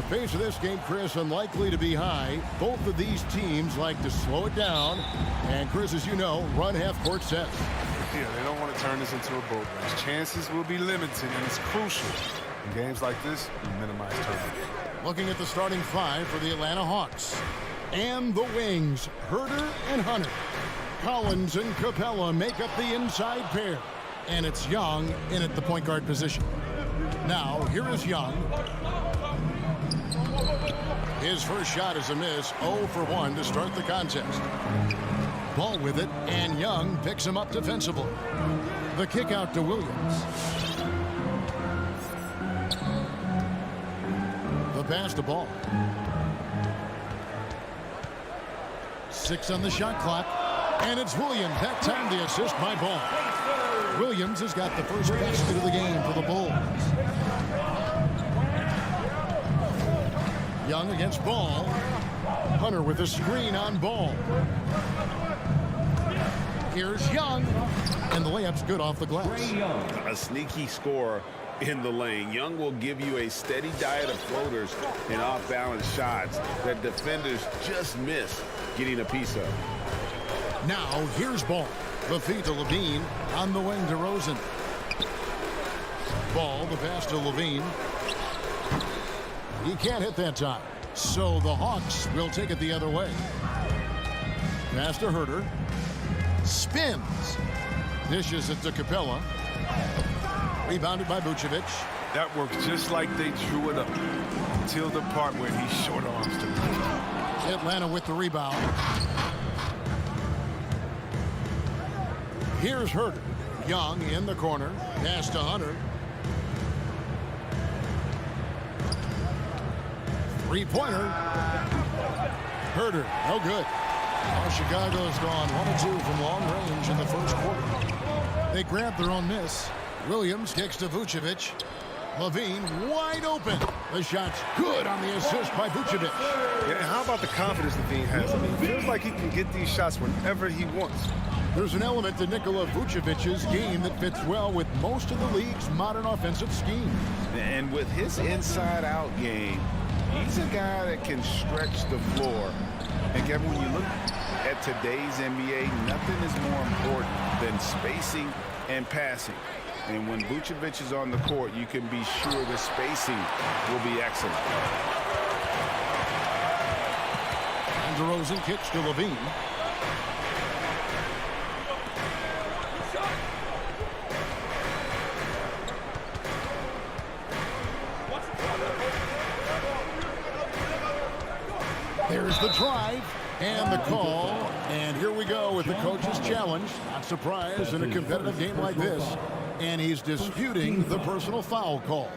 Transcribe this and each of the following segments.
the pace of this game, Chris, unlikely to be high. Both of these teams like to slow it down. And, Chris, as you know, run half-court sets. Yeah, they don't want to turn this into a boat race. Chances will be limited, and it's crucial. In games like this, you minimize turnovers. Looking at the starting five for the Atlanta Hawks. And the wings, Herter and Hunter. Collins and Capella make up the inside pair. And it's Young in at the point guard position. Now, here is Young. His first shot is a miss, 0 for 1 to start the contest. Ball with it, and Young picks him up defensively. The kick out to Williams. The pass to Ball. 6 on the shot clock, and it's Williams. That time the assist by Ball. Williams has got the first basket of the game for the Bulls. Young against Ball. Hunter with a screen on Ball. Here's Young, and the layup's good off the glass. A sneaky scorer in the lane. Young will give you a steady diet of floaters and off-balance shots that defenders just miss getting a piece of. Now, here's Ball. The feed to Levine, on the wing to Rosen. Ball, the pass to Levine. He can't hit that time, so the Hawks will take it the other way. Pass to Herter. Spins. Dishes it to Capella. Rebounded by Vucevic. That works just like they drew it up until the part where he short arms to me. Atlanta with the rebound. Here's Herter. Young in the corner. Pass to Hunter. Three-pointer. Herter, no good. Well, Chicago's gone 1-2 from long range in the first quarter. They grab their own miss. Williams kicks to Vucevic. Levine wide open. The shot's good on the assist by Vucevic. Yeah, and how about the confidence Levine has? I mean, it feels like he can get these shots whenever he wants. There's an element to Nikola Vucevic's game that fits well with most of the league's modern offensive scheme. And with his inside-out game, he's a guy that can stretch the floor. And Kevin, when you look at today's NBA, nothing is more important than spacing and passing. And when Vucevic is on the court, you can be sure the spacing will be excellent. And DeRozan kicks to Levine. There's the drive and the call. And here we go with the coach's challenge. Not surprised in a competitive game like this. And he's disputing the personal foul call.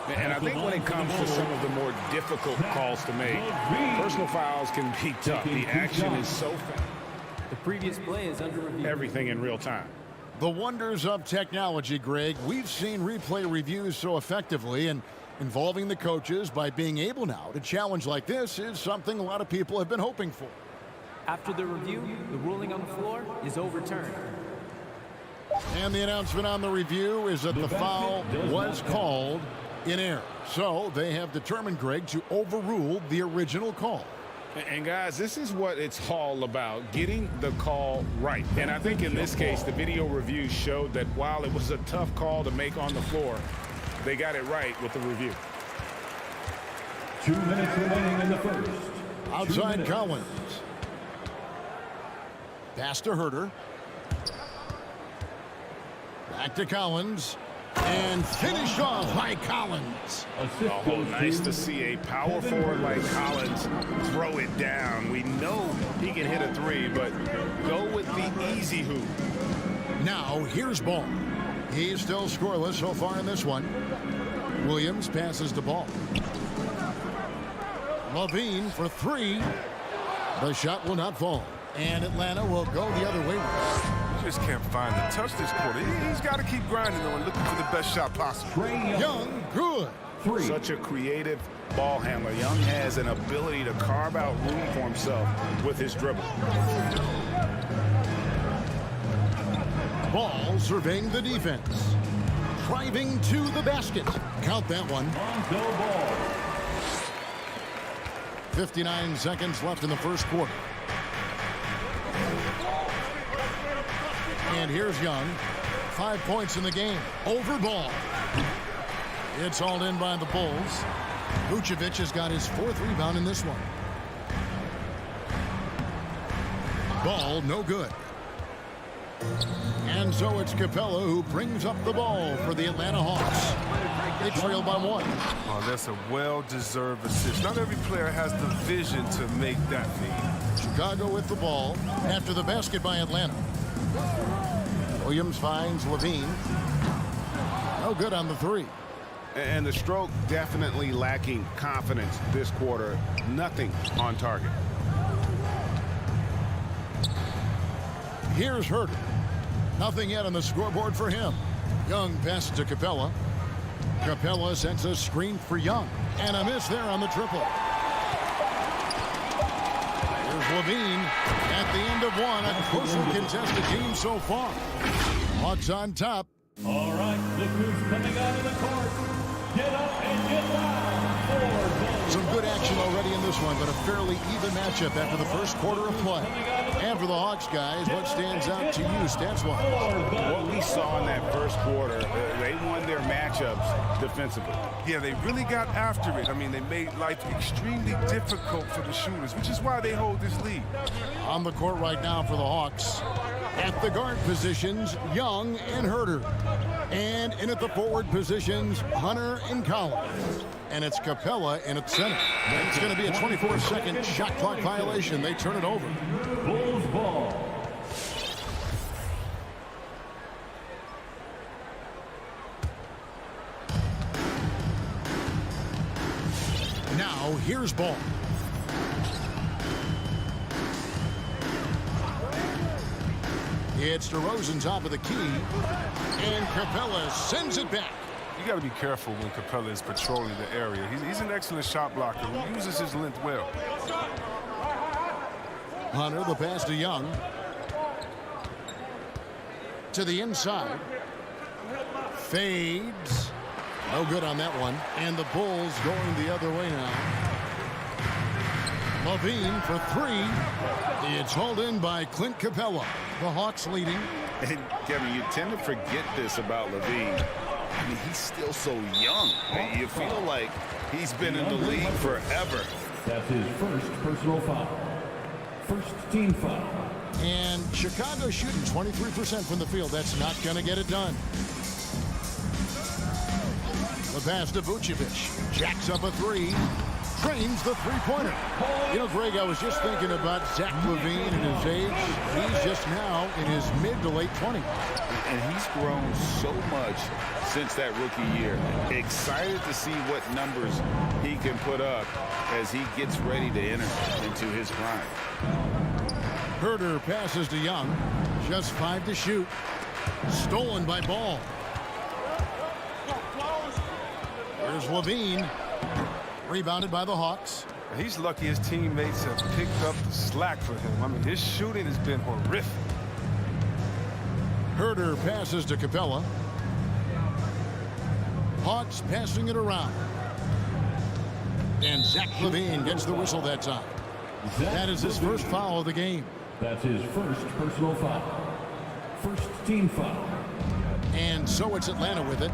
And I think when it comes to some of the more difficult calls to make, personal fouls can be tough. The action is so fast. The previous play is under review. Everything in real time. The wonders of technology, Greg. We've seen replay reviews so effectively, and involving the coaches by being able now to challenge like this is something a lot of people have been hoping for. After the review, the ruling on the floor is overturned. And the announcement on the review is that the foul was called in error. So they have determined, Greg, to overrule the original call. And guys, this is what it's all about, getting the call right. And I think in this case, the video review showed that while it was a tough call to make on the floor, they got it right with the review. 2 minutes remaining in the first. Outside Collins. Pass to Herter. Back to Collins. And finished off by Collins. Oh, nice to see a power forward like Collins throw it down. We know he can hit a three, but go with the easy hoop. Now, here's Ball. He's still scoreless so far in this one. Williams passes the Ball. Levine for three. The shot will not fall. And Atlanta will go the other way. Just can't find the touch this quarter. He's got to keep grinding though and looking for the best shot possible. Young, good. Such a creative ball handler. Young has an ability to carve out room for himself with his dribble. Ball surveying the defense. driving to the basket. Count that one. Lonzo Ball. 59 seconds left in the first quarter. And here's Young. 5 points in the game. Over Ball. It's hauled in by the Bulls. Vucevic has got his 4th rebound in this one. Ball, no good. And so it's Capella who brings up the ball for the Atlanta Hawks. They trail by 1. Oh, that's a well-deserved assist. Not every player has the vision to make that feed. Chicago with the ball after the basket by Atlanta. Williams finds Levine. No good on the 3. And the stroke definitely lacking confidence this quarter. Nothing on target. Here's Herter. Nothing yet on the scoreboard for him. Young passes to Capella. Capella sends a screen for Young. And a miss there on the triple. Here's Levine at the end of 1. A closely contested game so far. Hawks on top. All right, look who's coming out of the court. Get up and get loud for Bulls. Some good action already in this one, but a fairly even matchup after the first quarter of play. And for the Hawks, guys, what stands out to you stats-wise? What we saw in that first quarter, they won their matchups defensively. Yeah, they really got after it. I mean, they made life extremely difficult for the shooters, which is why they hold this lead. On the court right now for the Hawks. At the guard positions, Young and Herter. And in at the forward positions, Hunter and Collins. And it's Capella in at center. It's going to be a 24-second shot clock violation. They turn it over. Bulls ball. Now, here's Ball. It's DeRozan top of the key. And Capella sends it back. You got to be careful when Capella is patrolling the area. He's an excellent shot blocker who uses his length well. Hunter, the pass to Young. To the inside. Fades. No good on that one. And the Bulls going the other way now. Levine for 3. It's hauled in by Clint Capella. The Hawks leading. And Kevin, you tend to forget this about Levine. I mean, he's still so young. You feel like he's been in the league forever. That's his first personal foul. First team foul. And Chicago shooting 23% from the field. That's not going to get it done. The pass to Vucevic. Jacks up a 3. Trains the three-pointer. You know, Greg, I was just thinking about Zach LaVine and his age. He's just now in his mid to late 20s. And he's grown so much since that rookie year. Excited to see what numbers he can put up as he gets ready to enter into his prime. Herter passes to Young. Just 5 to shoot. Stolen by Ball. Here's Levine. Rebounded by the Hawks. He's lucky his teammates have picked up the slack for him. I mean, his shooting has been horrific. Herter passes to Capella. Hawks passing it around. And Zach LaVine gets the whistle that time. That is his first foul of the game. That's his first personal foul. First team foul. And so it's Atlanta with it.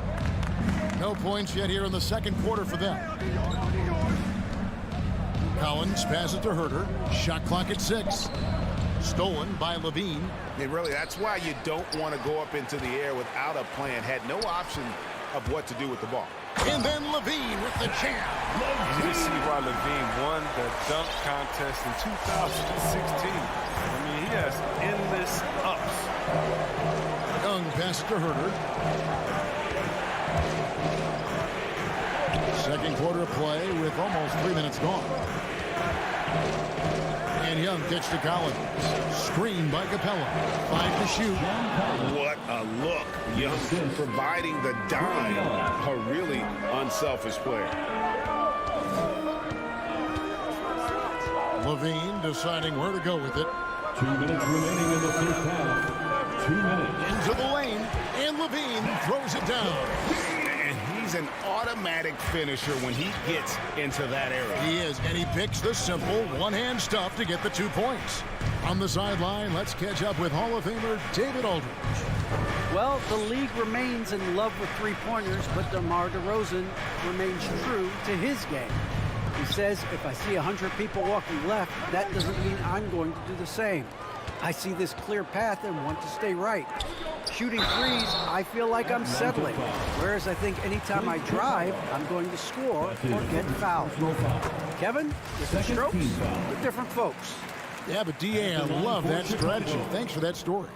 No points yet here in the second quarter for them. Collins passes to Herter. Shot clock at 6. Stolen by Levine. Really, that's why you don't want to go up into the air without a plan. Had no option of what to do with the ball. And then Levine with the jam. You can see why Levine won the dunk contest in 2016. I mean, he has endless ups. Young passes to Herter. Second quarter of play with almost 3 minutes gone. And Young gets to Collins. Screen by Capella. 5 to shoot. What a look. Young providing the dime. A really unselfish player. Levine deciding where to go with it. 2 minutes remaining in the first half. 2 minutes. Into the lane. And Levine throws it down. And he's an automatic finisher when he gets into that area. He is, and he picks the simple one-hand stuff to get the 2 points. On the sideline, let's catch up with Hall of Famer David Aldridge. Well, the league remains in love with three-pointers, but DeMar DeRozan remains true to his game. He says, if I see 100 people walking left, that doesn't mean I'm going to do the same. I see this clear path and want to stay right. Shooting threes, I feel like I'm settling. Whereas I think anytime I drive, I'm going to score or get fouled. Kevin, different strokes with different folks. Yeah, but D.A., I love that strategy. Thanks for that story.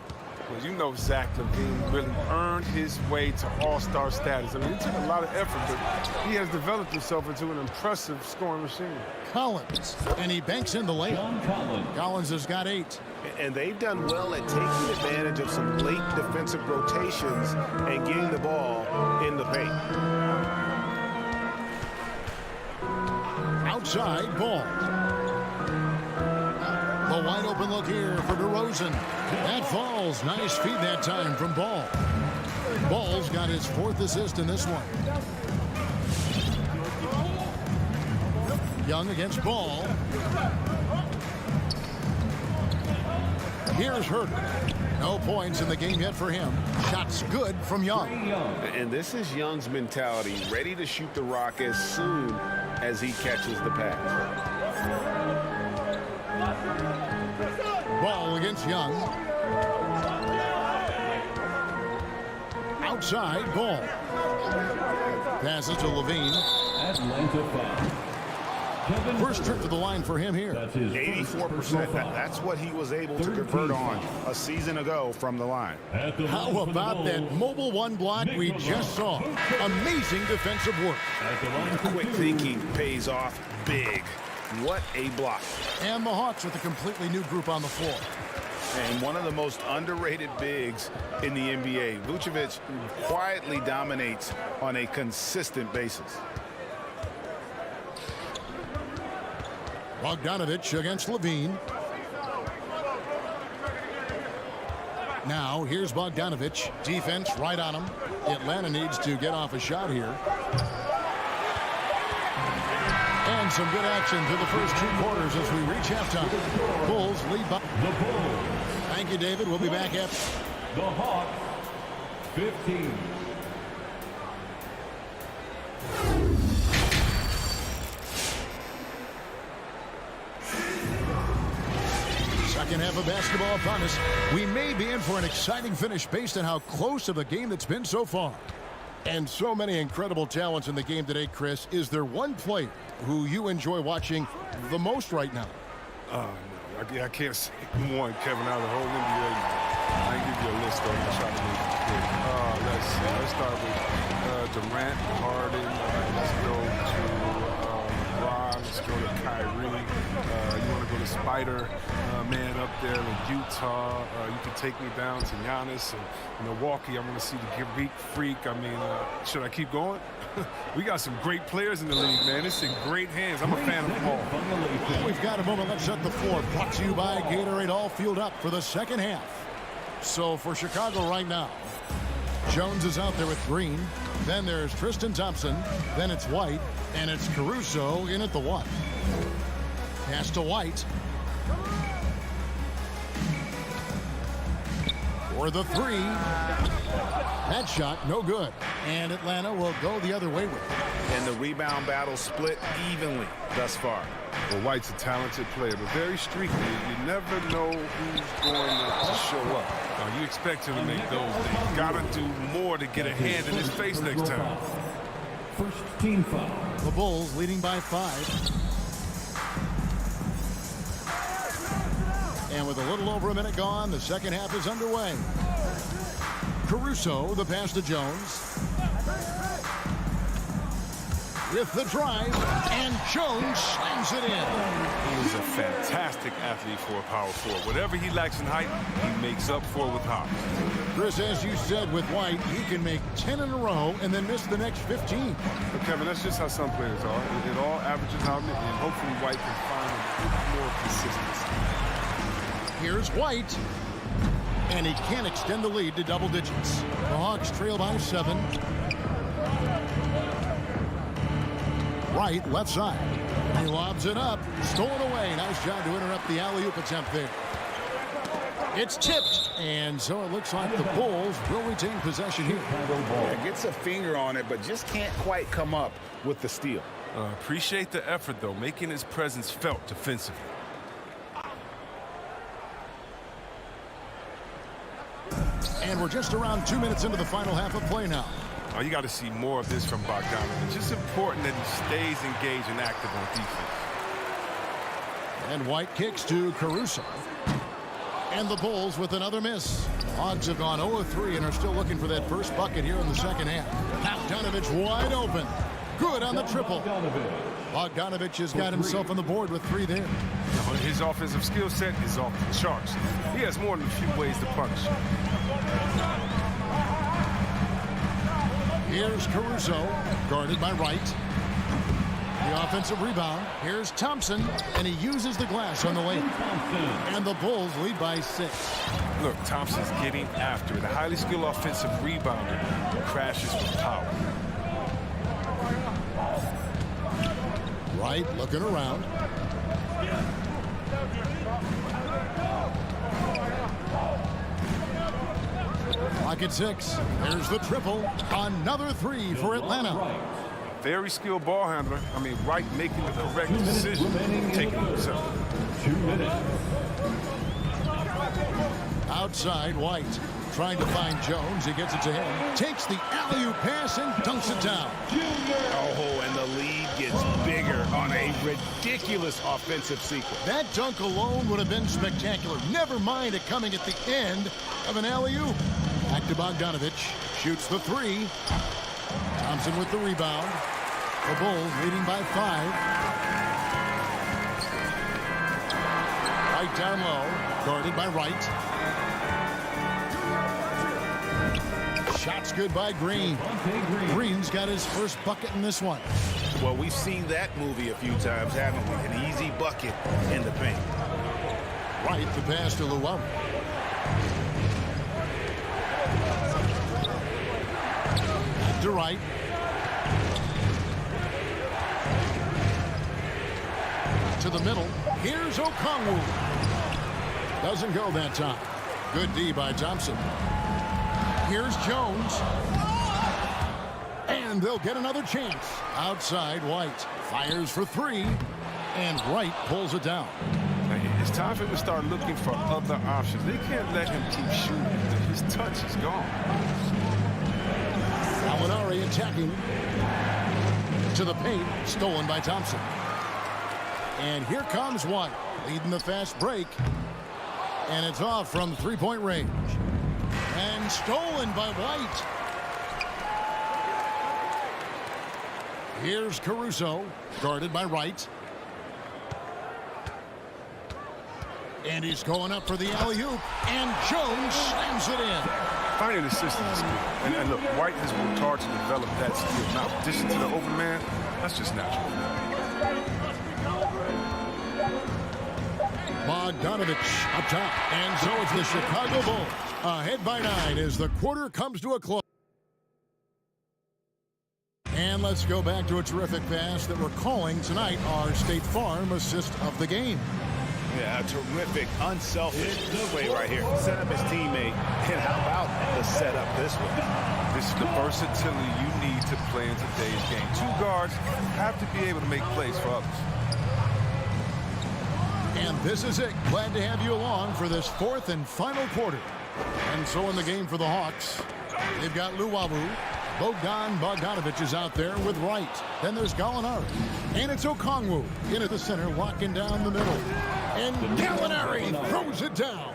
Well, you know Zach LaVine really earned his way to all-star status. I mean, it took a lot of effort, but he has developed himself into an impressive scoring machine. Collins, and he banks in the layup. Collins has got 8. And they've done well at taking advantage of some late defensive rotations and getting the ball in the paint. Outside ball. The wide open look here for DeRozan. That falls. Nice feed that time from Ball. Ball's got his 4th assist in this one. Young against Ball. Here's Herter. No points in the game yet for him. Shots good from Young. And this is Young's mentality, ready to shoot the rock as soon as he catches the pass. Ball against Young. Outside Ball. Passes to LaVine. Atlanta foul. First trip to the line for him here. 84%. That's what he was able to convert on a season ago from the line. How about that mobile one block we just saw? Amazing defensive work. Quick thinking pays off big. What a block. And the Hawks with a completely new group on the floor. And one of the most underrated bigs in the NBA. Vucevic quietly dominates on a consistent basis. Bogdanovich against LaVine. Now, here's Bogdanovich. Defense right on him. Atlanta needs to get off a shot here. And some good action through the first 2 quarters as we reach halftime. Bulls lead by... The Bulls. Thank you, David. We'll be back after... The Hawks, 15. Second half of basketball upon us. We may be in for an exciting finish based on how close of a game that's been so far. And so many incredible talents in the game today, Chris. Is there one player who you enjoy watching the most right now? No, I can't say one, Kevin, out of the whole NBA. I can give you a list of them. Try to make it quick. Let's see. Let's start with Durant, Harden. Let's go to LeBron. Let's go to Kyrie. You want to go to Spider Man up there in Utah. You can take me down to Giannis and Milwaukee. I want to see the Greek Freak. I mean, should I keep going? We got some great players in the league, man. It's in great hands. I'm a fan of them all. We've got a moment. Let's set the floor. Brought to you by Gatorade, all fueled up for the second half. So for Chicago right now, Jones is out there with Green. Then there's Tristan Thompson. Then it's White. And it's Caruso in at the 1. Pass to White. For the 3. That shot, no good. And Atlanta will go the other way with it. And the rebound battle split evenly thus far. Well, White's a talented player, but very streaky. You never know who's going to show up. Now, you expect him to make those. You got to do more to get a hand in his face next time. First team foul. The Bulls leading by 5. And with a little over a minute gone, the second half is underway. Caruso, the pass to Jones. With the drive, and Jones slams it in. He is a fantastic athlete for a power forward. Whatever he lacks in height, he makes up for with power. Chris, as you said with White, he can make 10 in a row and then miss the next 15. But Kevin, that's just how some players are. It all averages out, and hopefully White can find a bit more consistency. Here's White. And he can't extend the lead to double digits. The Hawks trail by 7. Right, left side. He lobs it up. Stolen away. Nice job to interrupt the alley-oop attempt there. It's tipped. And so it looks like the Bulls will retain possession here. Yeah, gets a finger on it, but just can't quite come up with the steal. Appreciate the effort, though, making his presence felt defensively. And we're just around 2 minutes into the final half of play now. Oh, you got to see more of this from Bogdanović. It's important that he stays engaged and active on defense. And White kicks to Caruso. And the Bulls with another miss. Hawks have gone 0 of 3 and are still looking for that first bucket here in the second half. Bogdanović wide open. Good on the triple. Bogdanović has got himself on the board with 3 there. His offensive skill set is off the charts. He has more than a few ways to punish. Here's Caruso, guarded by Wright. The offensive rebound. Here's Thompson, and he uses the glass on the lane. And the Bulls lead by 6. Look, Thompson's getting after it. A highly skilled offensive rebounder who crashes with power. Wright looking around. Clock at 6. There's the triple. Another 3 for Atlanta. Very skilled ball handler. Wright making the correct decision, taking it himself. 2 minutes. Outside, White trying to find Jones. He gets it to him. Takes the alley-oop pass and dunks it down. Oh, and the lead gets bigger on a ridiculous offensive sequence. That dunk alone would have been spectacular. Never mind it coming at the end of an alley-oop. Back to Bogdanović. Shoots the 3. Thompson with the rebound. The Bulls leading by 5. Right down low. Guarded by Wright. Shots good by Green. Green's got his first bucket in this one. Well, we've seen that movie a few times, haven't we? An easy bucket in the paint. Wright, the pass to Luau. To Wright. To the middle. Here's Okongwu. Doesn't go that time. Good D by Thompson. Here's Jones. And they'll get another chance. Outside, White fires for 3. And Wright pulls it down. It's time for him to start looking for other options. They can't let him keep shooting. His touch is gone. Gallinari attacking to the paint, stolen by Thompson. And here comes White, leading the fast break. And it's off from 3-point range. And stolen by White. Here's Caruso, guarded by Wright. And he's going up for the alley-oop. And Jones slams it in. Finding assistance is good. And look, White has worked hard to develop that skill. Now, in addition to the open man, that's just natural. Bogdanović up top. And so it's the Chicago Bulls ahead by 9 as the quarter comes to a close. And let's go back to a terrific pass that we're calling tonight our State Farm assist of the game. Yeah, a terrific, unselfish play right here. Set up his teammate. And how about the setup this way? This is the versatility you need to play in today's game. 2 guards have to be able to make plays for others. And this is it. Glad to have you along for this 4th and final quarter. And so in the game for the Hawks, they've got Luwawu. Bogdanović is out there with Wright. Then there's Gallinari. And it's Okongwu into the center, locking down the middle. And Gallinari throws it down.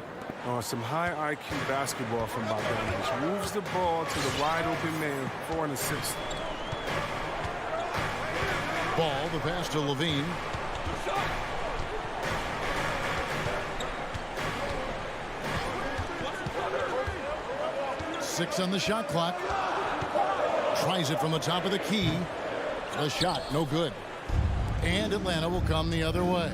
Some high IQ basketball from Bogdanović. Moves the ball to the wide open man for an assist. Ball, the pass to Levine. Six on the shot clock. Tries it from the top of the key. The shot, no good. And Atlanta will come the other way.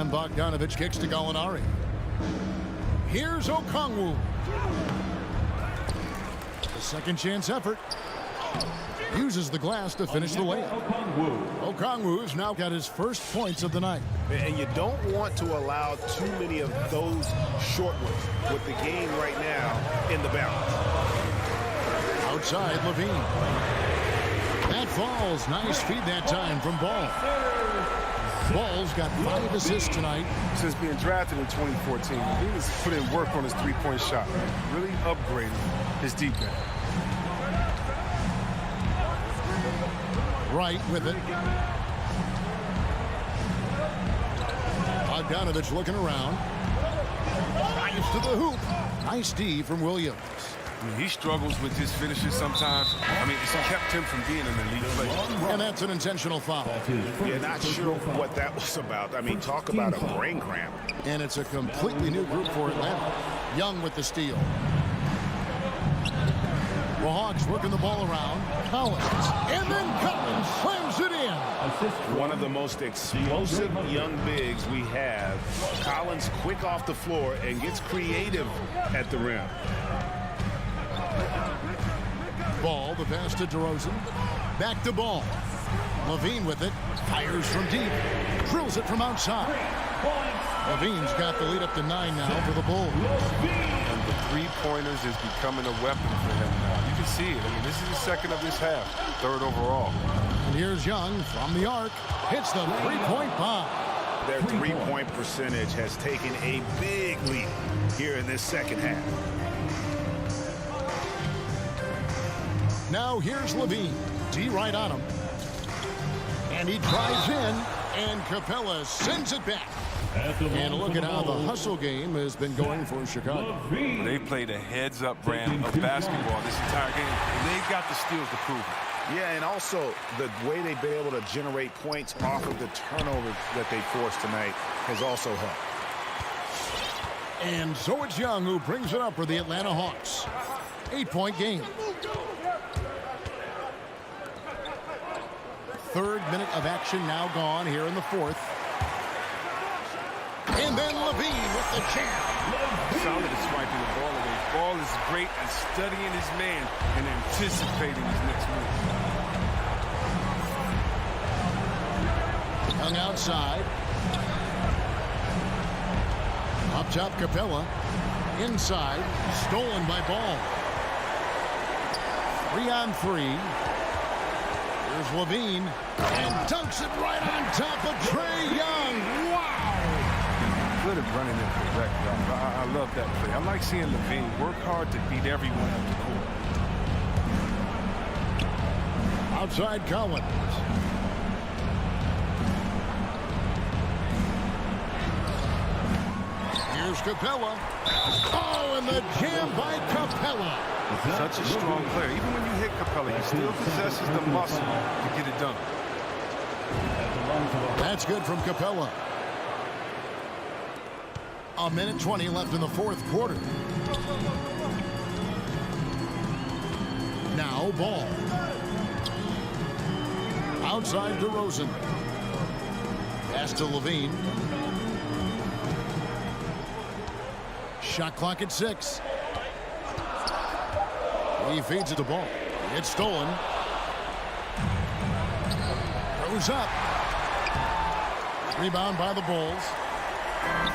And Bogdanovich kicks to Gallinari. Here's Okongwu. The second chance effort. Uses the glass to finish the layup. Okongwu's now got his first points of the night. And you don't want to allow too many of those short ones with the game right now in the balance. Outside, Levine. That falls. Nice feed that time from Ball. Ball's got 5 assists tonight. Since being drafted in 2014, he has put in work on his three-point shot. Really upgraded his deep game. Right with it. Bogdanovich looking around. Drives to the hoop. Nice D from Williams. I mean, he struggles with his finishes sometimes. I mean, it's kept him from being an elite player. And that's an intentional foul. Yeah, not sure what that was about. I mean, talk about a brain cramp. And it's a completely new group for Atlanta. Young with the steal. The Hawks working the ball around. Collins. And then Collins slams it in. One of the most explosive young bigs we have. Collins quick off the floor and gets creative at the rim. Ball, the pass to DeRozan. Back to Ball. Levine with it. Fires from deep. Drills it from outside. Levine's got the lead up to 9 now for the Bulls. And the three-pointers is becoming a weapon for him now. You can see it. I mean, this is the second of this half. 3rd overall. And here's Young from the arc. Hits the three-point bomb. Their three-point percentage has taken a big leap here in this second half. Now here's Levine. D right on him. And he drives in. And Capella sends it back. And look at how the hustle game has been going for Chicago. They played a heads-up brand of basketball this entire game. And they've got the steals to prove it. Yeah, and also the way they've been able to generate points off of the turnovers that they forced tonight has also helped. And so it's Young who brings it up for the Atlanta Hawks. 8-point game. 3rd minute of action now gone here in the 4th. And then Levine with the jam. Solid at swiping the ball away. Ball is great at studying his man and anticipating his next move. Young outside. Up top, Capella. Inside. Stolen by Ball. 3-on-3. Here's Levine. And dunks it right on top of Trae Young. Wow! Good at running it correctly. I love that play. I like seeing Levine work hard to beat everyone up the court. Outside Collins. Here's Capella. Oh, and the jam by Capella. Such a strong player. Even when you hit Capella, he still possesses the muscle to get it done. That's good from Capella. 1:20 left in the 4th quarter. Now Ball. Outside DeRozan. Pass to Levine. Shot clock at 6. He feeds it to Ball. It's stolen. Goes up. Rebound by the Bulls.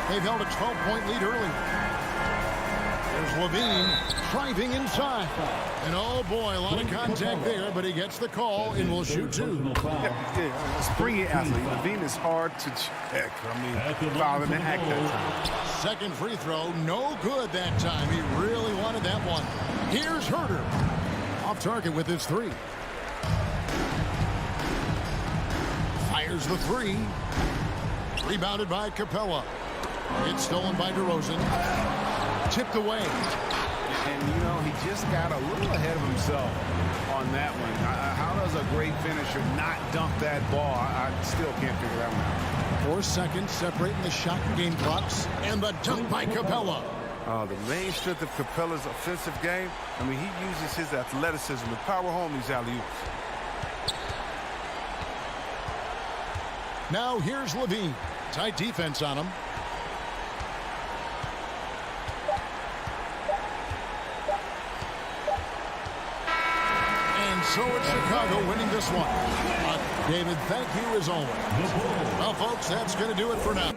They've held a 12-point lead early. There's Levine driving inside. And oh boy, a lot of contact there, but he gets the call and will shoot 2. Yeah, springy athlete. Levine is hard to check. I mean, foul in the act that time. Second free throw, no good that time. He really wanted that one. Here's Herter. Off target with his 3. Fires the 3. Rebounded by Capella. It's stolen by DeRozan. Tipped away. And, you know, he just got a little ahead of himself on that one. How does a great finisher not dunk that ball? I still can't figure that one out. 4 seconds separating the shot and game clocks. And the dunk by Capella. The main strength of Capella's offensive game, I mean, he uses his athleticism to power home these alley-oops. Now here's Levine. Tight defense on him. And so it's Chicago winning this one. David, thank you as always. Well, folks, that's going to do it for now.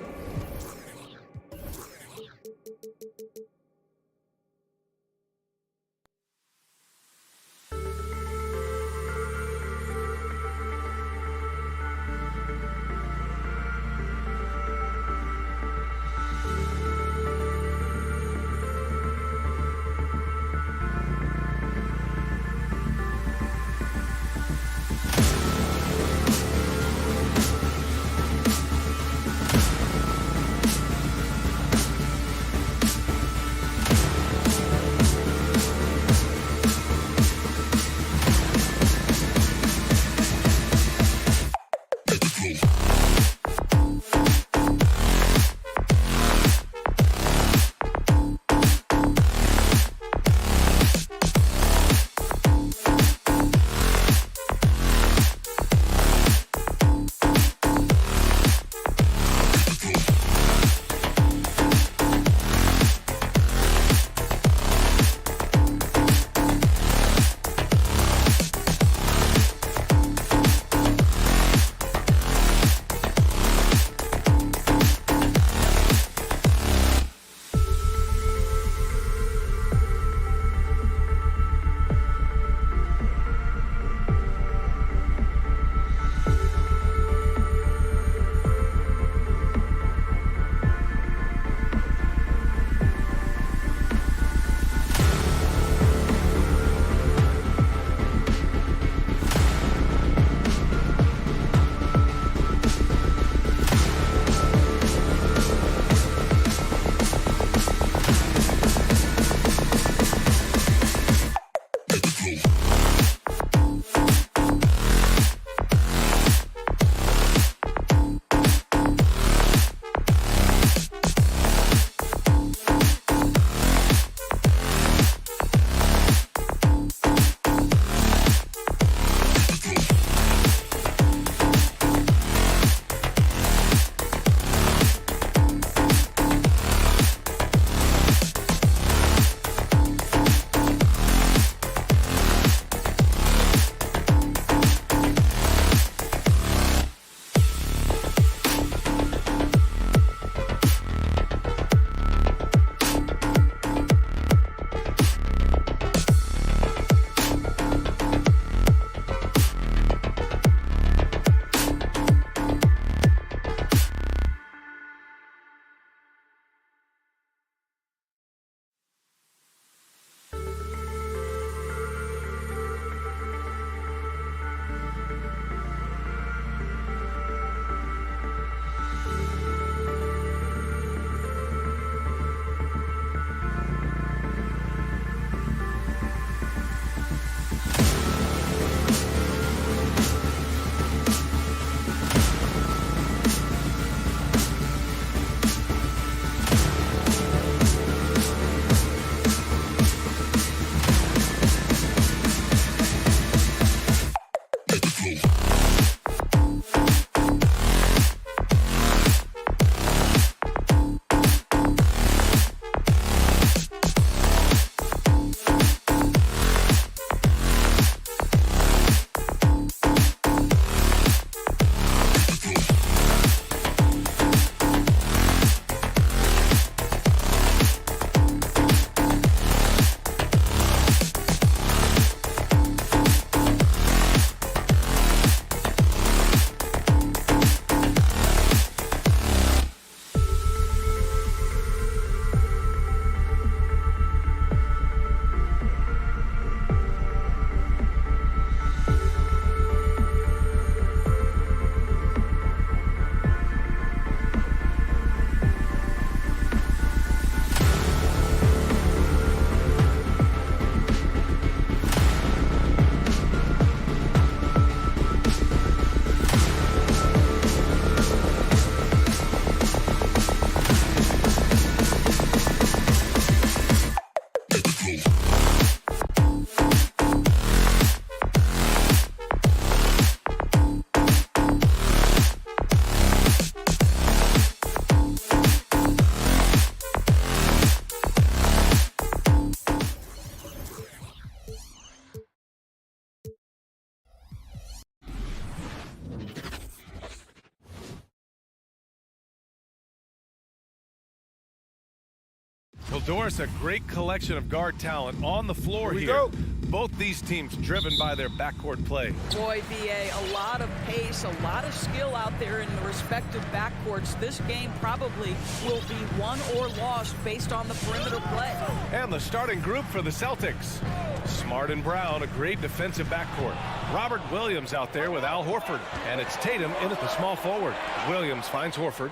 Doris, a great collection of guard talent on the floor here. Both these teams driven by their backcourt play. Boy, VA, a lot of pace, a lot of skill out there in the respective backcourts. This game probably will be won or lost based on the perimeter play. And the starting group for the Celtics. Smart and Brown, a great defensive backcourt. Robert Williams out there with Al Horford. And it's Tatum in at the small forward. Williams finds Horford.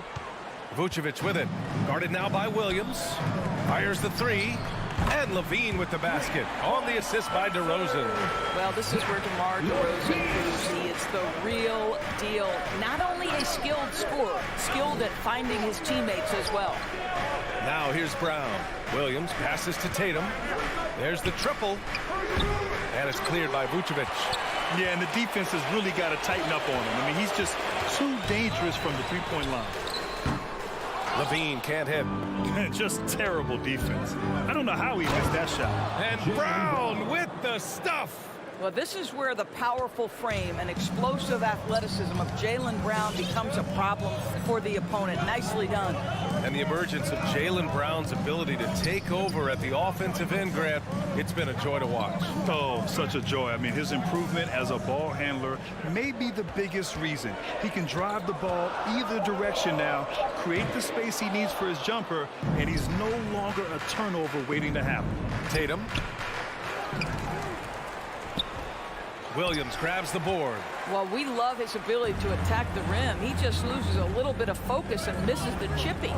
Vucevic with it. Guarded now by Williams. Fires the three. And Levine with the basket on the assist by DeRozan. Well, this is where DeMar DeRozan proves he is the real deal. Not only a skilled scorer, skilled at finding his teammates as well. Now here's Brown. Williams passes to Tatum. There's the triple. And it's cleared by Vucevic. Yeah, and the defense has really got to tighten up on him. I mean, he's just too dangerous from the three-point line. Levine can't hit. Just terrible defense. I don't know how he missed that shot. And Brown with the stuff. Well, this is where the powerful frame and explosive athleticism of Jaylen Brown becomes a problem for the opponent. Nicely done. And the emergence of Jaylen Brown's ability to take over at the offensive end, Grant, it's been a joy to watch. Oh, such a joy. I mean, his improvement as a ball handler may be the biggest reason. He can drive the ball either direction now, create the space he needs for his jumper, and he's no longer a turnover waiting to happen. Tatum. Williams grabs the board. Well, we love his ability to attack the rim. He just loses a little bit of focus and misses the chippy.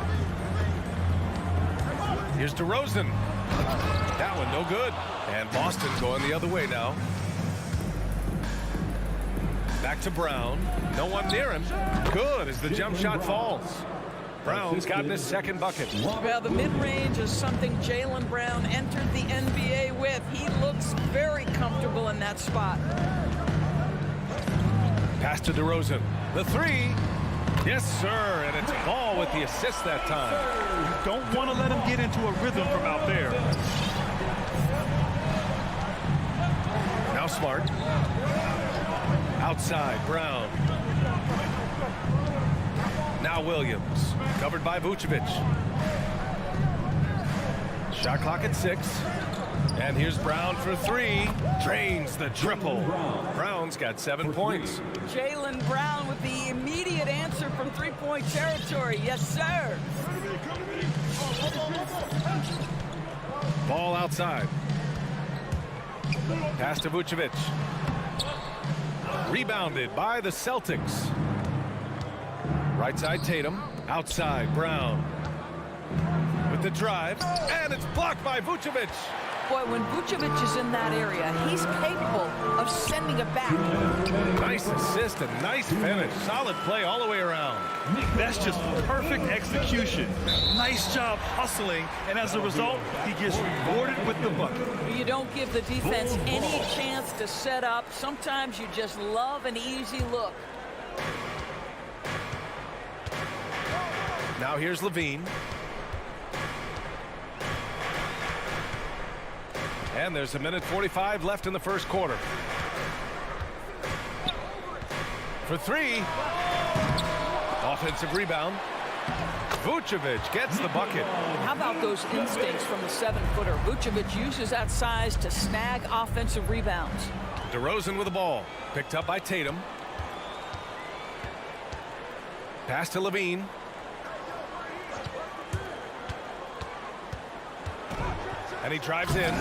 Here's DeRozan. That one no good. And Boston going the other way now. Back to Brown. No one near him. Good as the jump shot falls. Brown's gotten his second bucket. Well, the mid-range is something Jaylen Brown entered the NBA with. He looks very comfortable in that spot. Pass to DeRozan. The three. Yes, sir. And it's Ball with the assist that time. You don't want to let him get into a rhythm from out there. Now Smart. Outside, Brown. Now Williams, covered by Vucevic. Shot clock at 6. And here's Brown for three. Drains the triple. Brown's got 7 points. Jaylen Brown with the immediate answer from three-point territory. Yes, sir. Ball outside. Pass to Vucevic. Rebounded by the Celtics. Right side Tatum. Outside Brown. With the drive. And it's blocked by Vucevic. Boy, when Vucevic is in that area, he's capable of sending it back. Nice assist and nice finish. Solid play all the way around. That's just perfect execution. Nice job hustling, and as a result, he gets rewarded with the bucket. You don't give the defense any chance to set up. Sometimes you just love an easy look. Now here's Levine. And there's 1:45 left in the first quarter. For three. Offensive rebound. Vucevic gets the bucket. How about those instincts from the 7-footer? Vucevic uses that size to snag offensive rebounds. DeRozan with the ball. Picked up by Tatum. Pass to Levine. And he drives in.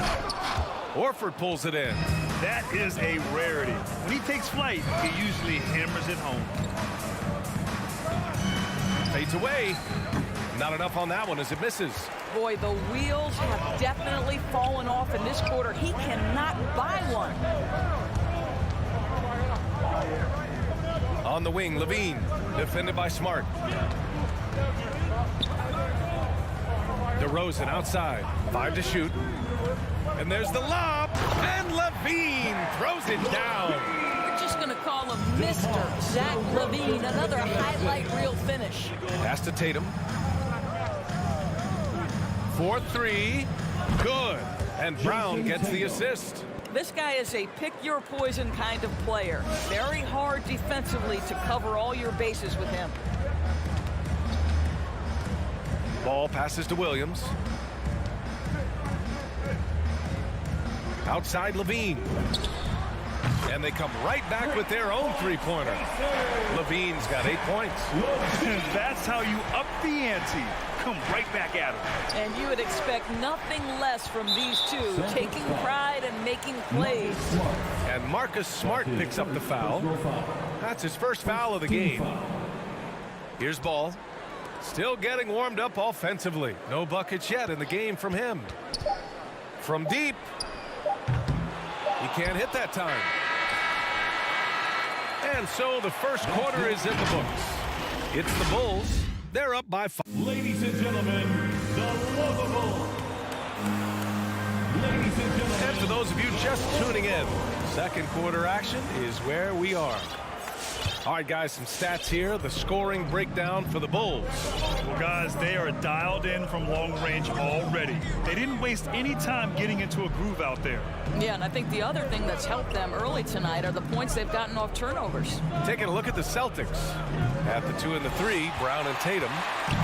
Horford pulls it in. That is a rarity. When he takes flight, he usually hammers it home. Fades away. Not enough on that one as it misses. Boy, the wheels have definitely fallen off in this quarter. He cannot buy one. On the wing, Levine. Defended by Smart. DeRozan outside. 5 to shoot. And there's the lob. And Levine throws it down. We're just going to call him Mr. Zach Levine. Another highlight reel finish. Pass to Tatum. 4-3. Good. And Brown gets the assist. This guy is a pick-your-poison kind of player. Very hard defensively to cover all your bases with him. Ball passes to Williams. Outside Levine. And they come right back with their own three-pointer. Levine's got 8 points. That's how you up the ante. Come right back at him. And you would expect nothing less from these two, taking pride and making plays. And Marcus Smart picks up the foul. That's his first foul of the game. Here's Ball. Still getting warmed up offensively. No buckets yet in the game from him. From deep. He can't hit that time. And so the first quarter is in the books. It's the Bulls. They're up by 5. Ladies and gentlemen, the lovable. Ladies and gentlemen. And for those of you just tuning in, second quarter action is where we are. All right, guys, some stats here. The scoring breakdown for the Bulls. Well, guys, they are dialed in from long range already. They didn't waste any time getting into a groove out there. Yeah, and I think the other thing that's helped them early tonight are the points they've gotten off turnovers. Taking a look at the Celtics. At the 2 and the 3, Brown and Tatum.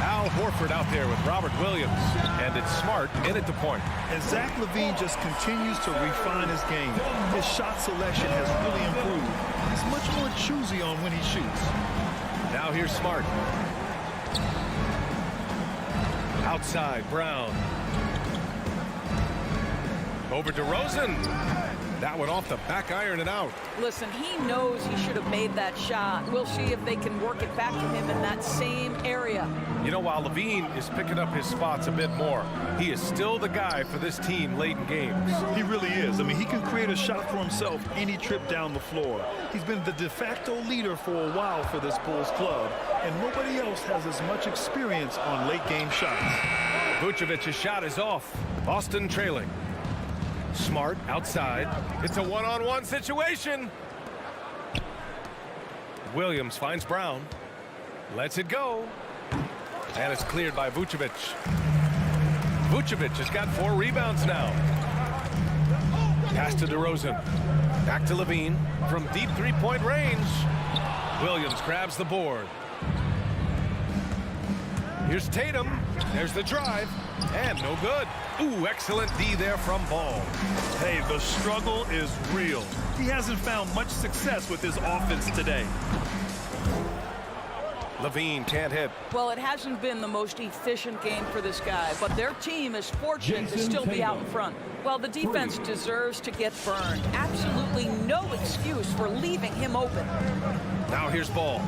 Al Horford out there with Robert Williams. And it's Smart in at the point. And Zach LaVine just continues to refine his game. His shot selection has really improved. He's much more choosy on when he shoots. Now here's Smart. Outside, Brown. Over to Rosen. That one off the back iron and out. Listen, he knows he should have made that shot. We'll see if they can work it back to him in that same area. You know, while Levine is picking up his spots a bit more, he is still the guy for this team late in games. He really is. I mean, he can create a shot for himself any trip down the floor. He's been the de facto leader for a while for this Bulls club, and nobody else has as much experience on late game shots. Vucevic's shot is off. Boston trailing. Smart outside. It's a one-on-one situation. Williams finds Brown. Lets it go. And it's cleared by Vucevic. Vucevic has got 4 rebounds now. Pass to DeRozan. Back to Levine from deep three-point range. Williams grabs the board. Here's Tatum. There's the drive. And no good. Ooh, excellent D there from Ball. Hey, the struggle is real. He hasn't found much success with his offense today. Levine can't hit. Well, it hasn't been the most efficient game for this guy, but their team is fortunate to still be out in front. Well, the defense deserves to get burned. Absolutely no excuse for leaving him open. Now here's Ball.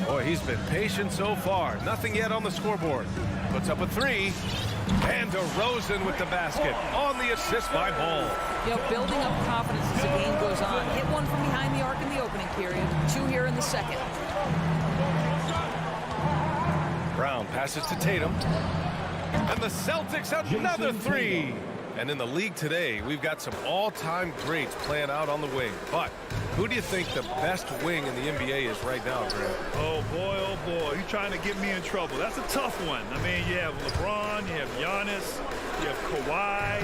Boy, he's been patient so far. Nothing yet on the scoreboard. Puts up a 3. And DeRozan with the basket on the assist by Ball. You know, building up confidence as the game goes on. Hit one from behind the arc in the opening period. 2 here in the second. Brown passes to Tatum. And the Celtics another 3. And in the league today, we've got some all-time greats playing out on the wing. But who do you think the best wing in the NBA is right now, Grant? Oh, boy, you're trying to get me in trouble. That's a tough one. I mean, you have LeBron, you have Giannis, you have Kawhi,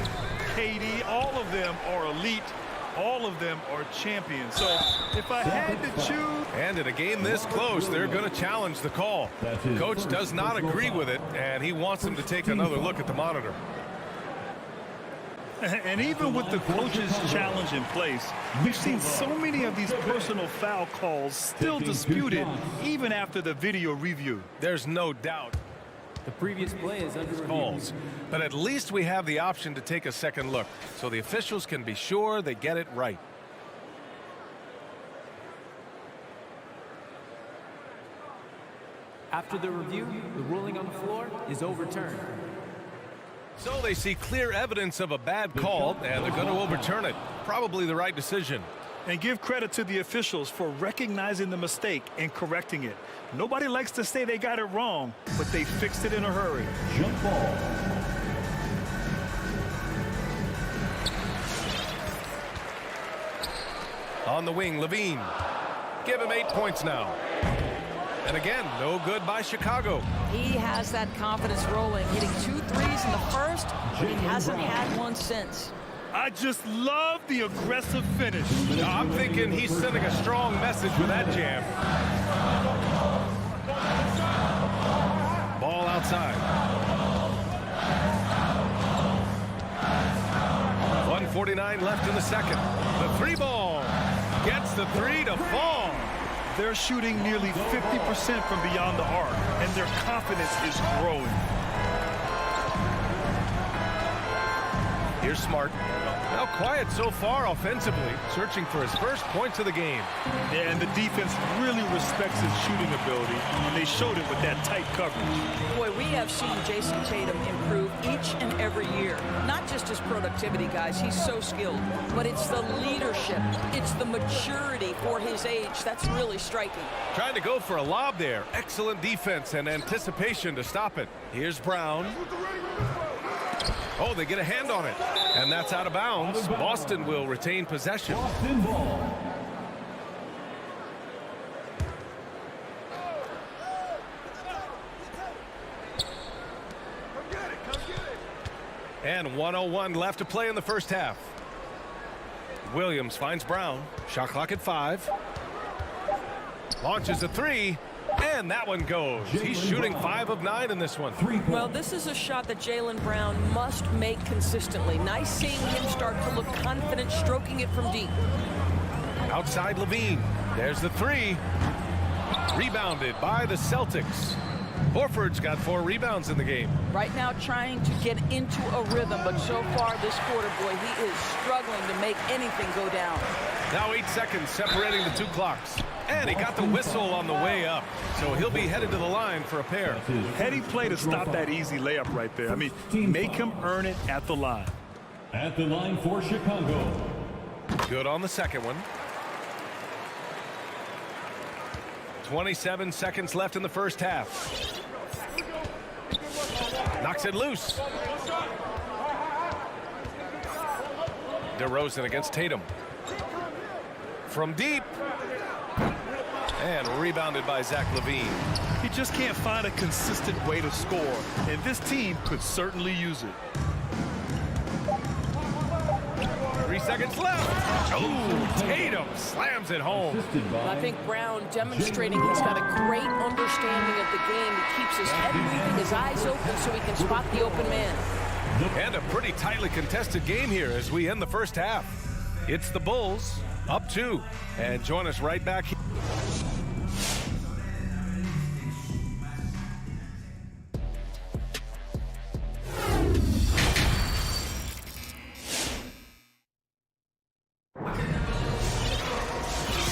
KD. All of them are elite. All of them are champions. So if I had to choose... And in a game this close, they're going to challenge the call. Coach does not agree with it, and he wants them to take another look at the monitor. And even with the coach's challenge in place, we've seen so many of these personal foul calls still disputed even after the video review. There's no doubt. The previous play is under calls, but at least we have the option to take a second look, so the officials can be sure they get it right. After the review, the ruling on the floor is overturned. So they see clear evidence of a bad call, and they're going to overturn it. Probably the right decision. And give credit to the officials for recognizing the mistake and correcting it. Nobody likes to say they got it wrong, but they fixed it in a hurry. Jump ball. On the wing, Levine. Give him 8 points now. And again, no good by Chicago. He has that confidence rolling, hitting 2 threes in the first, but he hasn't had one since. I just love the aggressive finish. I'm thinking he's sending a strong message with that jam. Ball outside. 2:49 left in the second. The three ball gets the three to fall. They're shooting nearly 50% from beyond the arc, and their confidence is growing. Here's Smart. Now quiet so far offensively, searching for his first points of the game. Yeah, and the defense really respects his shooting ability, and they showed it with that tight coverage. Boy, we have seen Jason Tatum improve each and every year. Not just his productivity, guys. He's so skilled. But it's the leadership. It's the maturity for his age that's really striking. Trying to go for a lob there. Excellent defense and anticipation to stop it. Here's Brown. Oh, they get a hand on it. And that's out of bounds. Boston will retain possession. Boston ball. And 1:01 left to play in the first half. Williams finds Brown. Shot clock at 5. Launches a three. And that one goes. He's shooting 5 of 9 in this one. Well, this is a shot that Jaylen Brown must make consistently. Nice seeing him start to look confident, stroking it from deep. Outside Levine. There's the three. Rebounded by the Celtics. Horford's got 4 rebounds in the game. Right now trying to get into a rhythm, but so far this quarter, boy, he is struggling to make anything go down. Now 8 seconds separating the two clocks. And he got the whistle on the way up. So he'll be headed to the line for a pair. Heady play to stop that easy layup right there. I mean, make him earn it at the line. At the line for Chicago. Good on the second one. 27 seconds left in the first half. Knocks it loose. DeRozan against Tatum. From deep. And rebounded by Zach LaVine. He just can't find a consistent way to score, and this team could certainly use it. 3 seconds left. Oh, Tatum slams it home. I think Brown demonstrating he's got a great understanding of the game. He keeps his head moving, his eyes open so he can spot the open man. And a pretty tightly contested game here as we end the first half. It's the Bulls up 2. And join us right back here.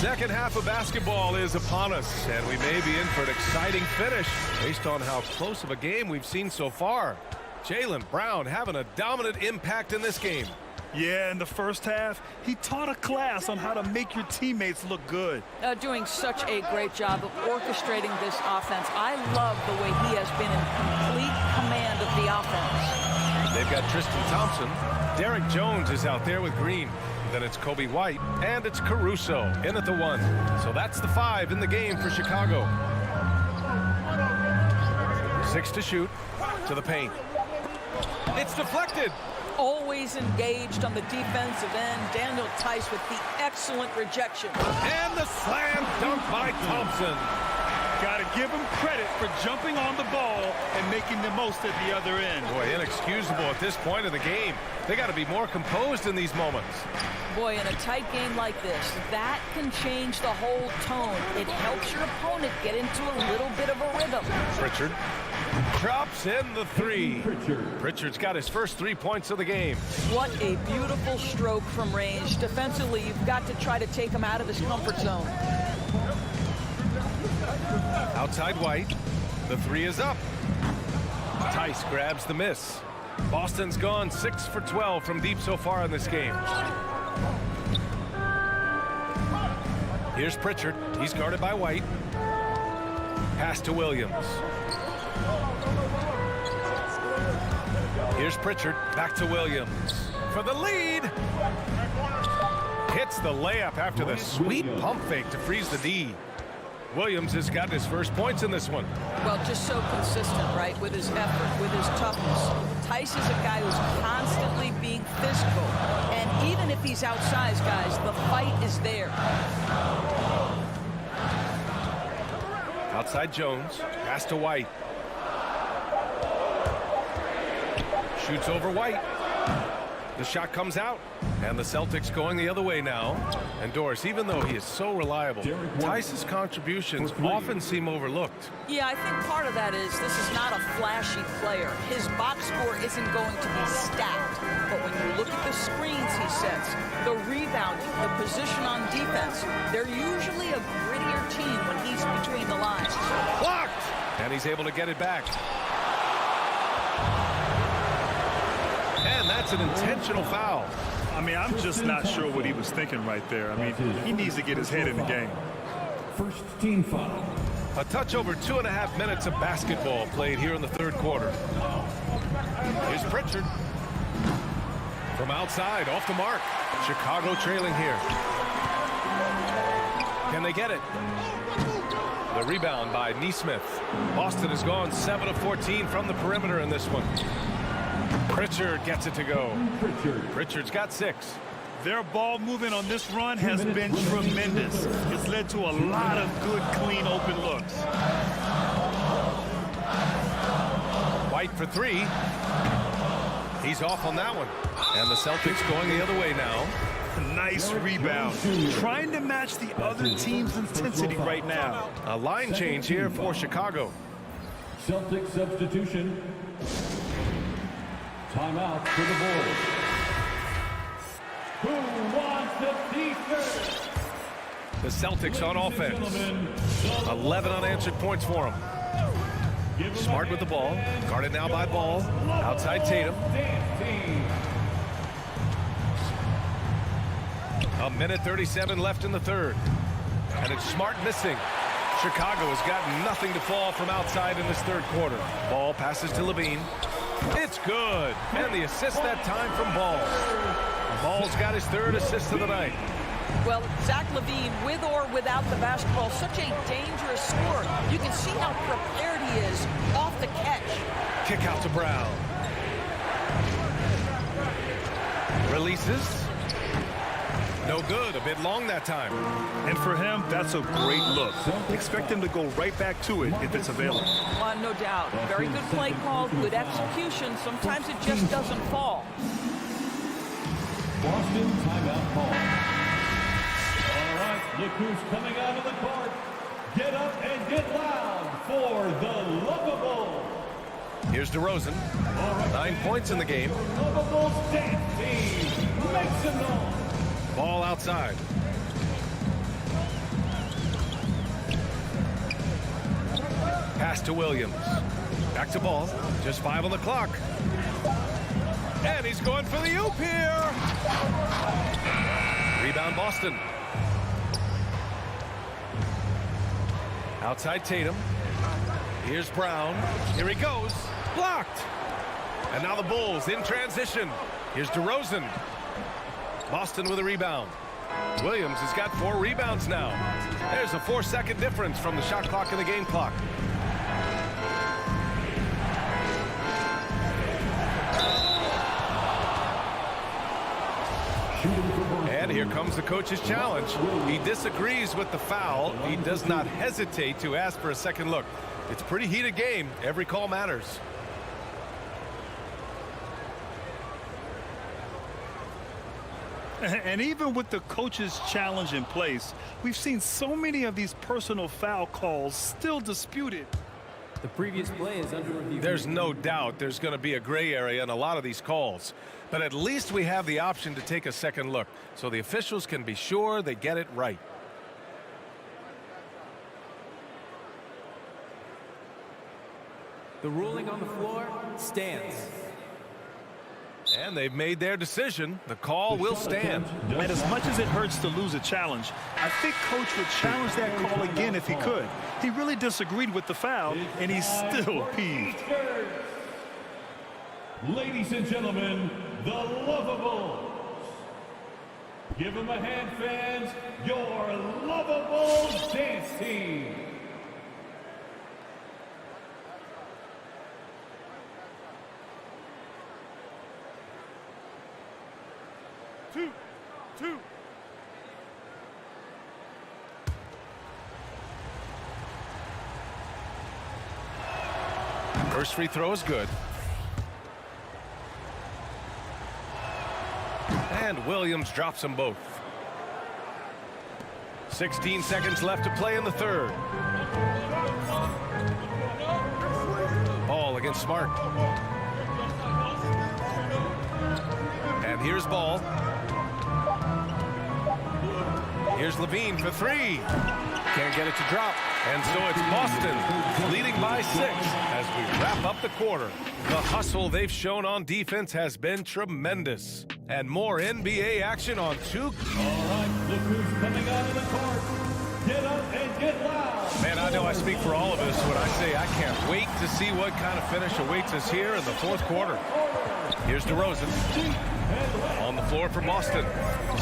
Second half of basketball is upon us, and we may be in for an exciting finish based on how close of a game we've seen so far. Jaylen Brown having a dominant impact in this game. Yeah, in the first half, he taught a class on how to make your teammates look good. Doing such a great job of orchestrating this offense. I love the way he has been in complete command of the offense. They've got Tristan Thompson. Derek Jones is out there with Green. Then it's Kobe White, and it's Caruso in at the 1. So that's the 5 in the game for Chicago. 6 to shoot, to the paint. It's deflected. Always engaged on the defensive end. Daniel Tice with the excellent rejection. And the slam dunk by Thompson. Got to give him credit for jumping on the ball and making the most at the other end. Boy, inexcusable at this point of the game. They got to be more composed in these moments. Boy, in a tight game like this, that can change the whole tone. It helps your opponent get into a little bit of a rhythm. Pritchard drops in the 3. Pritchard's got his first 3 points of the game. What a beautiful stroke from range. Defensively, you've got to try to take him out of his comfort zone. Outside White. The 3 is up. Tice grabs the miss. Boston's gone 6 for 12 from deep so far in this game. Here's Pritchard. He's guarded by White. Pass to Williams. Here's Pritchard. Back to Williams. For the lead. Hits the layup after the sweet pump fake to freeze the D. Williams has gotten his first points in this one. Well, just so consistent, right, with his effort, with his toughness. Tice is a guy who's constantly being physical. And even if he's outsized, guys, the fight is there. Outside Jones. Pass to White. Shoots over White. The shot comes out, and the Celtics going the other way now. And Doris, even though he is so reliable, Tice's contributions often seem overlooked. Yeah, I think part of that is this is not a flashy player. His box score isn't going to be stacked. But when you look at the screens he sets, the rebounding, the position on defense, they're usually a grittier team when he's between the lines. Blocked! And he's able to get it back. And that's an intentional foul. I mean, I'm just not sure what he was thinking right there. I mean, he needs to get his head in the game. First team foul. A touch over 2.5 minutes of basketball played here in the third quarter. Here's Pritchard. From outside, off the mark. Chicago trailing here. Can they get it? The rebound by Nesmith. Boston has gone 7 of 14 from the perimeter in this one. Pritchard gets it to go. Pritchard's got 6. Their ball movement on this run has been tremendous. It's led to a lot of good, clean, open looks. White for 3. He's off on that one. And the Celtics going the other way now. Nice rebound. Trying to match the other team's intensity right now. A line change here for Chicago. Celtic substitution. Timeout for the Bulls. Who wants the defense? The Celtics on offense. 11 unanswered points for them. Smart with the ball. Guarded now by Ball. Outside Tatum. A minute 37 left in the third. And it's Smart missing. Chicago has got nothing to fall from outside in this third quarter. Ball passes to Levine. It's good. And the assist that time from Ball. Ball's got his 3rd assist of the night. Well, Zach LaVine, with or without the basketball, such a dangerous scorer. You can see how prepared he is off the catch. Kick out to Brown. Releases. No good. A bit long that time. And for him, that's a great look. Expect him to go right back to it if it's available. No doubt. Very good play call, good execution. Sometimes it just doesn't fall. Boston timeout call. All right, look who's coming out of the court. Get up and get loud for the Lovable. Here's DeRozan. 9 points in the game. Lovable dance team. Make some noise. Ball outside. Pass to Williams. Back to Ball. Just 5 on the clock. And he's going for the oop here. Rebound Boston. Outside Tatum. Here's Brown. Here he goes. Blocked. And now the Bulls in transition. Here's DeRozan. Boston with a rebound. Williams has got 4 rebounds now. There's a 4-second difference from the shot clock and the game clock. And here comes the coach's challenge. He disagrees with the foul. He does not hesitate to ask for a second look. It's a pretty heated game. Every call matters. And even with the coach's challenge in place, we've seen so many of these personal foul calls still disputed. The previous play is under review. There's no doubt there's going to be a gray area in a lot of these calls. But at least we have the option to take a second look, so the officials can be sure they get it right. The ruling on the floor stands. And they've made their decision. The call will stand. And as much as it hurts to lose a challenge, I think Coach would challenge that call again if he could. He really disagreed with the foul, and he's still peeved. Ladies and gentlemen, the Lovables. Give them a hand, fans. Your Lovable dance team. Two. First free throw is good. And Williams drops them both. 16 seconds left to play in the third. Ball against Smart. And here's Ball. Here's Levine for three. Can't get it to drop. And so it's Boston leading by 6 as we wrap up the quarter. The hustle they've shown on defense has been tremendous. And more NBA action on 2. All right, look who's coming out of the court. Get up and get loud. Man, I know I speak for all of us when I say I can't wait to see what kind of finish awaits us here in the fourth quarter. Here's DeRozan on the floor for Boston.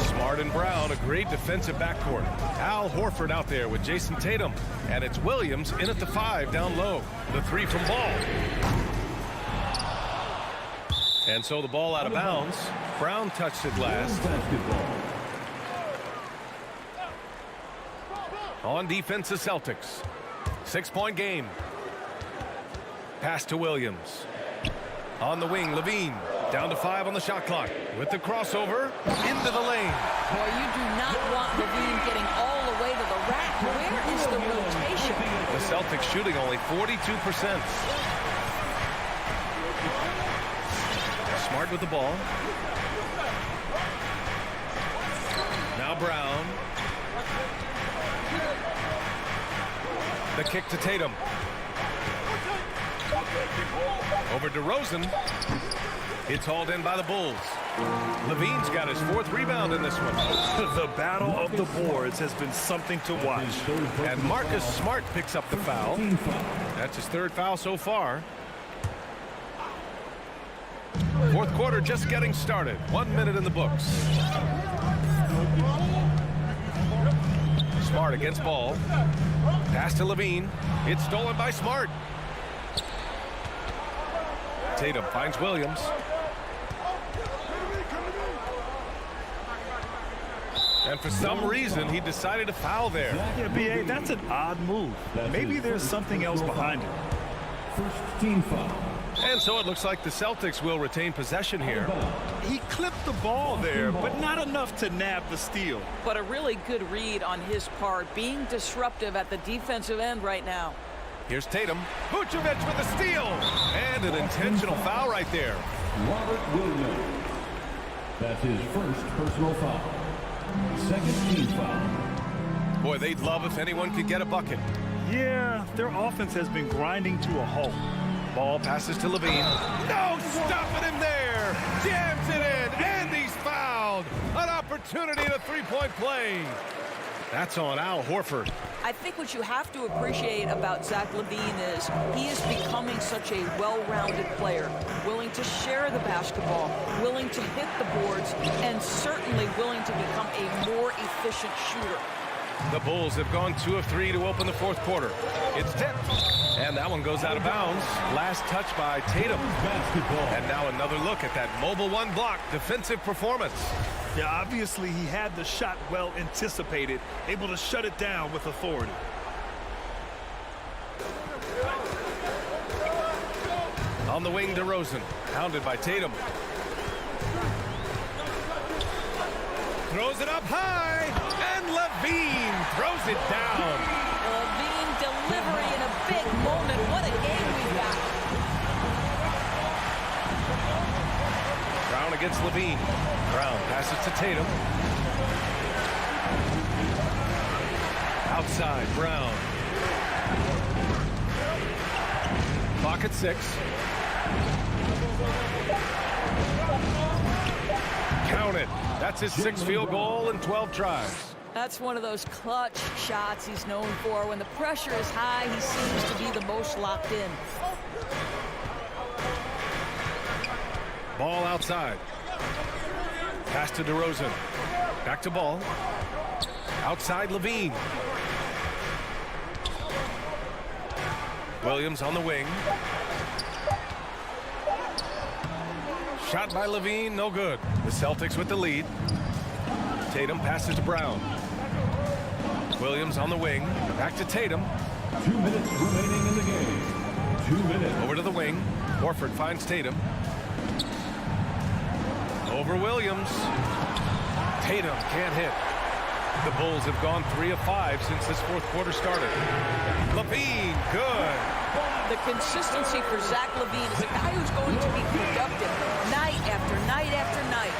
Smart and Brown, a great defensive backcourt. Al Horford out there with Jason Tatum. And it's Williams in at the 5 down low. The 3 from Ball. And so the ball out of bounds. Brown touched it last. On defense, the Celtics. 6-point game. Pass to Williams. On the wing, Levine. Down to 5 on the shot clock. With the crossover, into the lane. Boy, you do not want Levine getting all the way to the rack. Where is the rotation? The Celtics shooting only 42%. Smart with the ball. Now Brown. The kick to Tatum. Over DeRozan. It's hauled in by the Bulls. Levine's got his 4th rebound in this one. The battle of the boards has been something to watch. And Marcus Smart picks up the foul. That's his 3rd foul so far. Fourth quarter just getting started. 1 minute in the books. Smart against Ball. Pass to Levine. It's stolen by Smart. Tatum finds Williams. And for some reason, he decided to foul there. Yeah, B.A., that's an odd move. Maybe there's something else behind it. First team foul. And so it looks like the Celtics will retain possession here. He clipped the ball there, but not enough to nab the steal. But a really good read on his part, being disruptive at the defensive end right now. Here's Tatum. Vucevic with the steal. And an intentional foul right there. Robert Williams. That's his first personal foul. Second team foul. Boy, they'd love if anyone could get a bucket. Yeah, their offense has been grinding to a halt. Ball passes to Levine. No stopping him there. Jams it in, and he's fouled. An opportunity at a 3-point play. That's on Al Horford. I think what you have to appreciate about Zach LaVine is he is becoming such a well-rounded player, willing to share the basketball, willing to hit the boards, and certainly willing to become a more efficient shooter. The Bulls have gone 2 of 3 to open the fourth quarter. It's tipped. And that one goes out of bounds. Last touch by Tatum. And now another look at that mobile 1 block defensive performance. Yeah, obviously he had the shot well anticipated, able to shut it down with authority. On the wing, DeRozan, hounded by Tatum. Throws it up high, and Levine throws it down. Levine delivery in a big moment. What a game we got. Brown against Levine. Brown passes to Tatum. Outside, Brown. Clock at 6. Count it. That's his 6th field goal in 12 tries. That's one of those clutch shots he's known for. When the pressure is high, he seems to be the most locked in. Ball outside. Pass to DeRozan. Back to Ball. Outside Levine. Williams on the wing. Shot by Levine, no good. The Celtics with the lead. Tatum passes to Brown. Williams on the wing. Back to Tatum. 2 minutes remaining in the game. 2 minutes. Over to the wing. Horford finds Tatum. Over Williams. Tatum can't hit. The Bulls have gone 3 of 5 since this fourth quarter started. LaVine, good. The consistency for Zach LaVine is a guy who's going to be productive night after night after night.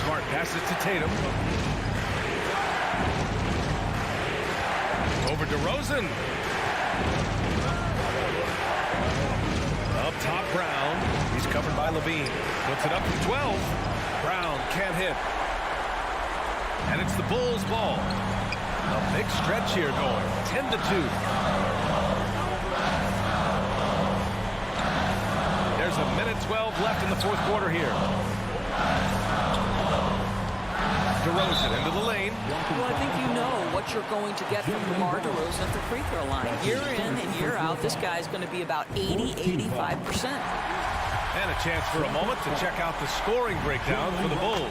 Smart passes to Tatum. Over DeRozan. Up top, Brown. He's covered by LaVine. Puts it up from 12. Brown can't hit. And it's the Bulls' ball. A big stretch here going. 10-2. There's a minute 12 left in the fourth quarter here. DeRozan into the lane. Well, I think you know what you're going to get from DeMar DeRozan at the free throw line. Year in and year out, this guy's going to be about 80-85%. And a chance for a moment to check out the scoring breakdown for the Bulls.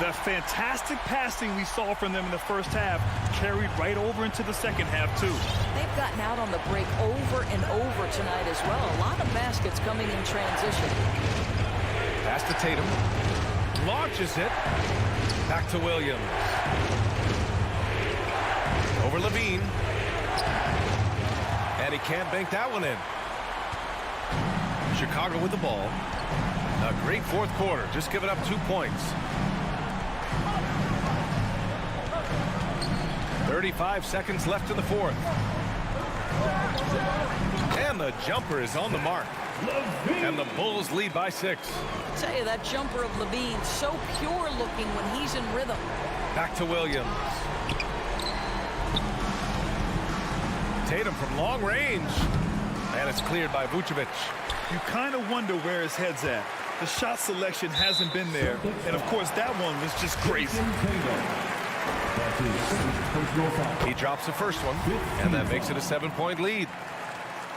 The fantastic passing we saw from them in the first half carried right over into the second half, too. They've gotten out on the break over and over tonight as well. A lot of baskets coming in transition. Pass to Tatum. Launches it. Back to Williams. Over LaVine. And he can't bank that one in. Chicago with the ball. A great fourth quarter. Just giving up 2 points. 35 seconds left in the fourth. And the jumper is on the mark. And the Bulls lead by 6. I tell you, that jumper of LaVine, so pure looking when he's in rhythm. Back to Williams. Tatum from long range. And it's cleared by Vucevic. You kind of wonder where his head's at. The shot selection hasn't been there. And, of course, that one was just crazy. He drops the first one, and that makes it a 7-point lead.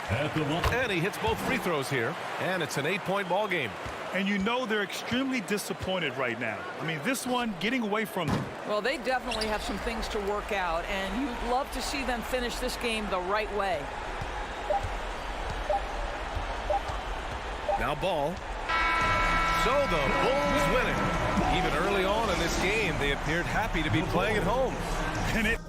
And he hits both free throws here, and it's an 8-point ball game. And you know they're extremely disappointed right now. I mean, this one getting away from them. Well, they definitely have some things to work out, and you'd love to see them finish this game the right way. Now ball. So the Bulls winning. Even early on in this game, they appeared happy to be playing at home. And it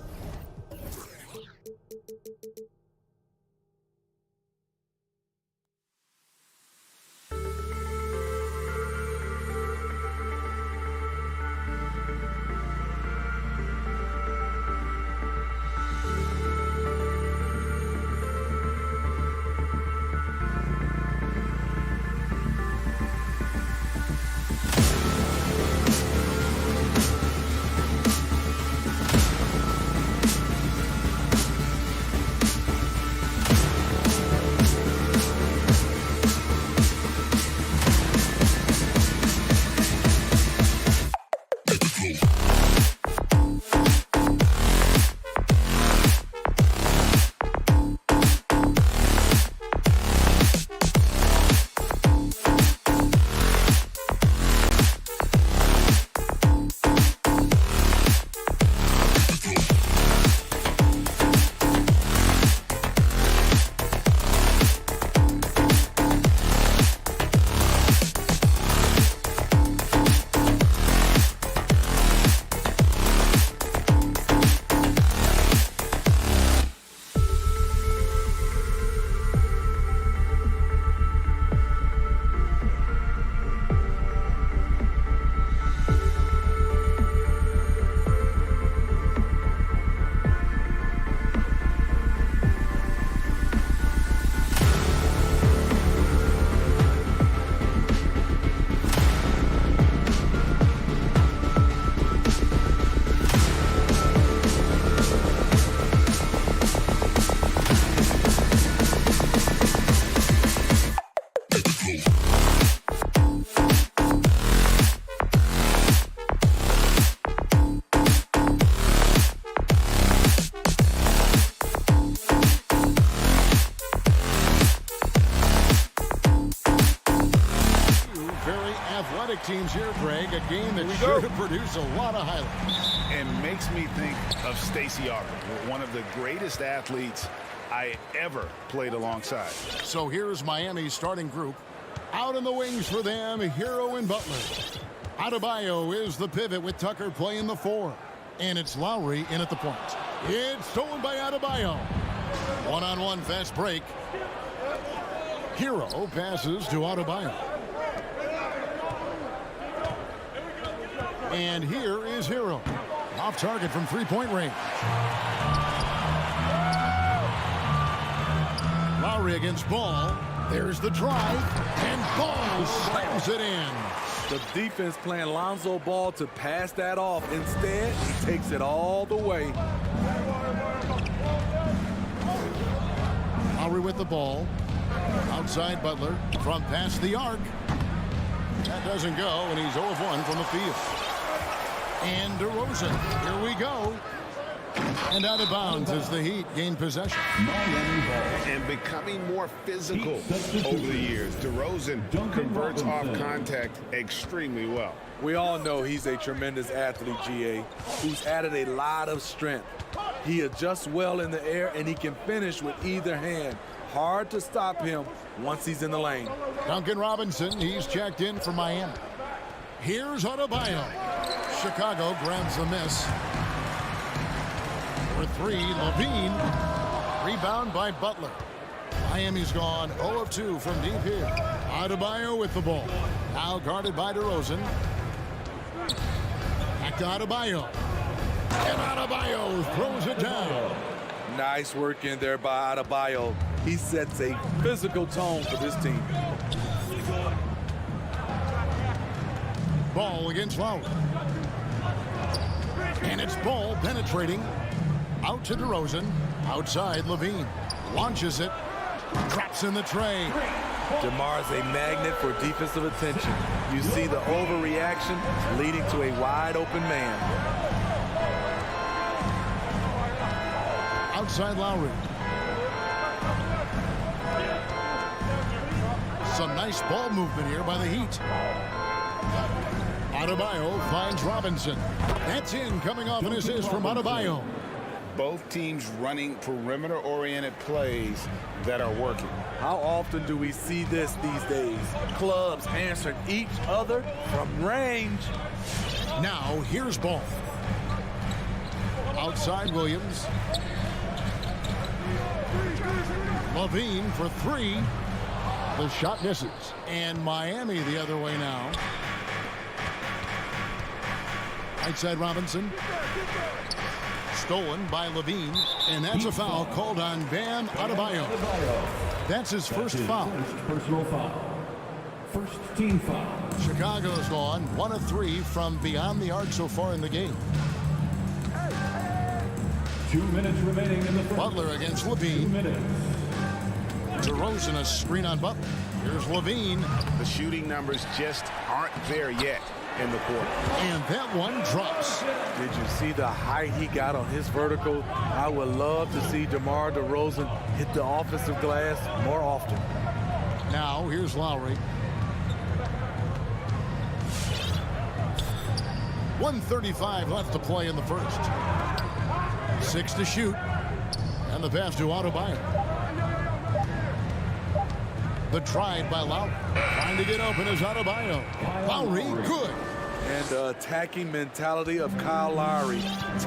teams here, Greg. A game that sure to produce a lot of highlights. And makes me think of Stacey Arthur, one of the greatest athletes I ever played alongside. So here's Miami's starting group. Out in the wings for them, Hero and Butler. Adebayo is the pivot with Tucker playing the 4. And it's Lowry in at the point. It's stolen by Adebayo. One-on-one fast break. Hero passes to Adebayo. And here is Hero. Off target from three-point range. Lowry against Ball. There's the drive. And Ball slams it in. The defense playing Lonzo Ball to pass that off. Instead, he takes it all the way. Lowry with the ball. Outside Butler from past the arc. That doesn't go, and he's 0 of 1 from the field. And DeRozan, here we go. And out of bounds as the Heat gain possession. And becoming more physical over the years. DeRozan converts off contact extremely well. We all know he's a tremendous athlete, GA, who's added a lot of strength. He adjusts well in the air, and he can finish with either hand. Hard to stop him once he's in the lane. Duncan Robinson, he's checked in for Miami. Here's Adebayo. Chicago grabs the miss. For 3, Levine. Rebound by Butler. Miami's gone 0 of 2 from deep here. Adebayo with the ball. Now guarded by DeRozan. Back to Adebayo. And Adebayo throws it down. Nice work in there by Adebayo. He sets a physical tone for this team. Ball against Lowry. And it's Ball penetrating. Out to DeRozan. Outside Levine. Launches it. Drops in the tray. DeMar's a magnet for defensive attention. You see the overreaction leading to a wide open man. Outside Lowry. Some nice ball movement here by the Heat. Adebayo finds Robinson. That's in, coming off an assist from Adebayo. Both teams running perimeter-oriented plays that are working. How often do we see this these days? Clubs answering each other from range. Now, here's Ball. Outside Williams. Levine for 3. The shot misses. And Miami the other way now. Outside Robinson. Stolen by Levine. And that's a foul called on Bam Adebayo. That's his first foul. Personal foul. First team foul. Chicago's gone 1 of 3 from beyond the arc so far in the game. 2 minutes remaining in the first. Butler against 2 Levine. minutes. DeRozan a screen on Butler. Here's Levine. The shooting numbers just aren't there yet in the quarter. And that one drops. Did you see the height he got on his vertical? I would love to see DeMar DeRozan hit the offensive glass more often. Now here's Lowry. 1:35 left to play in the first. 6 to shoot. And the pass to Adebayo. The drive by Lowry. Trying to get open is Adebayo. Lowry, good. And the attacking mentality of Kyle Lowry,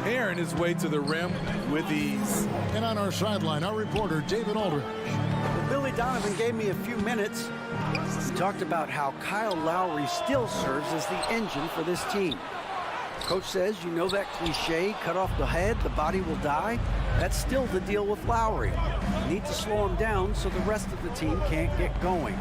tearing his way to the rim with ease. And on our sideline, our reporter, David Aldridge. Well, Billy Donovan gave me a few minutes. He talked about how Kyle Lowry still serves as the engine for this team. Coach says, you know that cliche, cut off the head, the body will die? That's still the deal with Lowry. You need to slow him down so the rest of the team can't get going.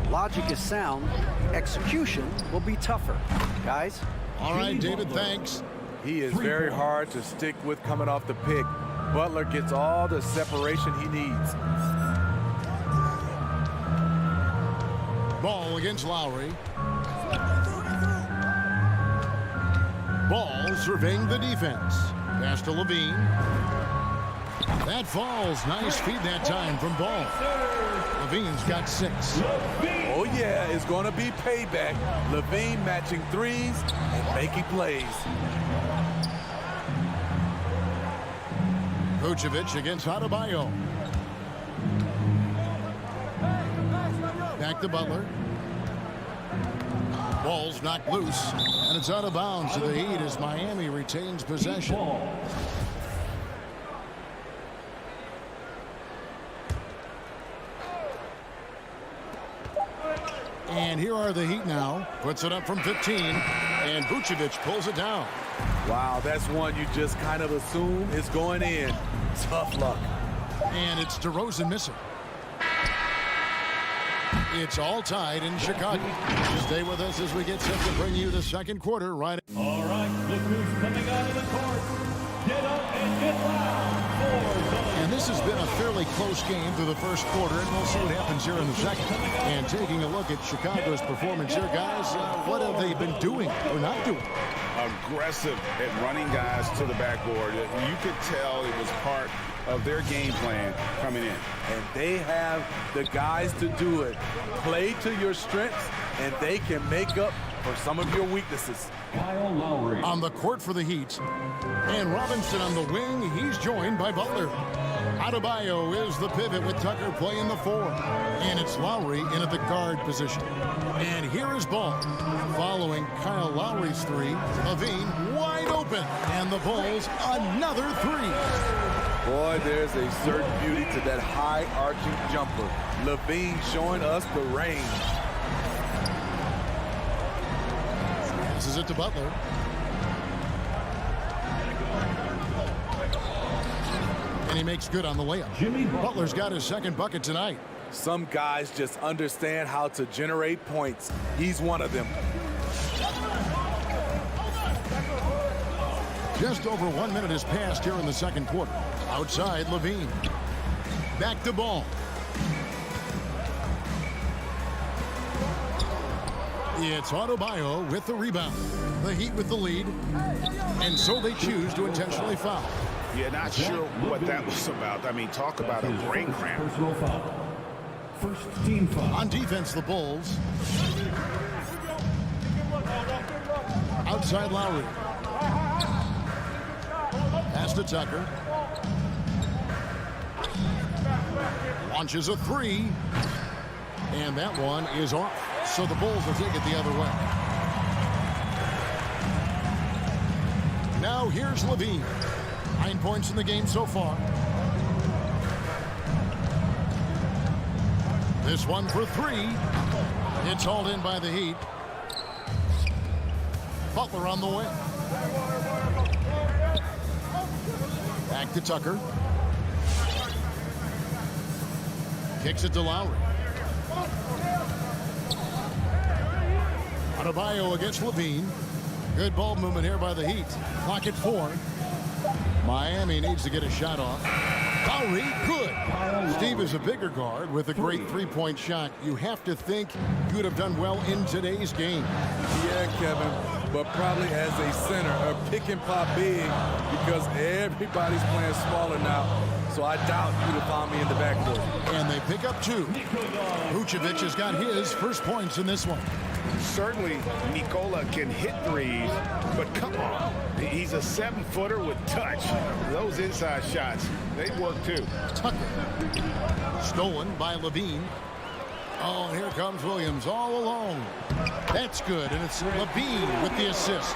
Logic is sound. Execution will be tougher. Guys? All right, David, thanks. He is very hard to stick with coming off the pick. Butler gets all the separation he needs. Ball against Lowry. Ball surveying the defense. Pass to Levine. That falls. Nice feed that time from Ball. Levine's got 6. Oh, yeah, it's going to be payback. Levine matching threes and making plays. Vucevic against Adebayo. Back to Butler. Ball's knocked loose, and it's out of bounds to the Heat as Miami retains possession. And here are the Heat now. Puts it up from 15, and Vucevic pulls it down. Wow, that's one you just kind of assume is going in. Tough luck. And it's DeRozan missing. It's all tied in Chicago. Stay with us as we get set to bring you the second quarter right. All right, look who's coming out of the court. Get up and get loud for the... And this has been a fairly close game through the first quarter, and we'll see what happens here in the second. And taking a look at Chicago's performance here, guys, what have they been doing or not doing? Aggressive at running guys to the backboard. You could tell it was part of their game plan coming in. And they have the guys to do it. Play to your strengths, and they can make up for some of your weaknesses. Kyle Lowry. On the court for the Heat. And Robinson on the wing. He's joined by Butler. Adebayo is the pivot with Tucker playing the 4. And it's Lowry in at the guard position. And here is Ball. Following Kyle Lowry's 3, Levine wide open. And the Bulls another 3. Boy, there's a certain beauty to that high arching jumper. Levine showing us the range. This is it to Butler. And he makes good on the layup. Jimmy Butler's got his second bucket tonight. Some guys just understand how to generate points. He's one of them. Just over 1 minute has passed here in the second quarter. Outside, Levine. Back to Ball. It's Adebayo with the rebound. The Heat with the lead. And so they choose to intentionally foul. Yeah, not sure what that was about. I mean, talk about a brain cramp. Personal foul. First team foul. On defense, the Bulls. Outside Lowry. Pass to Tucker. Launches a 3. And that one is off. So the Bulls will take it the other way. Now here's Levine. 9 points in the game so far. This one for 3. It's hauled in by the Heat. Butler on the way. Back to Tucker. Kicks it to Lowry. Adebayo against Levine. Good ball movement here by the Heat. Clock at 4. Miami needs to get a shot off. Lowry, good. Steve is a bigger guard with a great three-point shot. You have to think you would have done well in today's game. Yeah, Kevin, but probably as a center, a pick and pop big, because everybody's playing smaller now. So I doubt you'd have found me in the backcourt. And they pick up 2. Vucevic has got his first points in this one. Certainly, Nikola can hit threes, but come on. He's a 7-footer with touch. Those inside shots, they work too. Tucker. Stolen by Levine. Oh, here comes Williams all alone. That's good, and it's Levine with the assist.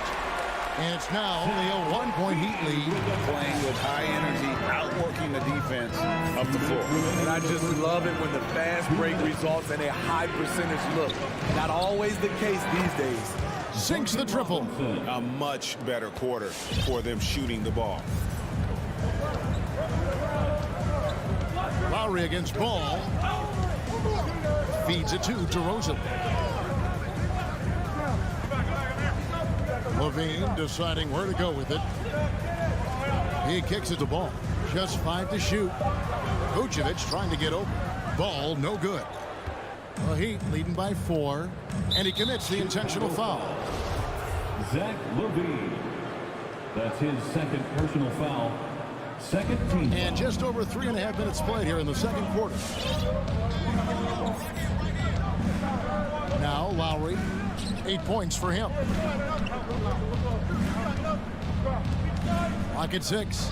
And it's now only a 1-point Heat lead. Playing with high energy, outworking the defense up the floor. And I just love it when the fast break results in a high percentage look. Not always the case these days. Sinks the triple. A much better quarter for them shooting the ball. Lowry against Ball. Feeds it to DeRozan. Levine deciding where to go with it. He kicks it to Ball. Just 5 to shoot. Vucevic trying to get open. Ball no good. The Heat leading by 4. And he commits the intentional foul. Zach Levine. That's his second personal foul. Second team. And just over 3.5 minutes played here in the second quarter. Now Lowry. 8 points for him. Lock at 6.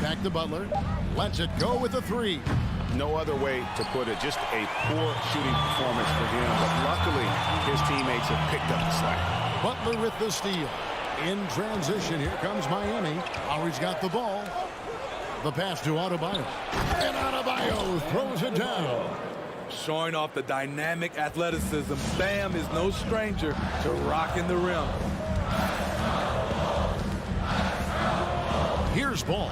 Back to Butler. Lets it go with the 3. No other way to put it. Just a poor shooting performance for him. But luckily, his teammates have picked up the slack. Butler with the steal. In transition, here comes Miami. Lowry's got the ball. The pass to Adebayo. And Adebayo throws it down. Showing off the dynamic athleticism, Bam is no stranger to rocking the rim. Here's ball.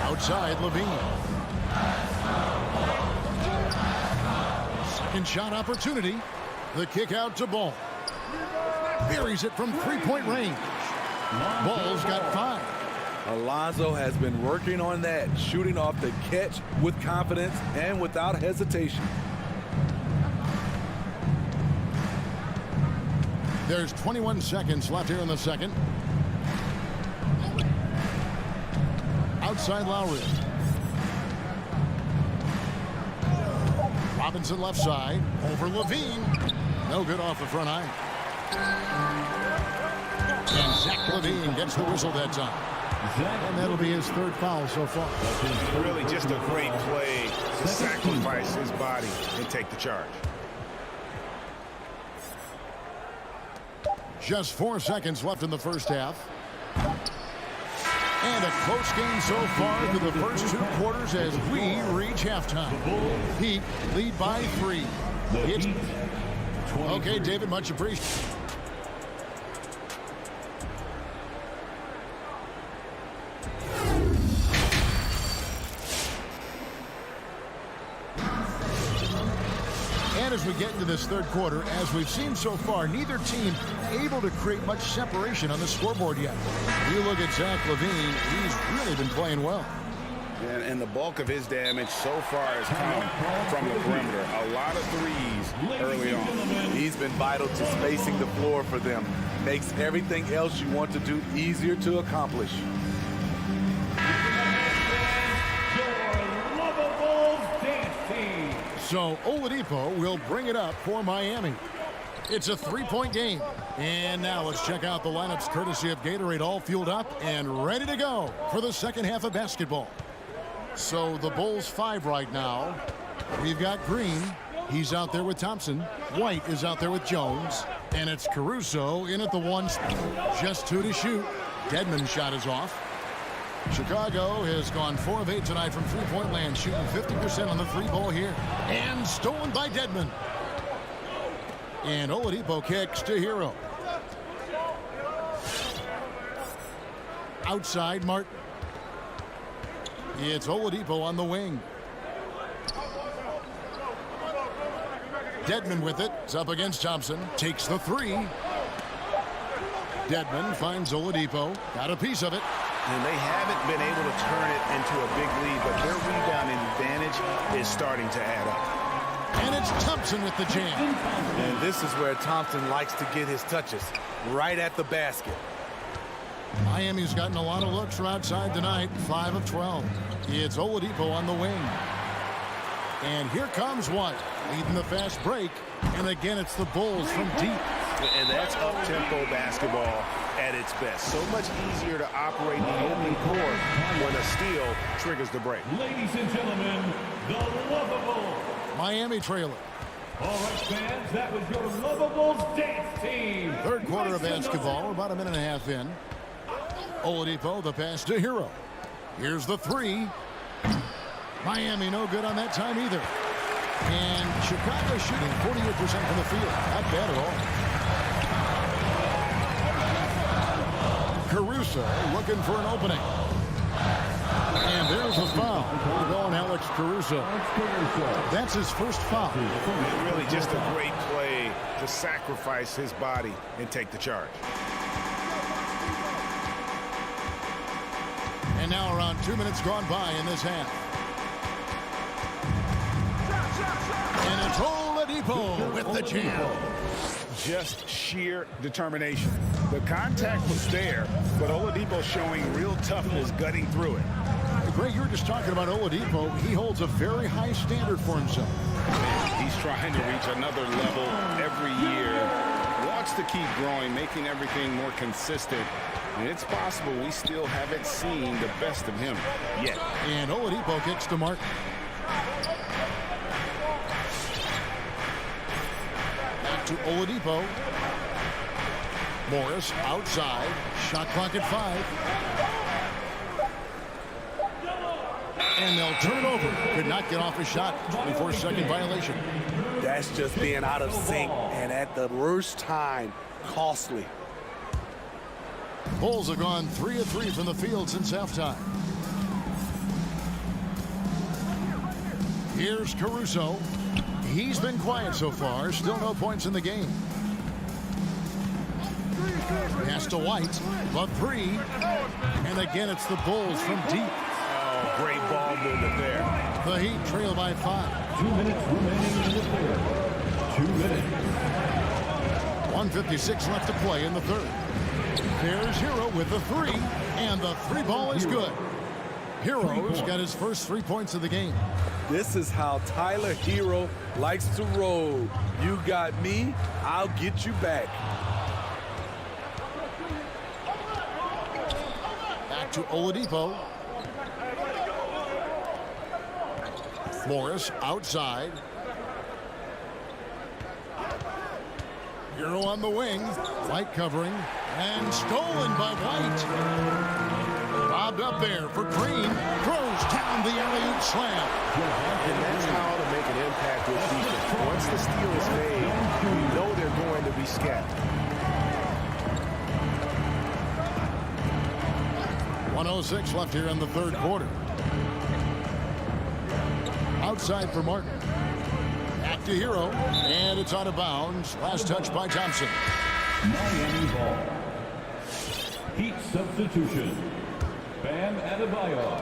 Outside, Levine. Second shot opportunity. The kick out to Ball. Buries it from three-point range. Ball's got 5. Alonzo has been working on that, shooting off the catch with confidence and without hesitation. There's 21 seconds left here in the second. Outside Lowry. Robinson left side. Over Levine. No good off the front iron. And Zach Levine gets the whistle that time. And that'll be his 3rd foul so far. Really just a great play to sacrifice his body and take the charge. Just 4 seconds left in the first half. And a close game so far through the first 2 quarters as we reach halftime. Heat lead by 3. Okay, David, much appreciated. And as we get into this 3rd quarter, as we've seen so far, neither team able to create much separation on the scoreboard yet. You look at Zach Levine, he's really been playing well. And the bulk of his damage so far has come from the perimeter. A lot of threes early on. He's been vital to spacing the floor for them. Makes everything else you want to do easier to accomplish. So Oladipo will bring it up for Miami. It's a 3-point game. And now let's check out the lineups courtesy of Gatorade, all fueled up and ready to go for the second half of basketball. So the Bulls 5 right now. We've got Green. He's out there with Thompson. White is out there with Jones. And it's Caruso in at the 1. Just 2 to shoot. Dedmon's shot is off. Chicago has gone 4 of 8 tonight from three-point land, shooting 50% on the 3-ball here. And stolen by Dedmon. And Oladipo kicks to Hero. Outside, Martin. It's Oladipo on the wing. Dedmon with it. It's up against Thompson. Takes the 3. Dedmon finds Oladipo. Got a piece of it. And they haven't been able to turn it into a big lead, but their rebounding advantage is starting to add up. And it's Thompson with the jam. And this is where Thompson likes to get his touches, right at the basket. Miami's gotten a lot of looks from outside tonight, 5 of 12. It's Oladipo on the wing. And here comes White, leading the fast break. And again, it's the Bulls from deep. And that's up-tempo basketball at its best. So much easier to operate in the open court when a steal triggers the break. Ladies and gentlemen, the Lovables. Miami trailer. All right, fans, that was your Lovables dance team. 3rd quarter of basketball. We're about a minute and a half in. Oladipo, the pass to Hero. Here's the 3. Miami no good on that time either. And Chicago shooting 48% from the field. Not bad at all. Caruso looking for an opening. And there's a foul. We're going Alex Caruso. That's his first foul. Really just a great play to sacrifice his body and take the charge. And now around 2 minutes gone by in this half. And it's Oladipo with the jam. Just sheer determination. The contact was there, but Oladipo showing real toughness gutting through it. Greg, you were just talking about Oladipo. He holds a very high standard for himself. He's trying to reach another level every year. Wants to keep growing, making everything more consistent. And it's possible we still haven't seen the best of him yet. And Oladipo kicks to Martin. Back to Oladipo. Morris outside. Shot clock at 5. And they'll turn it over. Could not get off a shot. 24-second violation. That's just being out of sync and at the worst time, costly. Bulls have gone 3 of 3 from the field since halftime. Here's Caruso. He's been quiet so far. Still no points in the game. Pass to White. The 3. And again, it's the Bulls from deep. Oh, great ball movement there. The Heat trail by 5. 2 minutes remaining in the third. 2 minutes. 1:56 left to play in the third. There's Hero with the 3, and the 3 ball is good. Hero's got his first 3 points of the game. This is how Tyler Hero likes to roll. You got me, I'll get you back. Back to Oladipo. Morris outside. Hero on the wing. White covering. And stolen by White. Bobbed up there for Green. Throws down the alley-oop slam. And that's how to make an impact with defense. Once the steal is made, you know they're going to be scattered. 1:06 left here in the third quarter. Outside for Martin. Back to Hero. And it's out of bounds. Last touch by Thompson. Miami ball. Heat substitution. Bam Adebayo.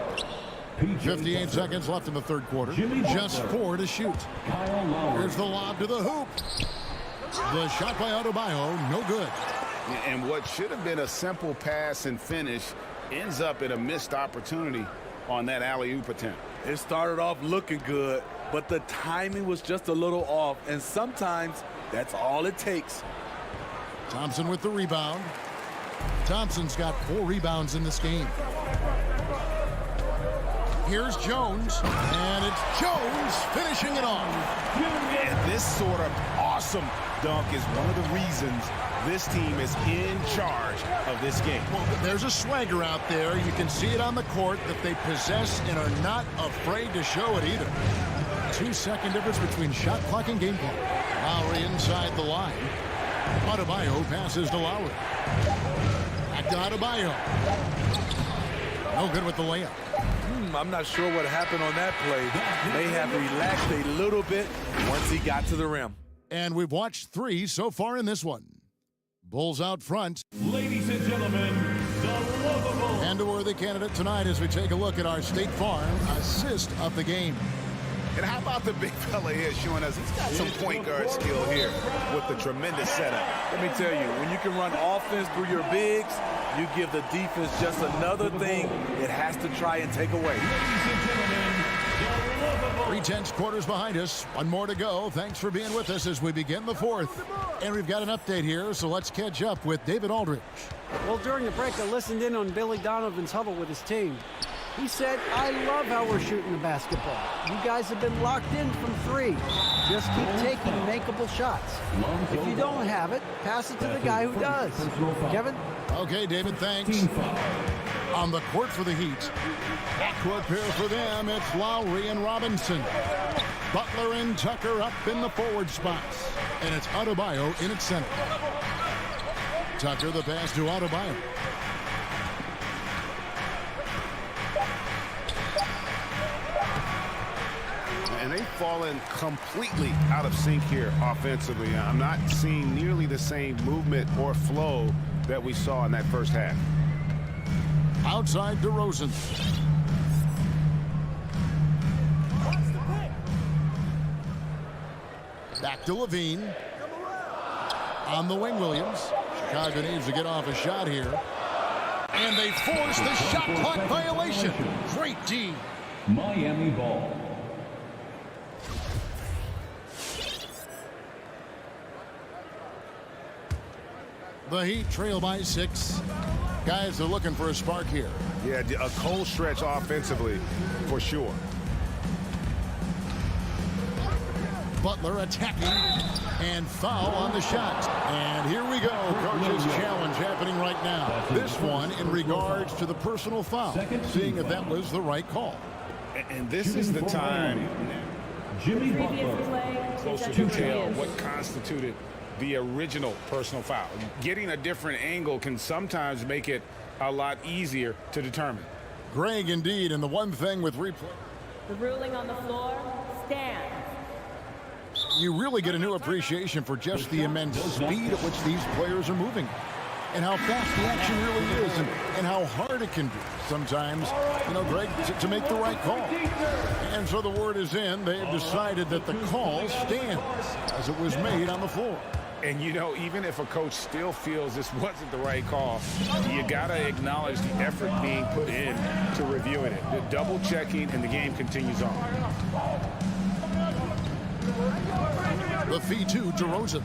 58 seconds left in the third quarter. Just 4 to shoot. Kyle Lowry. Here's the lob to the hoop. The shot by Adebayo, no good. And what should have been a simple pass and finish ends up in a missed opportunity on that alley-oop attempt. It started off looking good, but the timing was just a little off, and sometimes that's all it takes. Thompson with the rebound. Thompson's got 4 rebounds in this game. Here's Jones, and it's Jones finishing it off. And this sort of awesome dunk is one of the reasons this team is in charge of this game. Well, there's a swagger out there. You can see it on the court that they possess and are not afraid to show it either. 2-second difference between shot clock and game clock. Lowry inside the line. Adebayo passes to Lowry. Back to Adebayo. No good with the layup. I'm not sure what happened on that play. May have relaxed a little bit once he got to the rim. And we've watched 3 so far in this one. Bulls out front. Ladies and gentlemen, the lovable. And a worthy candidate tonight as we take a look at our State Farm assist of the game. And how about the big fella here showing us he's got some point guard skill here with the tremendous setup. Let me tell you, when you can run offense through your bigs, you give the defense just another thing it has to try and take away. 3/10 quarters behind us. 1 more to go. Thanks for being with us as we begin the 4th. And we've got an update here, so let's catch up with David Aldridge. Well, during the break, I listened in on Billy Donovan's huddle with his team. He said, I love how we're shooting the basketball. You guys have been locked in from 3. Just keep taking makeable shots. If you don't have it, pass it to the guy who does. Kevin? Okay, David, thanks. On the court for the Heat. Backcourt pair for them, it's Lowry and Robinson. Butler and Tucker up in the forward spots. And it's Adebayo in its center. Tucker the pass to Adebayo. And they've fallen completely out of sync here offensively. I'm not seeing nearly the same movement or flow that we saw in that first half. Outside DeRozan. Back to Levine. On the wing, Williams. Chicago needs to get off a shot here. And they force the shot clock violation. Great D. Miami ball. The Heat trail by 6. Guys are looking for a spark here. Yeah, a cold stretch offensively for sure. Butler attacking, and foul on the shot. And here we go. Coach's challenge happening right now. This one in regards to the personal foul, seeing if that was the right call. And this is the time. Jimmy Butler. Closer to tell what constituted the original personal foul. Getting a different angle can sometimes make it a lot easier to determine. Greg, indeed, and the one thing with replay. The ruling on the floor stands. You really get a new appreciation for just the immense speed at which these players are moving, and how fast the action really is, and how hard it can be sometimes, Greg, to make the right call. And so the word is in. They have decided that the call stands as it was made on the floor. And, even if a coach still feels this wasn't the right call, you got to acknowledge the effort being put in to reviewing it. The double checking, and the game continues on. The feed to DeRozan.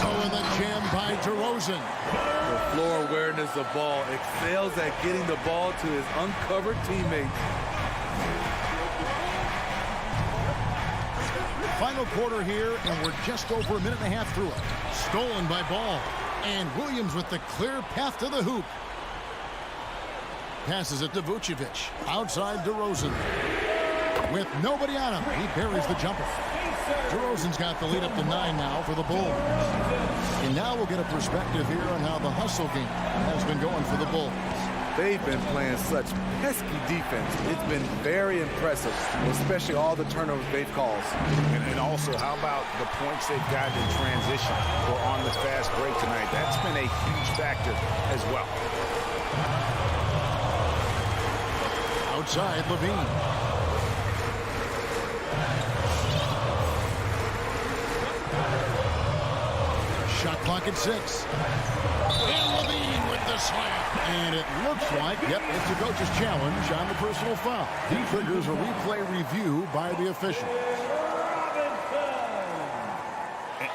Oh, and the jam by DeRozan. The floor awareness of ball excels at getting the ball to his uncovered teammates. Final quarter here, and we're just over a minute and a half through it. Stolen by Ball, and Williams with the clear path to the hoop. Passes it to Vucevic. Outside DeRozan. With nobody on him, he buries the jumper. DeRozan's got the lead up to 9 now for the Bulls. And now we'll get a perspective here on how the hustle game has been going for the Bulls. They've been playing such pesky defense. It's been very impressive, especially all the turnovers they've caused. And also, how about the points they've gotten in transition or on the fast break tonight? That's been a huge factor as well. Outside, Levine. Shot clock at 6. And Levine with the slam. And it looks like, it's a coach's challenge on the personal foul. He triggers a replay review by the official.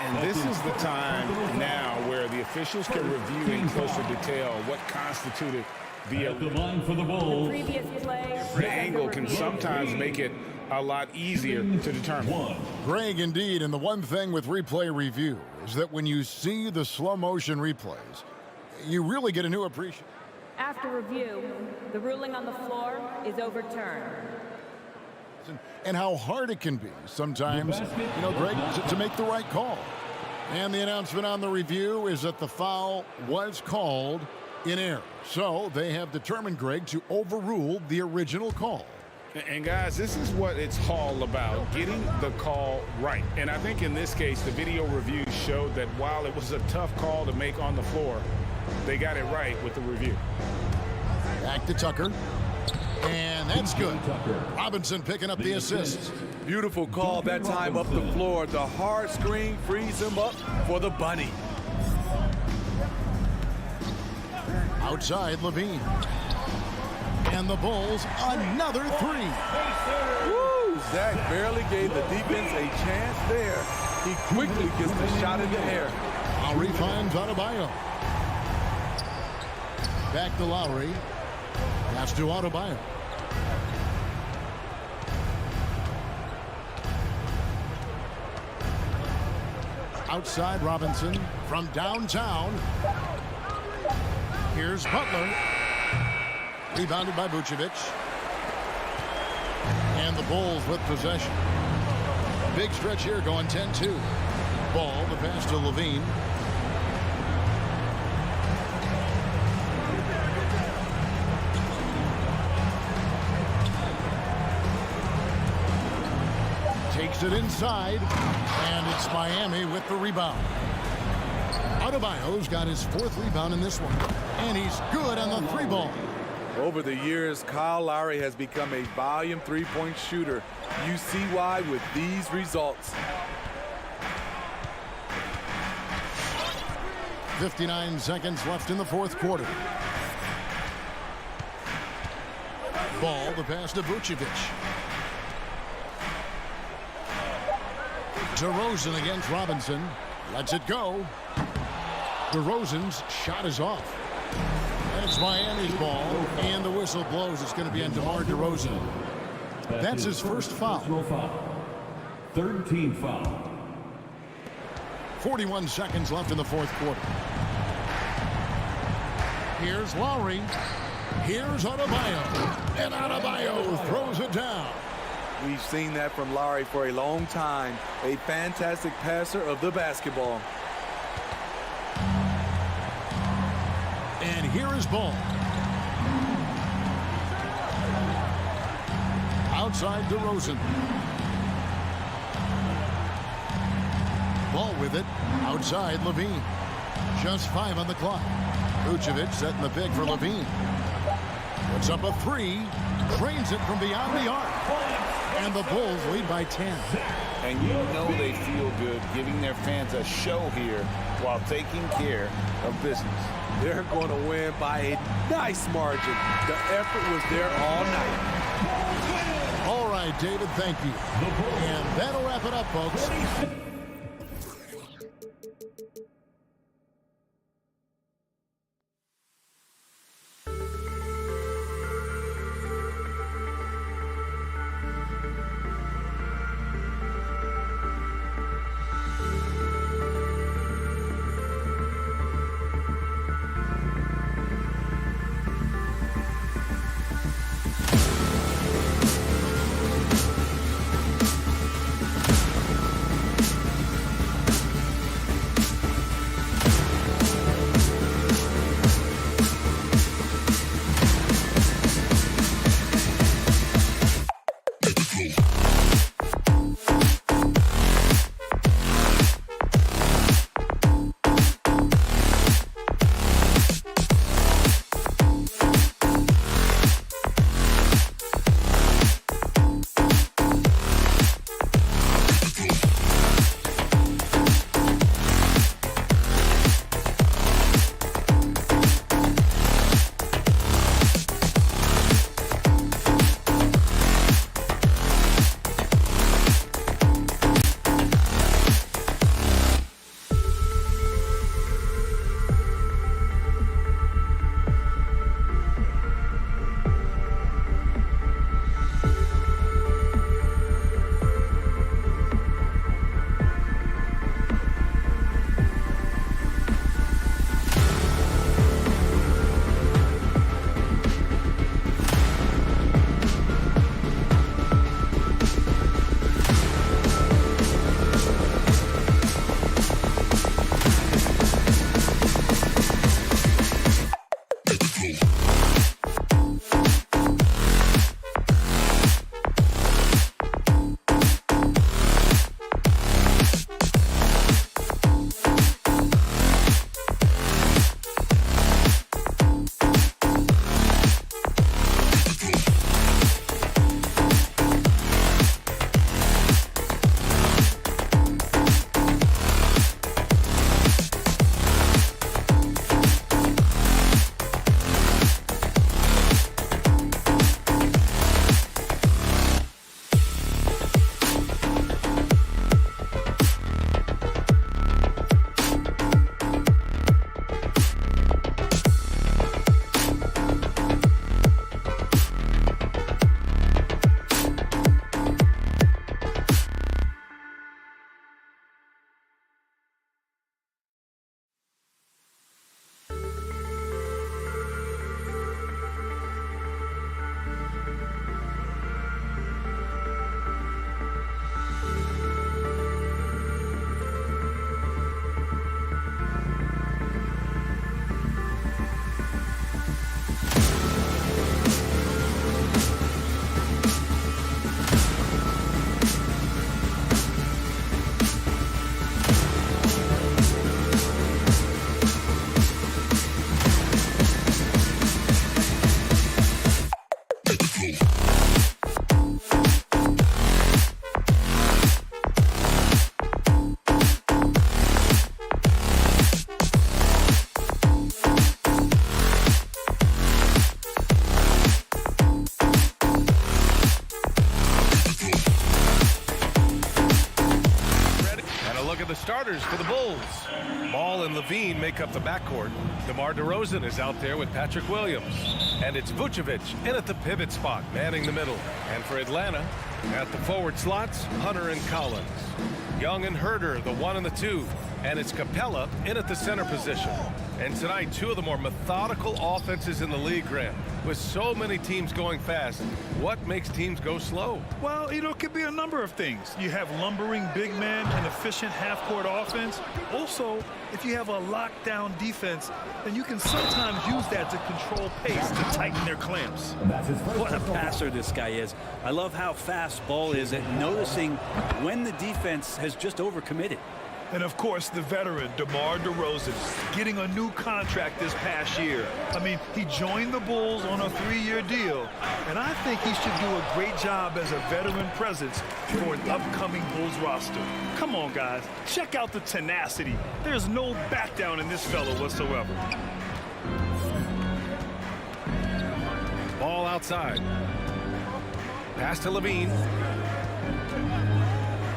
And this is the time now where the officials can review in closer detail what constituted the line for the Bulls. The previous play. The angle can sometimes make it a lot easier to determine. Greg, indeed, and the one thing with replay review is that when you see the slow motion replays, you really get a new appreciation. After review, the ruling on the floor is overturned. And how hard it can be sometimes, Greg, to make the right call. And the announcement on the review is that the foul was called in error. So they have determined, Greg, to overrule the original call. And guys, this is what it's all about, getting the call right. And I think in this case, the video review showed that while it was a tough call to make on the floor, they got it right with the review. Back to Tucker. And that's good. Robinson picking up the assist. Beautiful call that time up the floor. The hard screen frees him up for the bunny. Outside, Levine. And the Bulls, another 3. Woo! Zach barely gave the defense a chance there. He quickly gets the shot in the air. Lowry finds Adebayo. Back to Lowry. Pass to Adebayo. Outside, Robinson from downtown. Here's Butler. Rebounded by Vucevic. And the Bulls with possession. Big stretch here going 10-2. Ball, the pass to Levine. Takes it inside, and it's Miami with the rebound. Adebayo's got his 4th rebound in this one, and he's good on the 3-ball. Over the years, Kyle Lowry has become a volume three-point shooter. You see why with these results. 59 seconds left in the 4th quarter. Ball, the pass to Vucevic. DeRozan against Robinson. Lets it go. DeRozan's shot is off. That's Miami's ball, and the whistle blows. It's going to be on DeMar DeRozan. That's his first foul. 13 foul. 41 seconds left in the fourth quarter. Here's Lowry. Here's Adebayo. And Adebayo throws it down. We've seen that from Lowry for a long time. A fantastic passer of the basketball. And here is Ball. Outside DeRozan. Ball with it. Outside Levine. Just 5 on the clock. Vucevic setting the pick for Levine. Puts up a 3. Drains it from beyond the arc. And the Bulls lead by 10. And you know they feel good giving their fans a show here while taking care of business. They're going to win by a nice margin. The effort was there all night. All right, David, thank you. And that'll wrap it up, folks. Ball and Levine make up the backcourt. DeMar DeRozan is out there with Patrick Williams. And it's Vucevic in at the pivot spot, manning the middle. And for Atlanta, at the forward slots, Hunter and Collins. Young and Herter, the 1 and the 2. And it's Capella in at the center position. And tonight, 2 of the more methodical offenses in the league, Grant. With so many teams going fast, what makes teams go slow? Well, you know, it could be a number of things. You have lumbering big men and efficient half-court offense. Also, if you have a lockdown defense, then you can sometimes use that to control pace to tighten their clamps. What a passer this guy is. I love how fast Ball is at noticing when the defense has just overcommitted. And, of course, the veteran, DeMar DeRozan, getting a new contract this past year. I mean, he joined the Bulls on a 3-year deal, and I think he should do a great job as a veteran presence for an upcoming Bulls roster. Come on, guys. Check out the tenacity. There's no back down in this fellow whatsoever. Ball outside. Pass to Levine.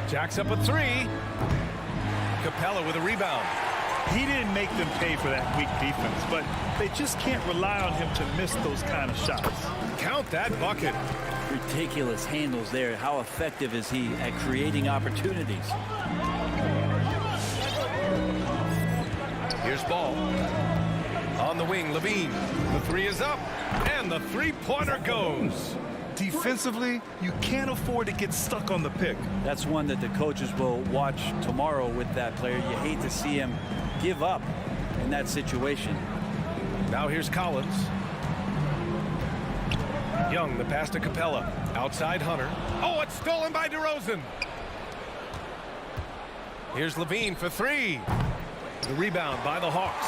Jacks up a 3. Capella with a rebound. He didn't make them pay for that weak defense, but they just can't rely on him to miss those kind of shots. Count that bucket. Ridiculous handles there. How effective is he at creating opportunities? Here's Ball. On the wing, Levine. The 3 is up, and the 3-pointer goes. Defensively, you can't afford to get stuck on the pick. That's one that the coaches will watch tomorrow with that player. You hate to see him give up in that situation. Now here's Collins. Young, the pass to Capella. Outside Hunter. Oh, it's stolen by DeRozan. Here's Levine for 3. The rebound by the Hawks.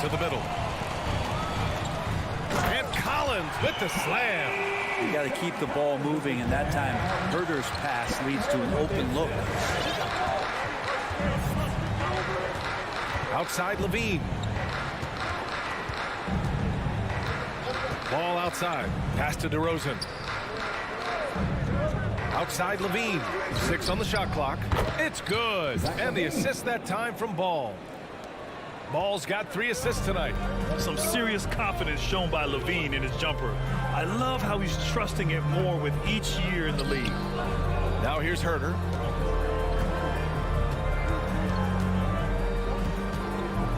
To the middle. And Collins with the slam. You got to keep the ball moving, and that time Herter's pass leads to an open look. Outside Levine. Ball outside. Pass to DeRozan. Outside Levine. 6 on the shot clock. It's good. And the assist that time from Ball. Ball's got 3 assists tonight. Some serious confidence shown by Levine in his jumper. I love how he's trusting it more with each year in the league. Now here's Herter.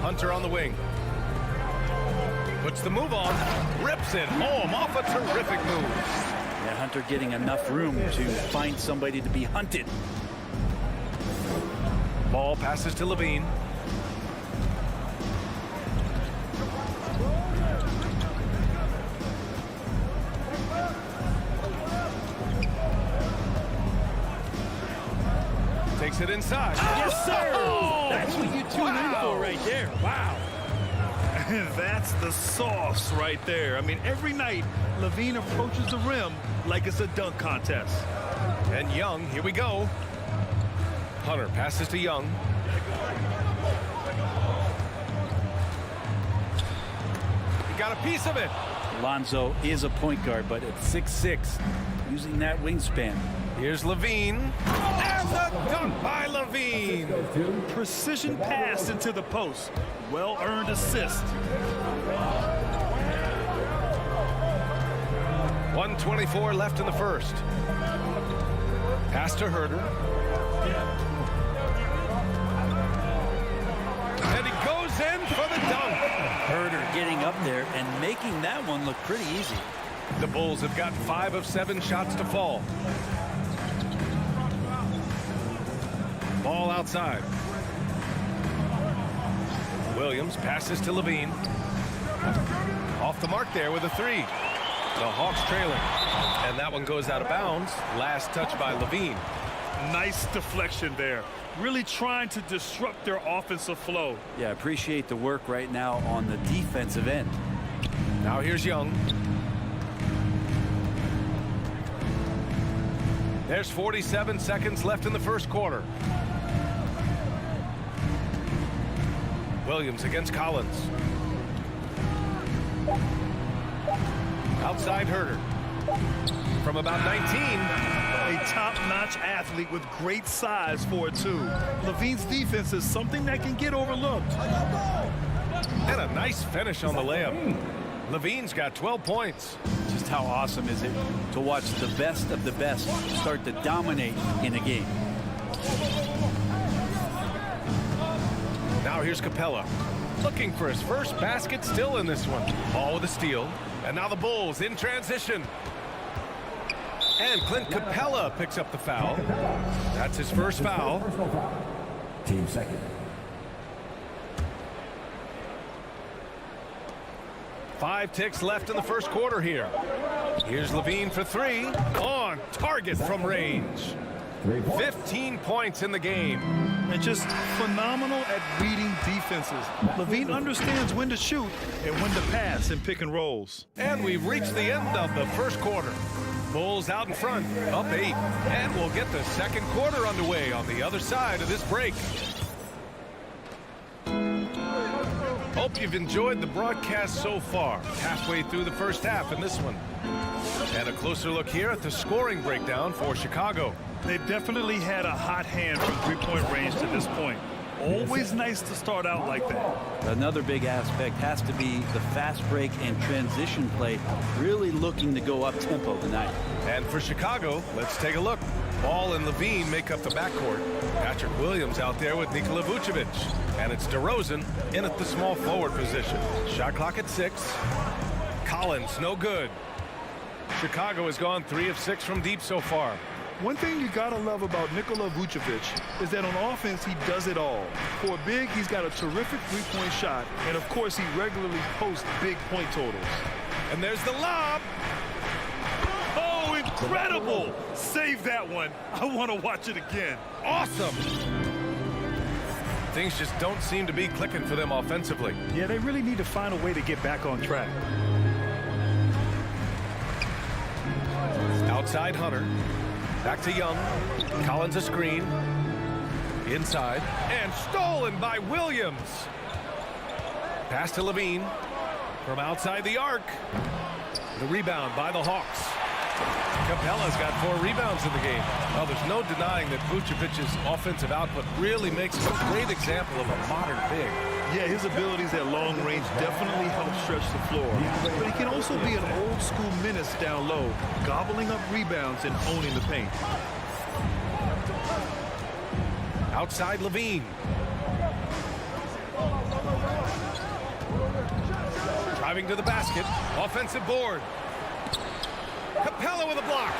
Hunter on the wing. Puts the move on. Rips it home off a terrific move. Yeah, Hunter getting enough room to find somebody to be hunted. Ball passes to Levine. Takes it inside. Yes, sir! Oh, that's what you tune in for right there. Wow. That's the sauce right there. I mean, every night, Levine approaches the rim like it's a dunk contest. And Young, here we go. Hunter passes to Young. He got a piece of it. Lonzo is a point guard, but at 6'6", using that wingspan. Here's Levine. And the dunk by Levine. Precision pass into the post. Well-earned assist. 1:24 left in the first. Pass to Herter. And he goes in for the dunk. Herter getting up there and making that one look pretty easy. The Bulls have got 5 of 7 shots to fall. Ball outside. Williams passes to Levine. Off the mark there with a 3. The Hawks trailing. And that one goes out of bounds. Last touch by Levine. Nice deflection there. Really trying to disrupt their offensive flow. Yeah, appreciate the work right now on the defensive end. Now here's Young. There's 47 seconds left in the first quarter. Williams against Collins. Outside Herter. From about 19. A top-notch athlete with great size for it, too. Levine's defense is something that can get overlooked. And a nice finish on the layup. Levine's got 12 points. Just how awesome is it to watch the best of the best start to dominate in a game. Now here's Capella, looking for his first basket, still in this one. Ball with a steal. And now the Bulls in transition. And Clint Capella picks up the foul. That's his first foul. Team second. Five ticks left in the first quarter here. Here's Levine for three. On target from range. 15 points in the game. And just phenomenal at reading defenses. Levine understands when to shoot and when to pass in pick and rolls. And we've reached the end of the first quarter. Bulls out in front, up 8. And we'll get the second quarter underway on the other side of this break. Hope you've enjoyed the broadcast so far. Halfway through the first half in this one. And a closer look here at the scoring breakdown for Chicago. They've definitely had a hot hand from three-point range to this point. Always nice to start out like that. Another big aspect has to be the fast break and transition play, really looking to go up-tempo tonight. And for Chicago, let's take a look. Ball and Levine make up the backcourt. Patrick Williams out there with Nikola Vucevic. And it's DeRozan in at the small forward position. Shot clock at 6. Collins, no good. Chicago has gone 3 of 6 from deep so far. One thing you gotta love about Nikola Vucevic is that on offense, he does it all. For a big, he's got a terrific three-point shot, and of course, he regularly posts big point totals. And there's the lob. Oh, incredible! Save that one. I want to watch it again. Awesome! Things just don't seem to be clicking for them offensively. Yeah, they really need to find a way to get back on track. Outside Hunter. Back to Young. Collins a screen. Inside. And stolen by Williams. Pass to Levine. From outside the arc. The rebound by the Hawks. Capella's got 4 rebounds in the game. Well, there's no denying that Vucevic's offensive output really makes him a great example of a modern big. Yeah, his abilities at long range definitely help stretch the floor. But he can also be an old-school menace down low, gobbling up rebounds and owning the paint. Outside Levine. Driving to the basket. Offensive board. Capella with a block.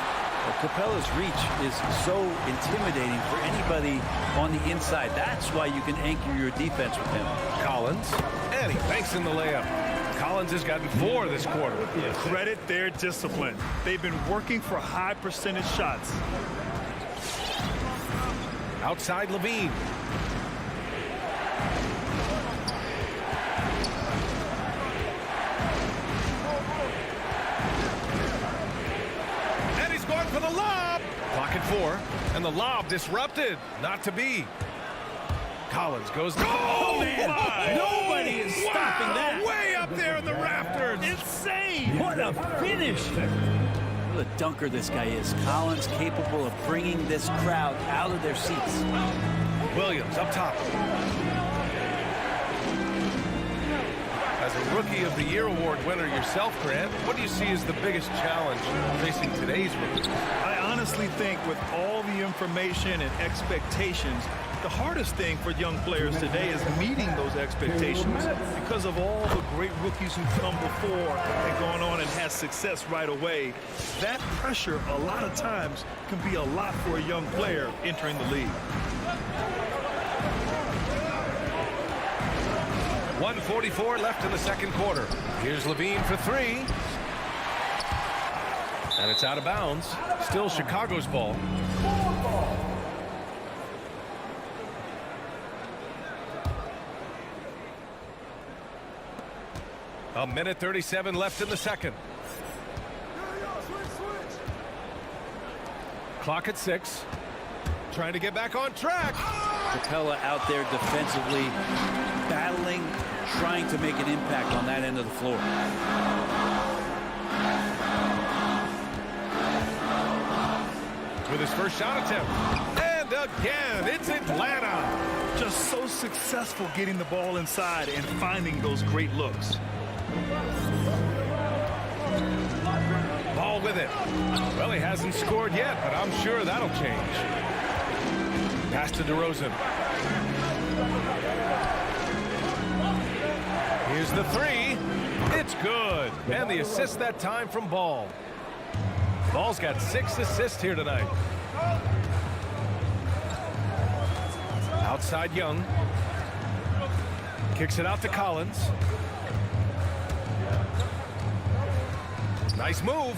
Well, Capella's reach is so intimidating for anybody on the inside. That's why you can anchor your defense with him. Collins, and he banks in the layup. Collins has gotten 4 this quarter. Credit their discipline. They've been working for high percentage shots. Outside Levine. For the lob. Clock at 4. And the lob disrupted. Not to be. Collins goes. Oh, man. Nobody is stopping that. Way up there in the rafters. Insane. What a finish. What a dunker this guy is. Collins capable of bringing this crowd out of their seats. Williams up top. As a Rookie of the Year award winner yourself, Grant, what do you see as the biggest challenge facing today's rookies? I honestly think with all the information and expectations, the hardest thing for young players today is meeting those expectations because of all the great rookies who've come before and gone on and had success right away. That pressure, a lot of times, can be a lot for a young player entering the league. 1:44 left in the second quarter. Here's Levine for 3. And it's out of bounds. Still Chicago's ball. A minute 37 left in the second. Clock at 6. Trying to get back on track. Capella out there defensively, battling, trying to make an impact on that end of the floor. with his first shot attempt. And again, it's Atlanta. Just so successful getting the ball inside and finding those great looks. Ball with it. Well, he hasn't scored yet, but I'm sure that'll change. Pass to DeRozan. Here's the three. It's good. And the assist that time from Ball. Ball's got 6 assists here tonight. Outside Young. Kicks it out to Collins. Nice move.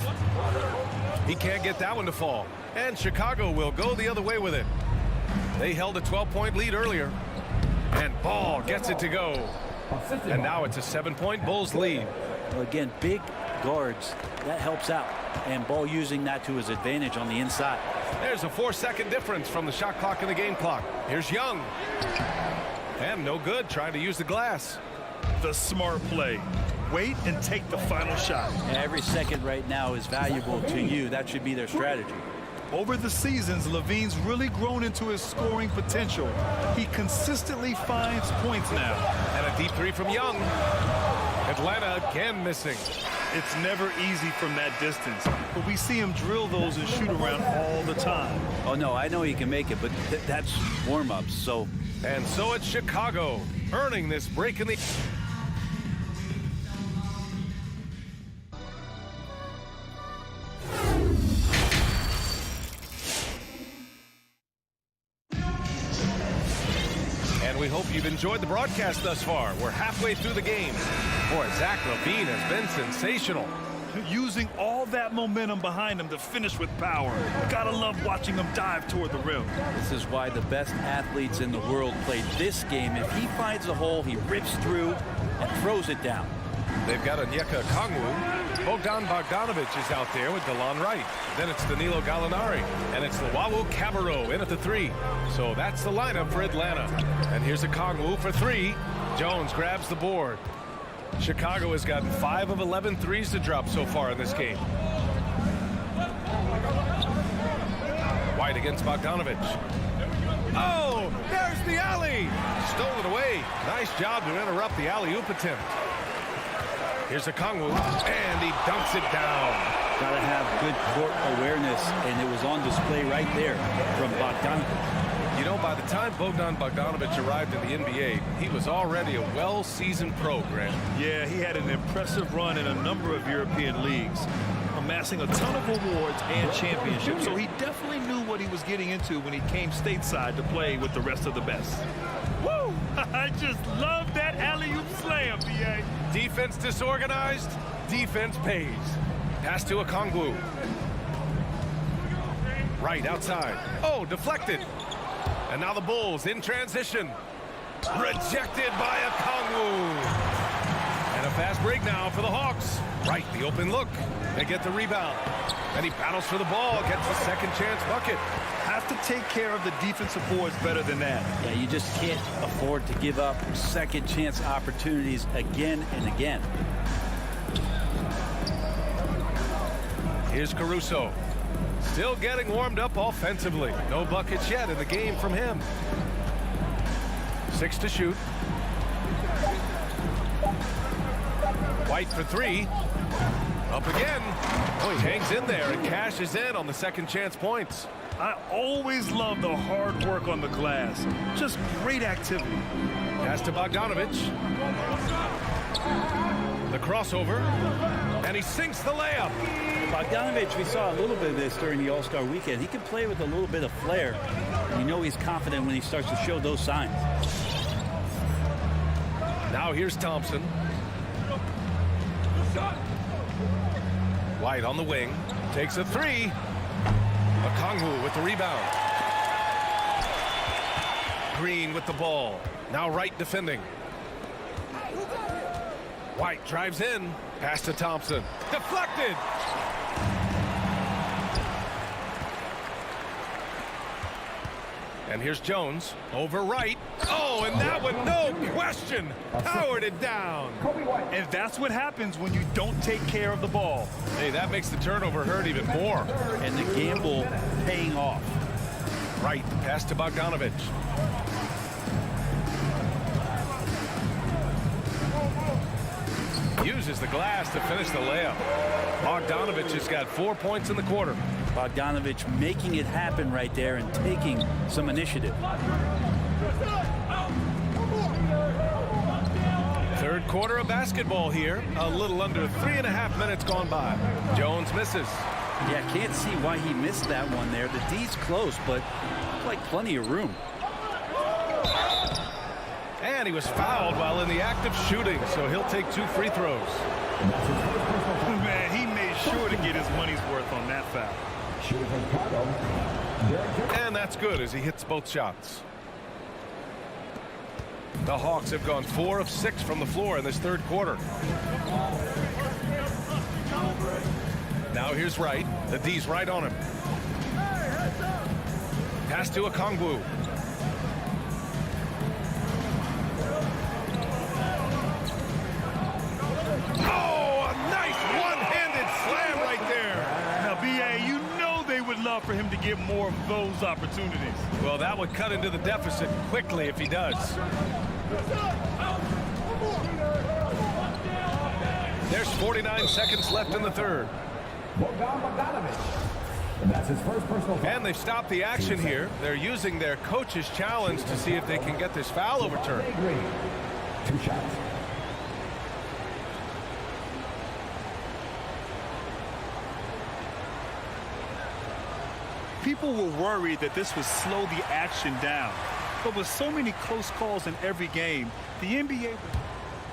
He can't get that one to fall. And Chicago will go the other way with it. They held a 12-point lead earlier. And Ball gets it to go. And now it's a 7-point Bulls lead. Well, again, big guards, that helps out. And Ball using that to his advantage on the inside. There's a 4-second difference from the shot clock and the game clock. Here's Young. And no good, trying to use the glass. The smart play. Wait and take the final shot. And every second right now is valuable to you. That should be their strategy. Over the seasons, Levine's really grown into his scoring potential. He consistently finds points now. And a deep three from Young. Atlanta again missing. It's never easy from that distance, but we see him drill those and shoot around all the time. Oh, no, I know he can make it, but that's warm-ups, so. And so it's Chicago earning this break in the... We hope you've enjoyed the broadcast thus far. We're halfway through the game. Boy, Zach LaVine has been sensational. Using all that momentum behind him to finish with power. Gotta love watching him dive toward the rim. This is why the best athletes in the world play this game. If he finds a hole, he rips through and throws it down. They've got Onyeka Okongwu. Bogdan Bogdanovic is out there with DeLon Wright. Then it's Danilo Gallinari. And it's Luwawu Cabarrot in at the 3. So that's the lineup for Atlanta. And here's Okongwu for 3. Jones grabs the board. Chicago has gotten 5 of 11 threes to drop so far in this game. White against Bogdanovic. Oh, there's the alley. Stolen away. Nice job to interrupt the alley-oop attempt. Here's Okongwu, and he dunks it down. Got to have good court awareness, and it was on display right there from Bogdanovic. You know, by the time Bogdan Bogdanovic arrived in the NBA, he was already a well-seasoned pro, Grant. Yeah, he had an impressive run in a number of European leagues, amassing a ton of awards and championships. So he definitely knew what he was getting into when he came stateside to play with the rest of the best. Woo! I just love that alley-oop slam, B.A. Defense disorganized, defense pays. Pass to Okongwu. Right outside. Oh, deflected. And now the Bulls in transition. Rejected by Okongwu. And a fast break now for the Hawks. Right, the open look. They get the rebound. And he battles for the ball, gets the second chance bucket. Have to take care of the defensive boards better than that. Yeah, you just can't afford to give up second chance opportunities again and again. Here's Caruso. Still getting warmed up offensively. No buckets yet in the game from him. 6 to shoot. White for 3. Up again. Oh, he hangs in there and cashes in on the second chance points. I always love the hard work on the glass. Just great activity. Pass to Bogdanovic. The crossover. And he sinks the layup. Bogdanovic, we saw a little bit of this during the All-Star weekend. He can play with a little bit of flair. And you know he's confident when he starts to show those signs. Now here's Thompson. White on the wing. Takes a 3. Okongwu with the rebound. Green with the ball. Now Wright defending. White drives in. Pass to Thompson. Deflected. And here's Jones over right. Oh, and that one, no question, powered it down. And that's what happens when you don't take care of the ball. Hey, that makes the turnover hurt even more. And the gamble paying off. Right, pass to Bogdanovich. Uses the glass to finish the layup. Bogdanovich has got 4 points in the quarter. Bogdanovich making it happen right there and taking some initiative. Third quarter of basketball here. A little under 3.5 minutes gone by. Jones misses. Yeah, can't see why he missed that one there. The D's close, but like plenty of room. And he was fouled while in the act of shooting, so he'll take 2 free throws. Man, he made sure to get his money's worth on that foul. And that's good as he hits both shots. The Hawks have gone 4 of 6 from the floor in this third quarter. Now here's Wright. The D's right on him. Pass to Okongwu. Oh, a nice one-handed slam right there. Now, B.A., you know they would love for him to get more of those opportunities. Well, that would cut into the deficit quickly if he does. There's 49 seconds left in the third. That's his first personal foul. And they've stopped the action here. They're using their coach's challenge to see if they can get this foul overturned. 2 shots. People were worried that this would slow the action down. But with so many close calls in every game, the NBA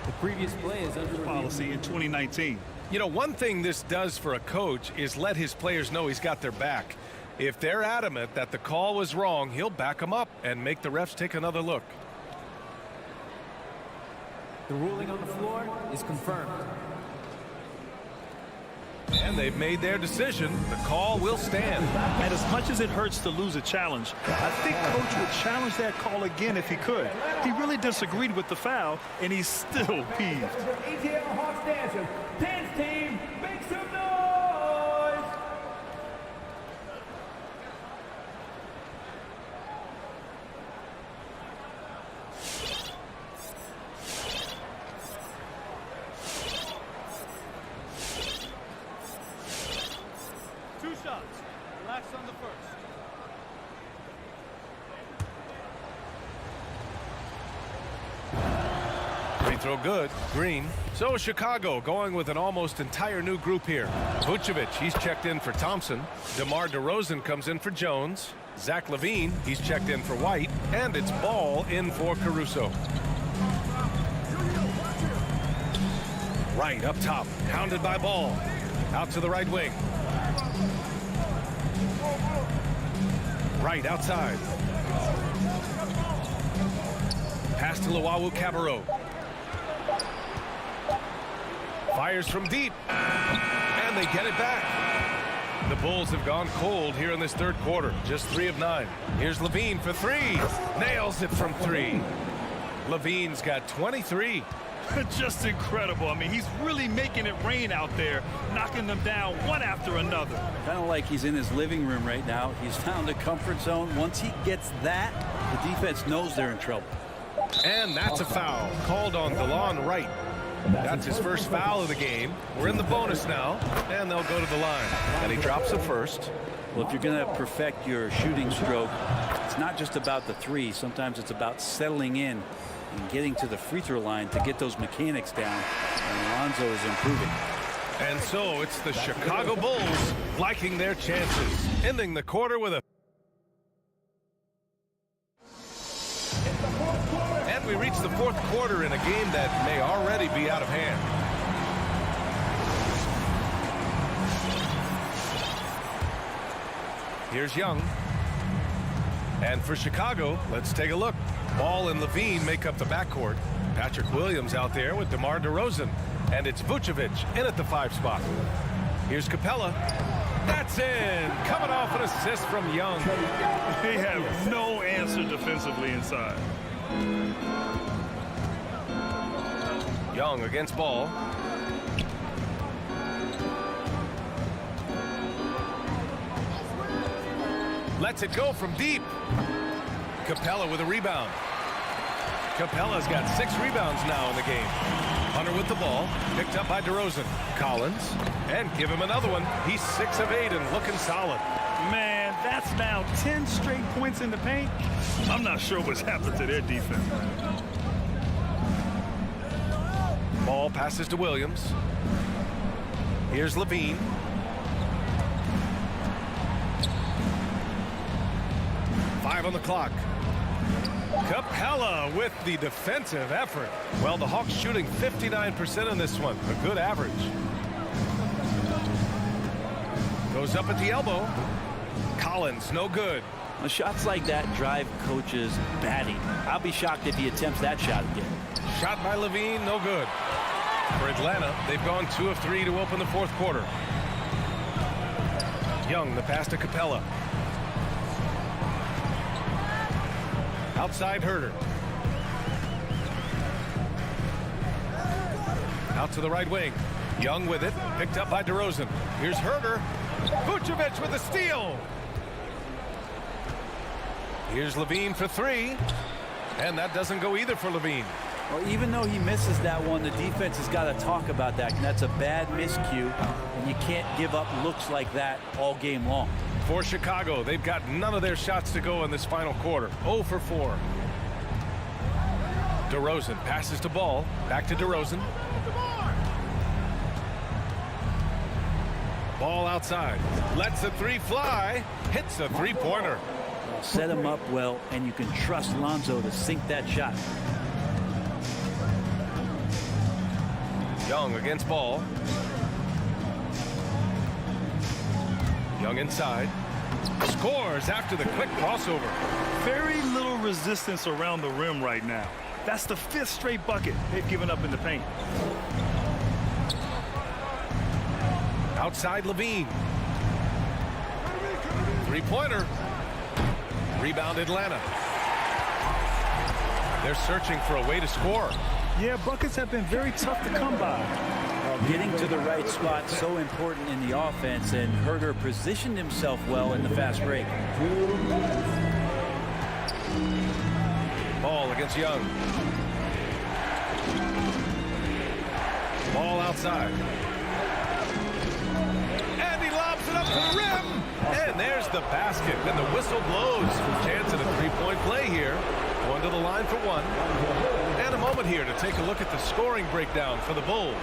The previous play is under policy in 2019. You know, one thing this does for a coach is let his players know he's got their back. If they're adamant that the call was wrong, he'll back them up and make the refs take another look. The ruling on the floor is confirmed. And they've made their decision. The call will stand. And as much as it hurts to lose a challenge, I think Coach would challenge that call again if he could. He really disagreed with the foul, and he's still peeved. ATL Hawks Dancers. Dance team, make some noise! Two shots. Relax on the first. Free throw good. Green. So Chicago going with an almost entire new group here. Vucevic, he's checked in for Thompson. DeMar DeRozan comes in for Jones. Zach LaVine, he's checked in for White. And it's Ball in for Caruso. Right up top. Hounded by Ball. Out to the right wing. Right outside. Pass to Luwawu Cabarrot. Fires from deep. And they get it back. The Bulls have gone cold here in this third quarter. Just 3 of 9. Here's LaVine for 3. Nails it from 3. LaVine's got 23. Just incredible. I mean, he's really making it rain out there, knocking them down one after another. Kind of like he's in his living room right now. He's found a comfort zone. Once he gets that, the defense knows they're in trouble. And that's a foul called on DeLon Wright. That's his first foul of the game. We're in the bonus now, and they'll go to the line. And he drops the first. Well, if you're going to perfect your shooting stroke, it's not just about the 3. Sometimes it's about settling in and getting to the free throw line to get those mechanics down. And Lonzo is improving. And so it's the Chicago Bulls liking their chances, ending the quarter with a... And we reach the fourth quarter in a game that may already be out of hand. Here's Young. And for Chicago, let's take a look. Ball and LaVine make up the backcourt. Patrick Williams out there with DeMar DeRozan. And it's Vucevic in at the 5 spot. Here's Capella. That's in. Coming off an assist from Young. They have no answer defensively inside. Young against Ball. Lets it go from deep. Capella with a rebound. Capella's got 6 rebounds now in the game. Hunter with the ball. Picked up by DeRozan. Collins. And give him another one. He's 6 of 8 and looking solid. Man, that's now 10 straight points in the paint. I'm not sure what's happened to their defense. Ball passes to Williams. Here's Levine. Five on the clock. Capella with the defensive effort. Well, the Hawks shooting 59% in this one. A good average. Goes up at the elbow. Collins, no good. Well, shots like that drive coaches batting. I'll be shocked if he attempts that shot again. Shot by Levine, no good. For Atlanta, they've gone 2 of 3 to open the 4th quarter. Young, the pass to Capella. Outside Herter. Out to the right wing. Young with it. Picked up by DeRozan. Here's Herter. Vucevic with a steal. Here's Levine for 3. And that doesn't go either for Levine. Well, even though he misses that one, the defense has got to talk about that. And that's a bad miscue. And you can't give up looks like that all game long. For Chicago, they've got none of their shots to go in this final quarter. 0 for 4. DeRozan passes to Ball. Back to DeRozan. Ball outside. Lets the 3 fly. Hits a 3-pointer. Set him up well, and you can trust Lonzo to sink that shot. Young against Ball. Young inside. Scores after the quick crossover. Very little resistance around the rim right now. That's the 5th straight bucket they've given up in the paint. Outside Levine. 3-pointer. Rebound Atlanta. They're searching for a way to score. Yeah, buckets have been very tough to come by. Getting to the right spot so important in the offense, and Herter positioned himself well in the fast break. Ball against Young. Ball outside. And he lobs it up to the rim. And there's the basket. And the whistle blows. Chance at a 3-point play here. Going to the line for 1. And a moment here to take a look at the scoring breakdown for the Bulls.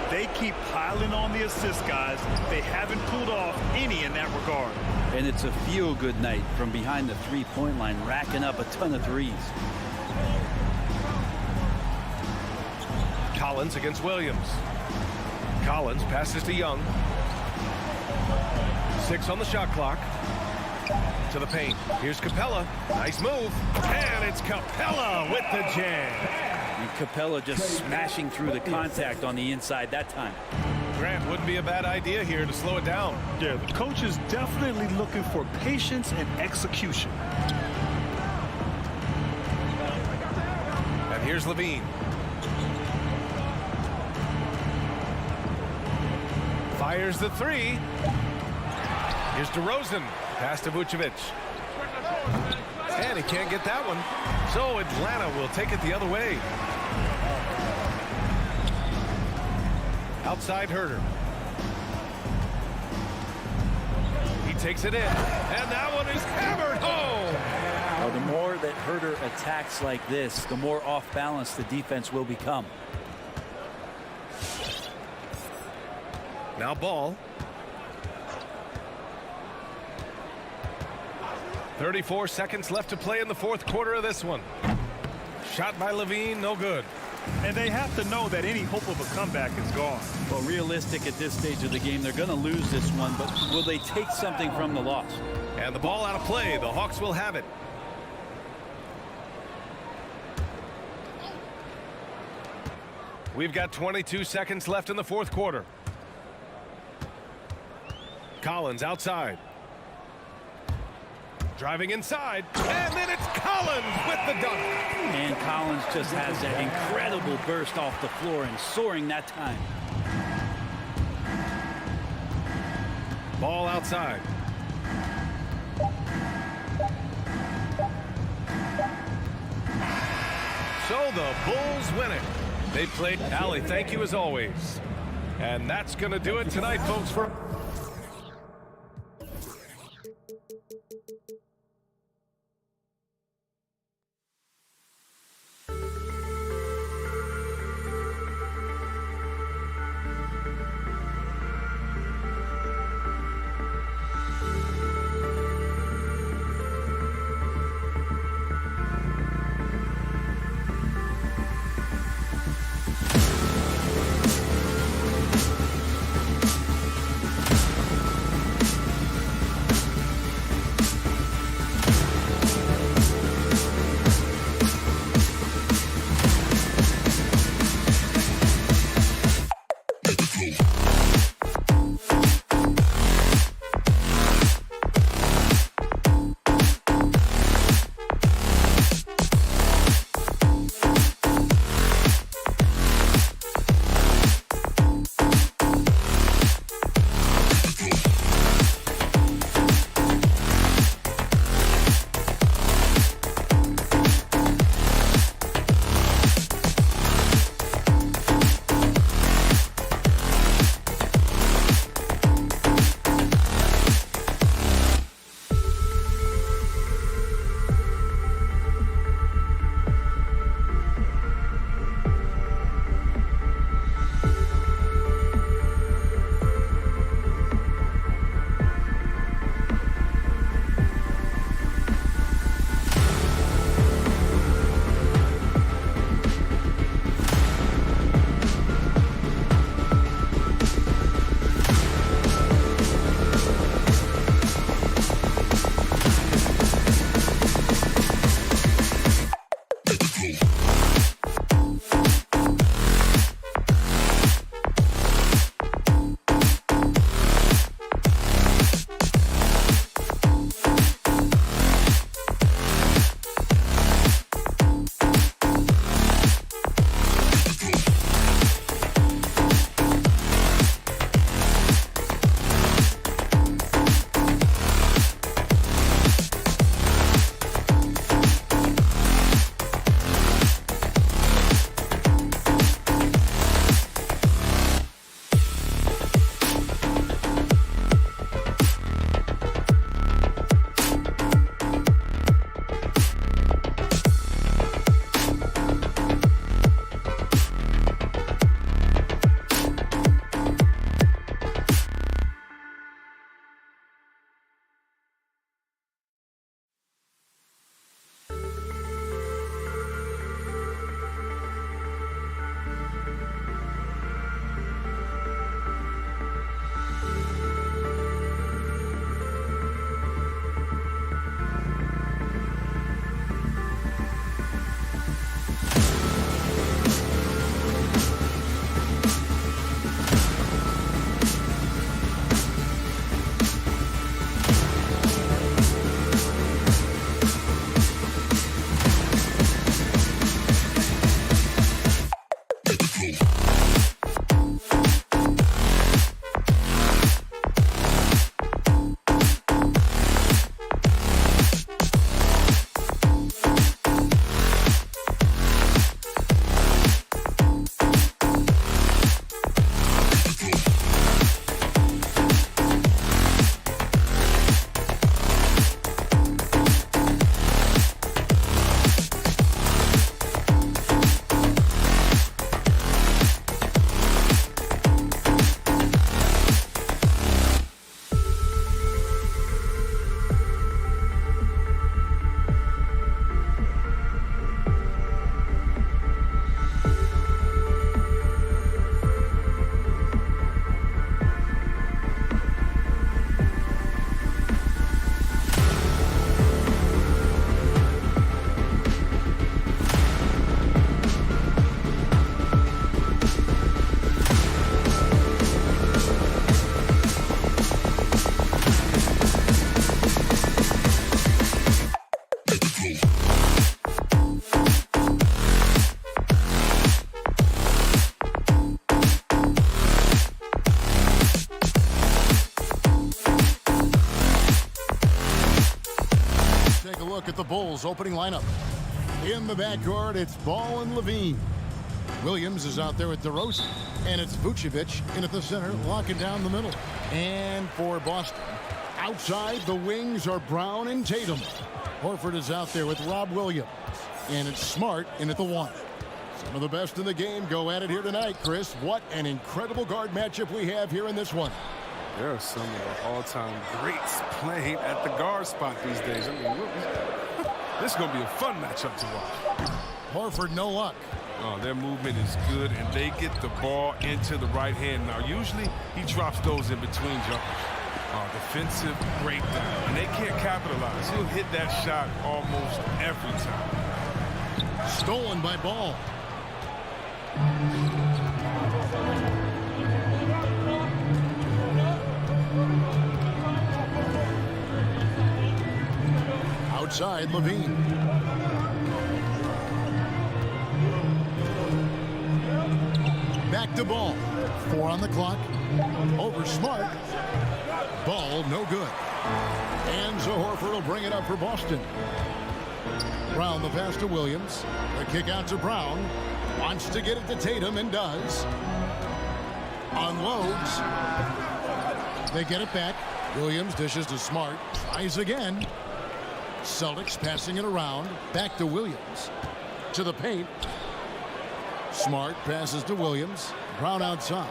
They keep piling on the assists, guys. They haven't pulled off any in that regard. And it's a feel-good night from behind the 3-point line, racking up a ton of threes. Collins against Williams. Collins passes to Young. 6 on the shot clock. To the paint. Here's Capella. Nice move. And it's Capella with the jam. And Capella just smashing through the contact on the inside that time. Grant, wouldn't be a bad idea here to slow it down. Yeah, the coach is definitely looking for patience and execution. And here's Levine. Fires the 3. Here's DeRozan. Pass to Vucevic. And he can't get that one. So Atlanta will take it the other way. Outside Herter. He takes it in. And that one is hammered home. Well, the more that Herter attacks like this, the more off balance the defense will become. Now Ball. 34 seconds left to play in the 4th quarter of this one. Shot by Levine, no good. And they have to know that any hope of a comeback is gone. Well, realistic at this stage of the game, they're going to lose this one, but will they take something from the loss? And the ball out of play. The Hawks will have it. We've got 22 seconds left in the 4th quarter. Collins outside. Driving inside, and then it's Collins with the dunk. And Collins just has that incredible burst off the floor and soaring that time. Ball outside. So the Bulls win it. They played. Allie, thank you as always. And that's going to do it tonight, folks, for Bulls opening lineup. In the backcourt, it's Ball and Levine. Williams is out there with DeRozan. And it's Vucevic in at the center, locking down the middle. And for Boston, outside the wings are Brown and Tatum. Horford is out there with Rob Williams. And it's Smart in at the 1. Some of the best in the game go at it here tonight, Chris. What an incredible guard matchup we have here in this one. There are some of the all-time greats playing at the guard spot these days. I mean, this is going to be a fun matchup to watch. Horford, no luck. Oh, their movement is good, and they get the ball into the right hand. Now, usually he drops those in between jumpers. Defensive breakdown, and they can't capitalize. He'll hit that shot almost every time. Stolen by Ball. Outside, Levine. Back to Ball. 4 on the clock. Over Smart. Ball, no good. And so Horford will bring it up for Boston. Brown the pass to Williams. The kick out to Brown. Wants to get it to Tatum and does. Unloads. They get it back. Williams dishes to Smart. Tries again. Celtics passing it around. Back to Williams. To the paint. Smart passes to Williams. Brown outside.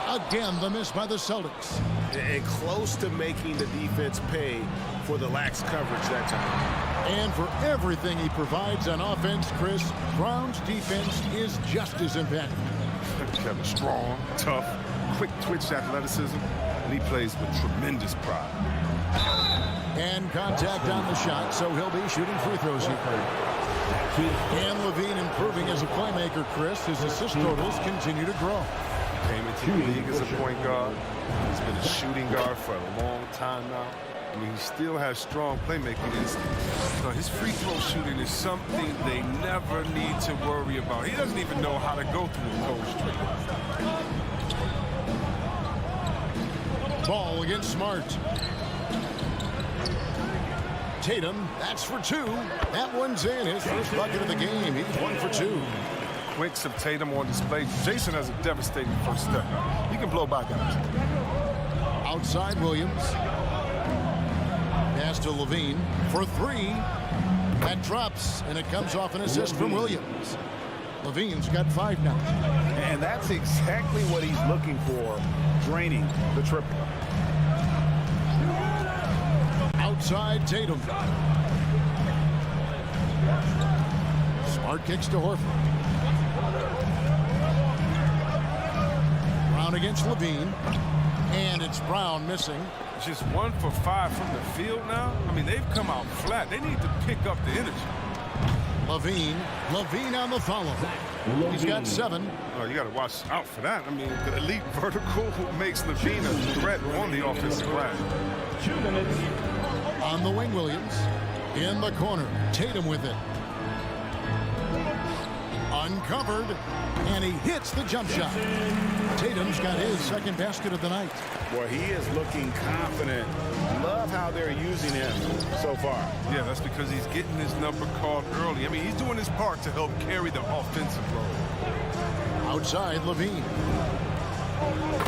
Again, the miss by the Celtics. And close to making the defense pay for the lax coverage that time. And for everything he provides on offense, Chris, Brown's defense is just as impactful. Kevin, strong, tough, quick twitch athleticism, and he plays with tremendous pride. And contact on the shot, so he'll be shooting free throws here. And Levine improving as a playmaker, Chris. His assist totals continue to grow. Came into the league as a point guard. He's been a shooting guard for a long time now. I mean, he still has strong playmaking instincts. So his free throw shooting is something they never need to worry about. He doesn't even know how to go through the cold streak. Ball against Smart. Tatum, that's for 2. That one's in. His first bucket of the game. He's 1 for 2. Quicks of Tatum on display. Jason has a devastating first step. He can blow by guys. Outside Williams. Pass to Levine for 3. That drops, and it comes off an assist from Williams. Levine's got 5 now. And that's exactly what he's looking for, draining the triple. Outside Tatum. Smart kicks to Horford. Brown against Levine. And it's Brown missing. Just 1 for 5 from the field now. I mean, they've come out flat. They need to pick up the energy. Levine on the follow. He's got 7. Oh, you got to watch out for that. I mean, the elite vertical makes Levine a threat on the offensive glass. 2 minutes. On the wing, Williams. In the corner. Tatum with it. Uncovered. And he hits the jump shot. Tatum's got his second basket of the night. Boy, he is looking confident. Love how they're using him so far. Yeah, that's because he's getting his number called early. I mean, he's doing his part to help carry the offensive load. Outside, Levine.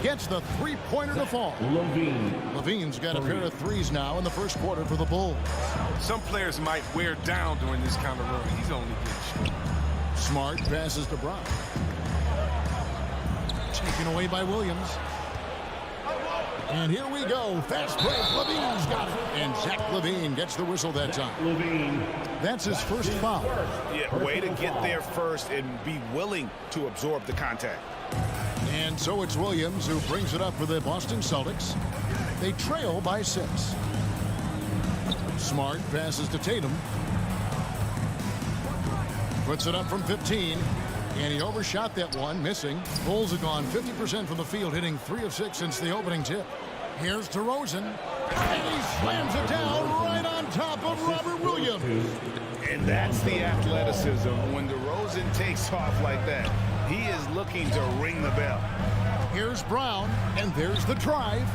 Gets the three-pointer to fall. Levine's got a pair of threes now in the first quarter for the Bulls. Some players might wear down during this kind of run. He's only getting short. Smart passes to Brown. Taken away by Williams. And here we go. Fast break. Levine's got it. And Zach Levine gets the whistle that time. That's his first foul. Yeah, way to get there first and be willing to absorb the contact. And so it's Williams who brings it up for the Boston Celtics. They trail by 6. Smart passes to Tatum. Puts it up from 15. And he overshot that one, missing. Bulls have gone 50% from the field, hitting 3 of 6 since the opening tip. Here's DeRozan. And he slams it down right on top of Robert Williams. And that's the athleticism. When DeRozan takes off like that, he is looking to ring the bell. Here's Brown, and there's the drive.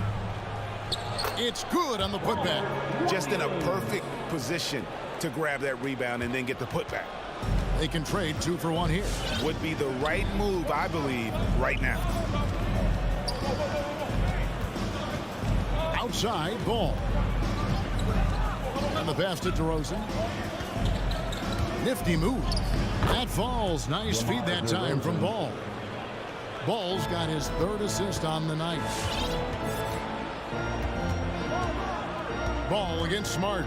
It's good on the putback. Just in a perfect position to grab that rebound and then get the putback. They can trade 2 for 1 here. Would be the right move, I believe, right now. Outside, Ball. And the pass to DeRozan. Nifty move. That falls. Nice feed that time from Ball. Ball's got his 3rd assist on the night. Ball against Smart.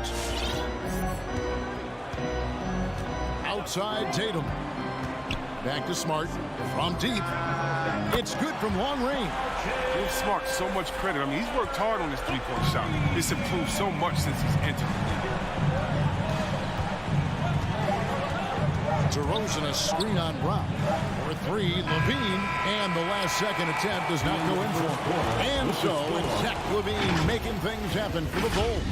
Outside Tatum. Back to Smart. From deep. It's good from long range. Give Smart so much credit. I mean, he's worked hard on his three-point shot. It's improved so much since he's entered. DeRozan a screen on Brown. For 3, Levine, and the last second attempt does not go in for him. And so it's Zach Levine making things happen for the Bulls.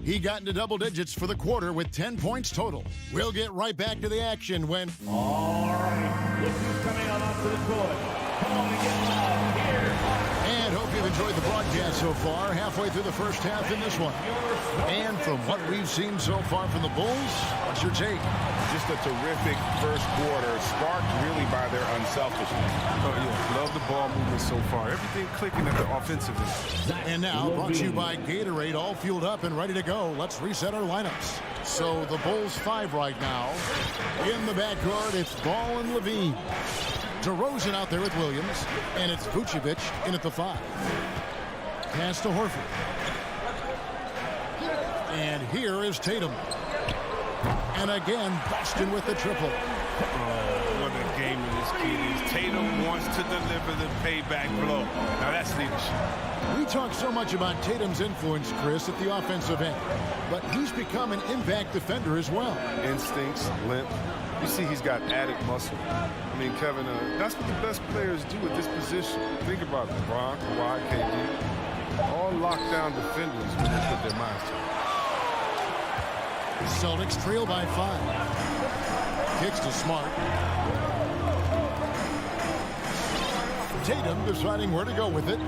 He got into double digits for the quarter with 10 points total. We'll get right back to the action when... All right, look who's coming out onto the court. Come on and get loud here. And hope you've enjoyed the broadcast so far, halfway through the first half in this one. And from what we've seen so far from the Bulls, what's your take? Just a terrific first quarter, sparked really by their unselfishness. Oh, yeah, love the ball movement so far. Everything clicking at the offensive end. And now, brought to you by Gatorade, all fueled up and ready to go. Let's reset our lineups. So the Bulls 5 right now. In the backcourt, it's Ball and Levine. DeRozan out there with Williams, and it's Vucevic in at the 5. Pass to Horford. And here is Tatum. And again, Boston with the triple. What a game this kid is. Tatum wants to deliver the payback blow. Now that's leadership. We talk so much about Tatum's influence, Chris, at the offensive end. But he's become an impact defender as well. Instincts, length. You see he's got added muscle. I mean, Kevin, that's what the best players do at this position. Think about it. LeBron, Kawhi, KD. All lockdown defenders when they put their minds to it. Celtics trail by 5. Kicks to Smart. Tatum deciding where to go with it.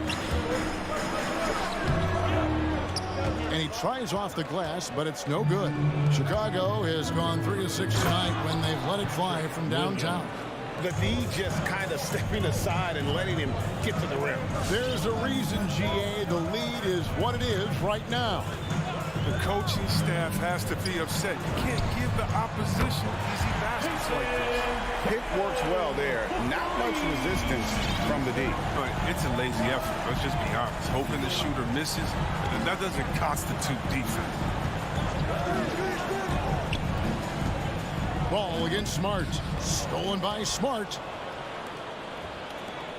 And he tries off the glass, but it's no good. Chicago has gone 3 of 6 tonight when they've let it fly from downtown. The D just kind of stepping aside and letting him get to the rim. There's a reason, GA, the lead is what it is right now. The coaching staff has to be upset. You can't give the opposition easy baskets like this. Pick works well there. Not much resistance from the D. But it's a lazy effort. Let's just be honest. Hoping the shooter misses, that doesn't constitute defense. Ball against Smart. Stolen by Smart.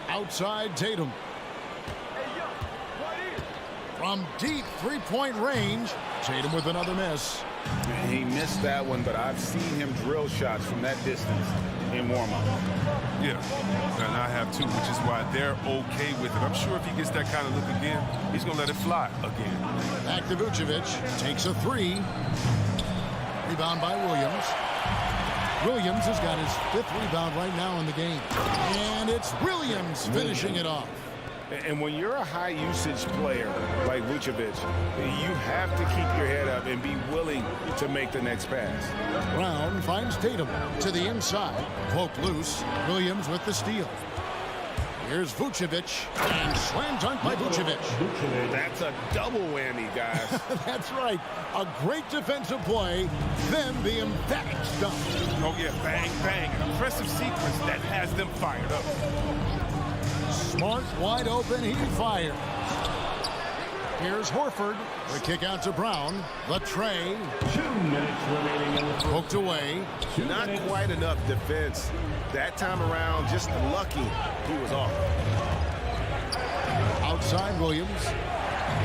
Outside Tatum. From deep three-point range, Tatum with another miss. He missed that one, but I've seen him drill shots from that distance in warm-up. Yeah, and I have too, which is why they're okay with it. I'm sure if he gets that kind of look again, he's going to let it fly again. Back to Vucevic. Takes a 3. Rebound by Williams. Williams has got his 5th rebound right now in the game. And it's Williams finishing it off. And when you're a high-usage player like Vucevic, you have to keep your head up and be willing to make the next pass. Brown finds Tatum to the inside. Poked loose. Williams with the steal. Here's Vucevic. And slam dunk by Vucevic. That's a double whammy, guys. That's right. A great defensive play, then the emphatic dunk. Oh, yeah, bang, bang. An impressive sequence that has them fired up. Smart wide open, he fires. Here's Horford. The kick out to Brown. The tray. 2 minutes remaining in the first. Poked away. Not quite enough defense. That time around, just lucky he was off. Outside Williams.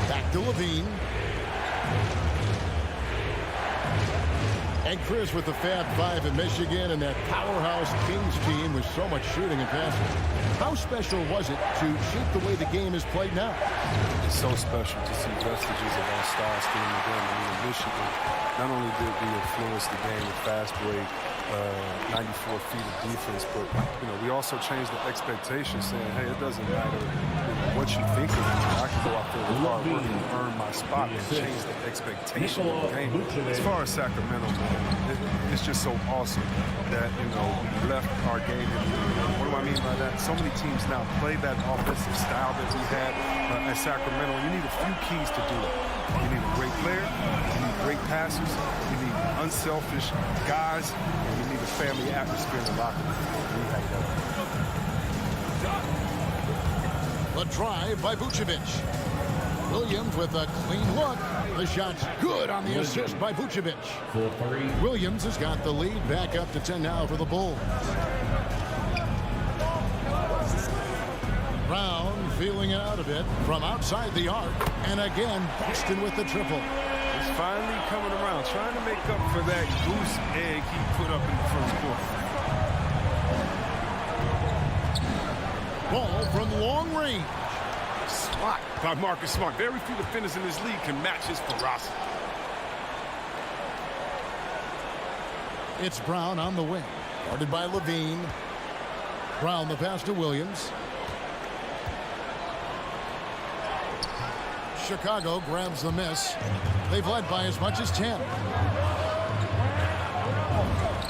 Back to Levine. And Chris with the Fab 5 in Michigan and that powerhouse Kings team with so much shooting and passing. How special was it to shape the way the game is played now? It's so special to see vestiges of our styles still in the game. I mean, in Michigan, not only did we influence the game with fast break, 94 feet of defense, but we also changed the expectation, saying, hey, it doesn't matter what you think of me. I can go out there with hard work and earn my spot and change the expectation of the game. As far as Sacramento, man, it's just so awesome that, we left our game. What do I mean by that? So many teams now play that offensive style that we had at Sacramento. You need a few keys to do it. You need a great player, you need great passers, you need unselfish guys, and you need a family atmosphere in the locker room. We have that. The drive by Vucevic. Williams with a clean look. The shot's good on the assist by Vucevic. Williams has got the lead back up to 10 now for the Bulls. Brown feeling it out a bit from outside the arc. And again, Boston with the triple. He's finally coming around, trying to make up for that goose egg he put up in the first quarter. Ball from long range. Spot by Marcus Smart. Very few defenders in this league can match his ferocity. It's Brown on the wing. Guarded by Levine. Brown the pass to Williams. Chicago grabs the miss. They've led by as much as 10.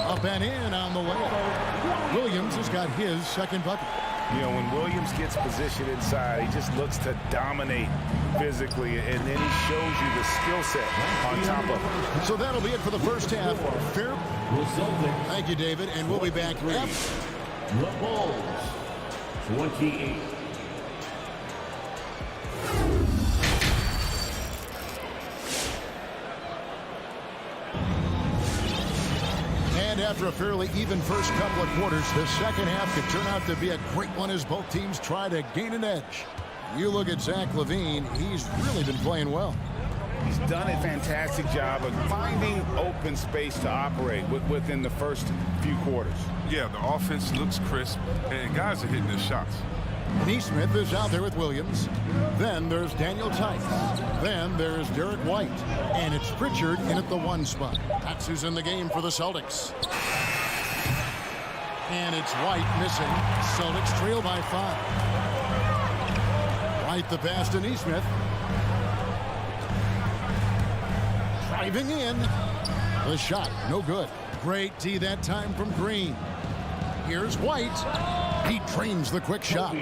Up and in on the way. Williams has got his second bucket. When Williams gets positioned inside, he just looks to dominate physically, and then he shows you the skill set on top of it. So that'll be it for the first half. Fair. Thank you, David, and we'll be back after. The Bulls, 28. And after a fairly even first couple of quarters, the second half could turn out to be a great one as both teams try to gain an edge. You look at Zach LaVine, he's really been playing well. He's done a fantastic job of finding open space to operate within the first few quarters. Yeah, the offense looks crisp, and guys are hitting their shots. Neesmith is out there with Williams. Then there's Daniel Tice. Then there's Derek White. And it's Pritchard in at the 1 spot. That's who's in the game for the Celtics. And it's White missing. Celtics trail by 5. White the pass to Neesmith. Driving in. The shot, no good. Great D that time from Green. Here's White. He drains the quick shot.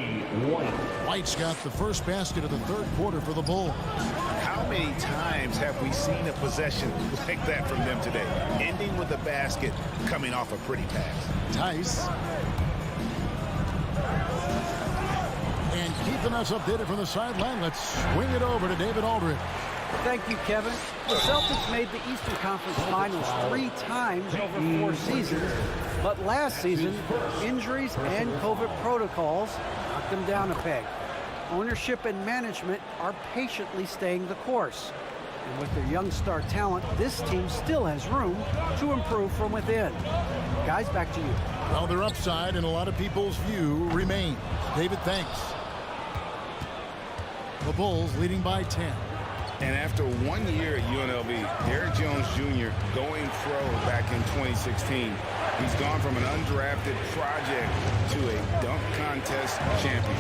White's got the first basket of the third quarter for the Bulls. How many times have we seen a possession like that from them today? Ending with a basket, coming off a pretty pass. Tice. And keeping us updated from the sideline, let's swing it over to David Aldridge. Thank you, Kevin. The Celtics made the Eastern Conference Finals 3 times over 4 seasons, but last season, injuries and COVID protocols knocked them down a peg. Ownership and management are patiently staying the course. And with their young star talent, this team still has room to improve from within. Guys, back to you. Well, their upside in a lot of people's view remains. David, thanks. The Bulls leading by 10. And after 1 year at UNLV, Derrick Jones Jr. going pro back in 2016, he's gone from an undrafted project to a dunk contest champion.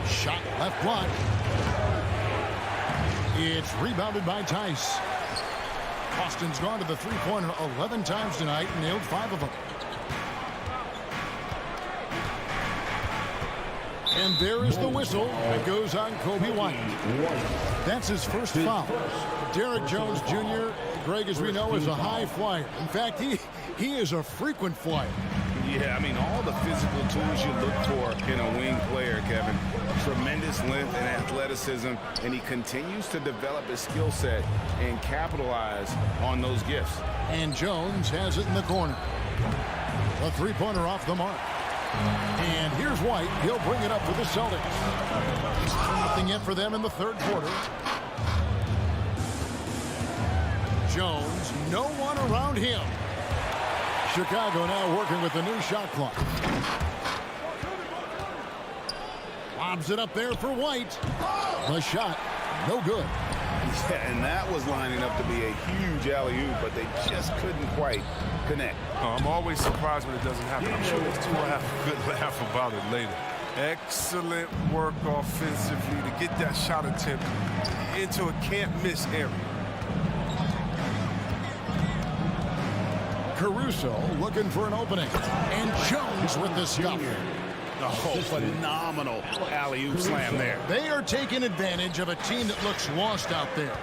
Shot left block. It's rebounded by Tice. Boston's gone to the three-pointer 11 times tonight and nailed 5 of them. And there is the whistle that goes on Kobe White. That's his first foul. Derrick Jones Jr., Greg, as we know, is a high flyer. In fact, he is a frequent flyer. Yeah, I mean, all the physical tools you look for in a wing player, Kevin. Tremendous length and athleticism, and he continues to develop his skill set and capitalize on those gifts. And Jones has it in the corner. A three-pointer off the mark. And here's White. He'll bring it up for the Celtics. Nothing yet for them in the third quarter. Jones, no one around him. Chicago now working with the new shot clock. Lobs it up there for White. The shot, no good. Yeah, and that was lining up to be a huge alley-oop, but they just couldn't quite connect. I'm always surprised when it doesn't happen. I'm sure these two will have a good laugh about it later. Excellent work offensively to get that shot attempt into a can't-miss area. Caruso looking for an opening. And Jones with the stuff. Oh, phenomenal alley-oop slam there. They are taking advantage of a team that looks lost out there.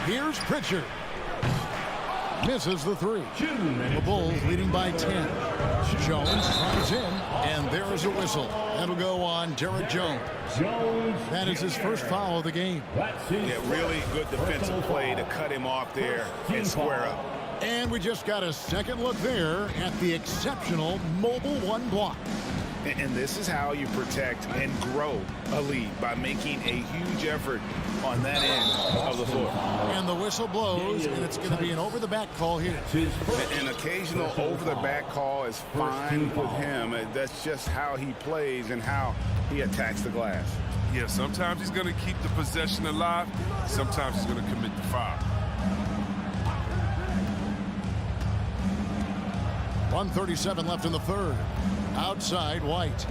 Here's Pritchard. Misses the three. The Bulls leading by 10. Jones drives in, and there's a whistle. That'll go on Derek Jones. That is his first foul of the game. Yeah, really good defensive play to cut him off there and square up. And we just got a second look there at the exceptional mobile one block. And this is how you protect and grow a lead, by making a huge effort on that end of the floor. And the whistle blows, and it's going to be an over-the-back call here. An occasional over-the-back call is fine with him. That's just how he plays and how he attacks the glass. Yeah, sometimes he's going to keep the possession alive. Sometimes he's going to commit the foul. 1:37 left in the third. Outside, White.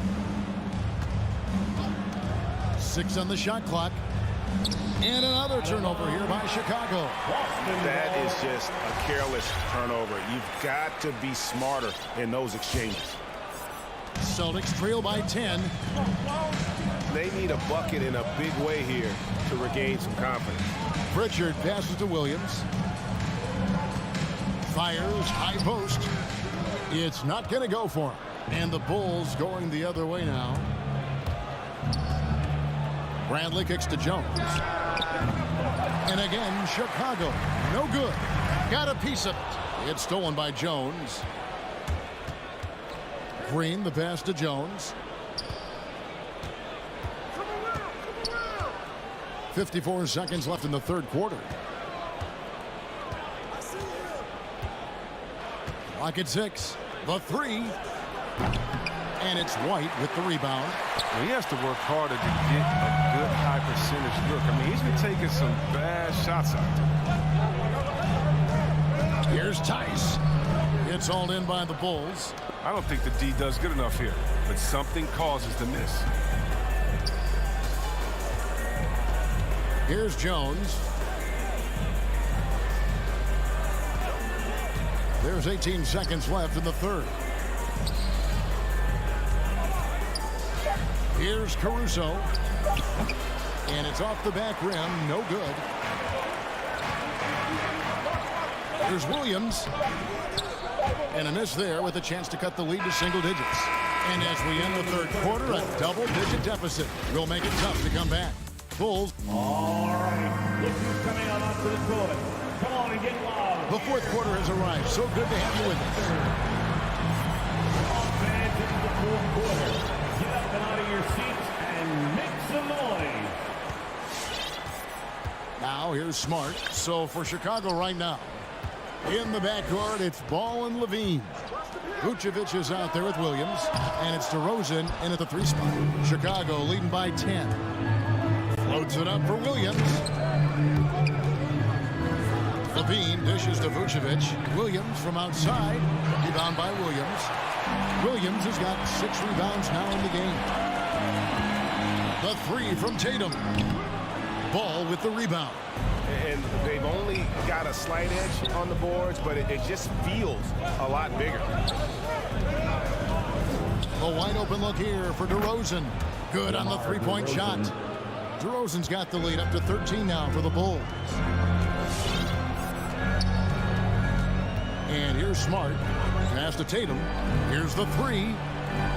6 on the shot clock. And another turnover here by Chicago. That is just a careless turnover. You've got to be smarter in those exchanges. Celtics trail by 10. They need a bucket in a big way here to regain some confidence. Pritchard passes to Williams. Fires, high post. It's not going to go for him. And the Bulls going the other way now. Bradley kicks to Jones. And again, Chicago. No good. Got a piece of it. It's stolen by Jones. Green, the pass to Jones. 54 seconds left in the third quarter. Clock at 6. The three. And it's White with the rebound. Well, he has to work harder to get a good high percentage look. I mean, he's been taking some bad shots out there. Here's Tice. It's all in by the Bulls. I don't think the D does good enough here, but something causes the miss. Here's Jones. There's 18 seconds left in the third. Here's Caruso. And it's off the back rim. No good. Here's Williams. And a miss there with a chance to cut the lead to single digits. And as we end the third quarter, a double-digit deficit will make it tough to come back. Bulls. All right. Look who's coming out onto the court. Come on and get loud. The fourth quarter has arrived. So good to have you with us. All fans into the fourth quarter. Get up and out of your seats and make some noise. Now here's Smart. So for Chicago right now, in the backcourt, it's Ball and Levine. Vucevic is out there with Williams, and it's DeRozan in at the 3 spot. Chicago leading by 10. Floats it up for Williams. Levine dishes to Vucevic. Williams from outside. Rebound by Williams. Williams has got 6 rebounds now in the game. The 3 from Tatum. Ball with the rebound. And they've only got a slight edge on the boards, but it just feels a lot bigger. A wide open look here for DeRozan. Good on the 3-point shot. DeRozan's got the lead up to 13 now for the Bulls. And here's Smart. Pass to Tatum. Here's the 3.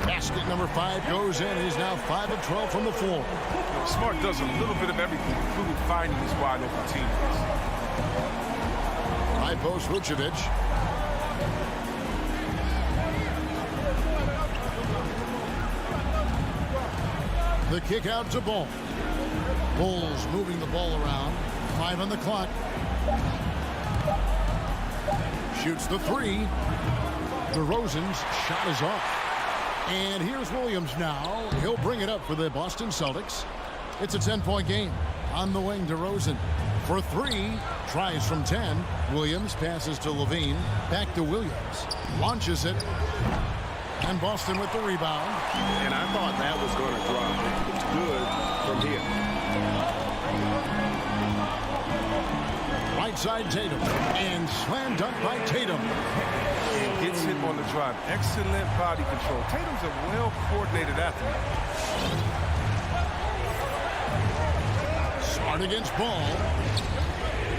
Basket number 5 goes in. He's now 5 of 12 from the floor. Smart does a little bit of everything, including finding his wide open teammates. High post Vucevic. The kick out to Ball. Bulls moving the ball around. 5 on the clock. Shoots the 3. DeRozan's shot is off. And here's Williams now. He'll bring it up for the Boston Celtics. It's a 10-point game. On the wing, DeRozan for 3. Tries from 10. Williams passes to Levine. Back to Williams. Launches it. And Boston with the rebound. And I thought that was going to drop. It's good from here. Right side Tatum. And slam dunk by Tatum. And gets hit on the drive. Excellent body control. Tatum's a well-coordinated athlete. Smart against Ball.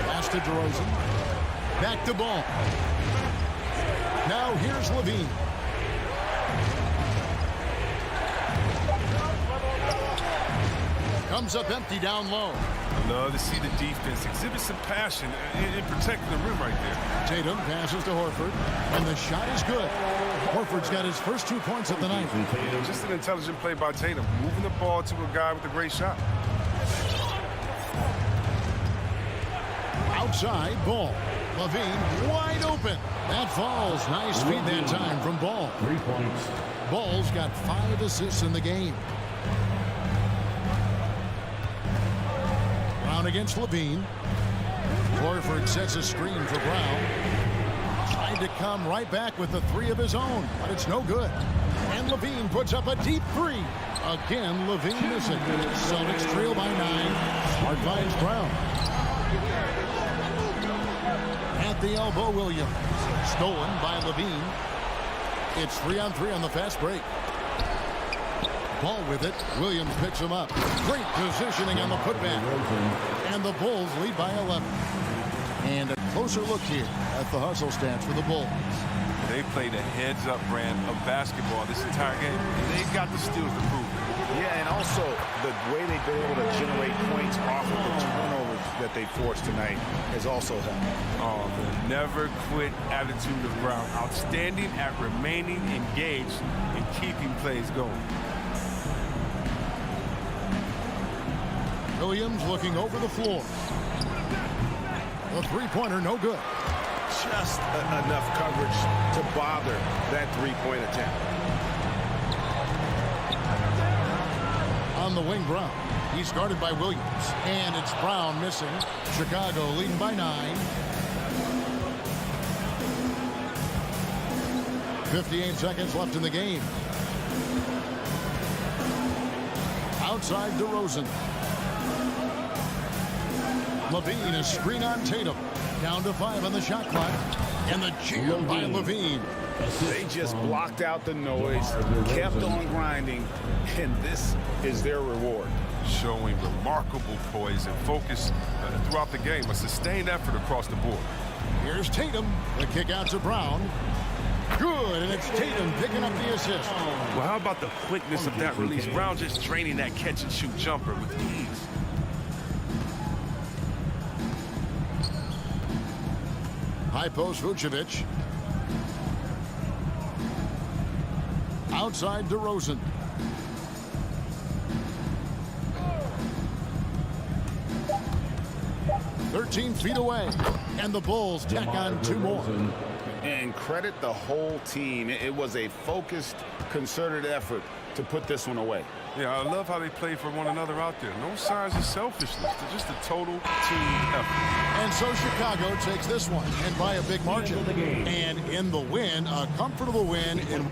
Pass to DeRozan. Back to Ball. Now here's Levine. Comes up empty down low. I love to see the defense exhibit some passion in protecting the rim right there. Tatum passes to Horford, and the shot is good. Horford's got his first 2 points of the night. Just an intelligent play by Tatum, moving the ball to a guy with a great shot. Outside, Ball. Levine wide open. That falls. Nice feed that time from Ball. 3 points. Ball's got 5 assists in the game. Brown against Levine. Horford sets a screen for Brown. Tried to come right back with the 3 of his own, but it's no good. And Levine puts up a deep 3. Again, Levine missing. Celtics trail by 9. Smart finds Brown. At the elbow, Williams. Stolen by Levine. It's 3-on-3 on the fast break. Ball with it. Williams picks him up. Great positioning on the putback. And the Bulls lead by 11. And a closer look here at the hustle stats for the Bulls. They played a heads-up brand of basketball this entire game. They've got the skills to prove it. Yeah, and also the way they've been able to generate points off of the turnovers that they forced tonight has also helped. Oh, the never quit attitude of Brown. Outstanding at remaining engaged and keeping plays going. Williams looking over the floor. The three-pointer, no good. Just enough coverage to bother that three-point attempt. On the wing, Brown. He's guarded by Williams. And it's Brown missing. Chicago leading by 9. 58 seconds left in the game. Outside DeRozan. Levine, a screen on Tatum. Down to 5 on the shot clock. And the jam by Levine. They just blocked out the noise, kept on grinding, and this is their reward. Showing remarkable poise and focus throughout the game. A sustained effort across the board. Here's Tatum. The kick out to Brown. Good, and it's Tatum picking up the assist. Well, how about the quickness of that release? Brown just draining that catch-and-shoot jumper with ease. High post, Vucevic. Outside DeRozan. "13 feet away, and the Bulls tack on 2 more. And credit the whole team. It was a focused, concerted effort to put this one away. Yeah, I love how they play for one another out there. No signs of selfishness. They're just a total team effort. And so Chicago takes this one, and by a big margin. And in the win, a comfortable win in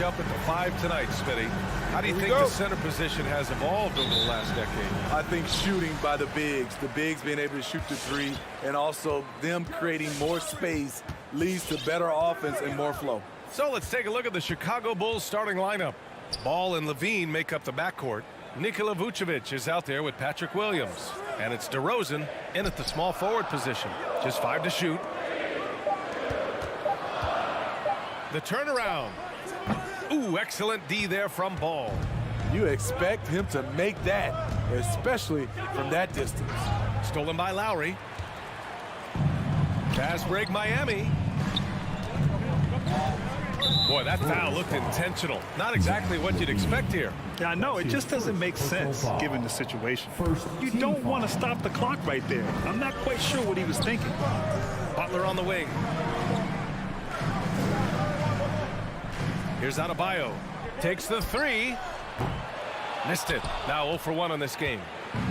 up at the 5 tonight, Smitty. How do you think the center position has evolved over the last decade? I think shooting by the bigs being able to shoot the 3, and also them creating more space leads to better offense and more flow. So let's take a look at the Chicago Bulls starting lineup. Ball and Levine make up the backcourt. Nikola Vucevic is out there with Patrick Williams. And it's DeRozan in at the small forward position. Just 5 to shoot. The turnaround. Ooh, excellent D there from Ball. You expect him to make that, especially from that distance. Stolen by Lowry. Fast break, Miami. Boy, that foul looked intentional. Not exactly what you'd expect here. Yeah, I know. It just doesn't make sense given the situation. You don't want to stop the clock right there. I'm not quite sure what he was thinking. Butler on the wing. Here's Adebayo. Takes the 3. Missed it. Now 0 for 1 on this game.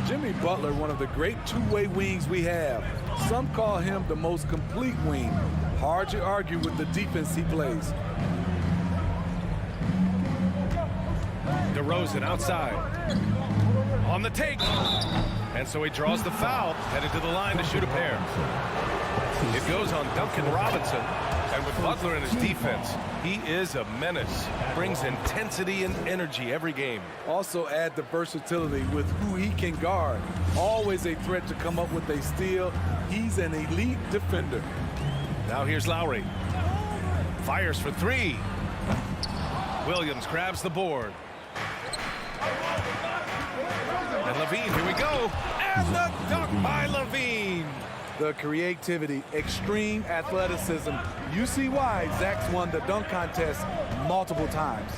Jimmy Butler, one of the great two-way wings we have. Some call him the most complete wing. Hard to argue with the defense he plays. DeRozan outside. On the take. And so he draws the foul. Headed to the line to shoot a pair. It goes on Duncan Robinson. And with Butler in his defense, he is a menace. Brings intensity and energy every game. Also add the versatility with who he can guard. Always a threat to come up with a steal. He's an elite defender. Now here's Lowry. Fires for 3. Williams grabs the board. And Levine, here we go. And the dunk by Levine. The creativity, extreme athleticism. You see why Zach's won the dunk contest multiple times.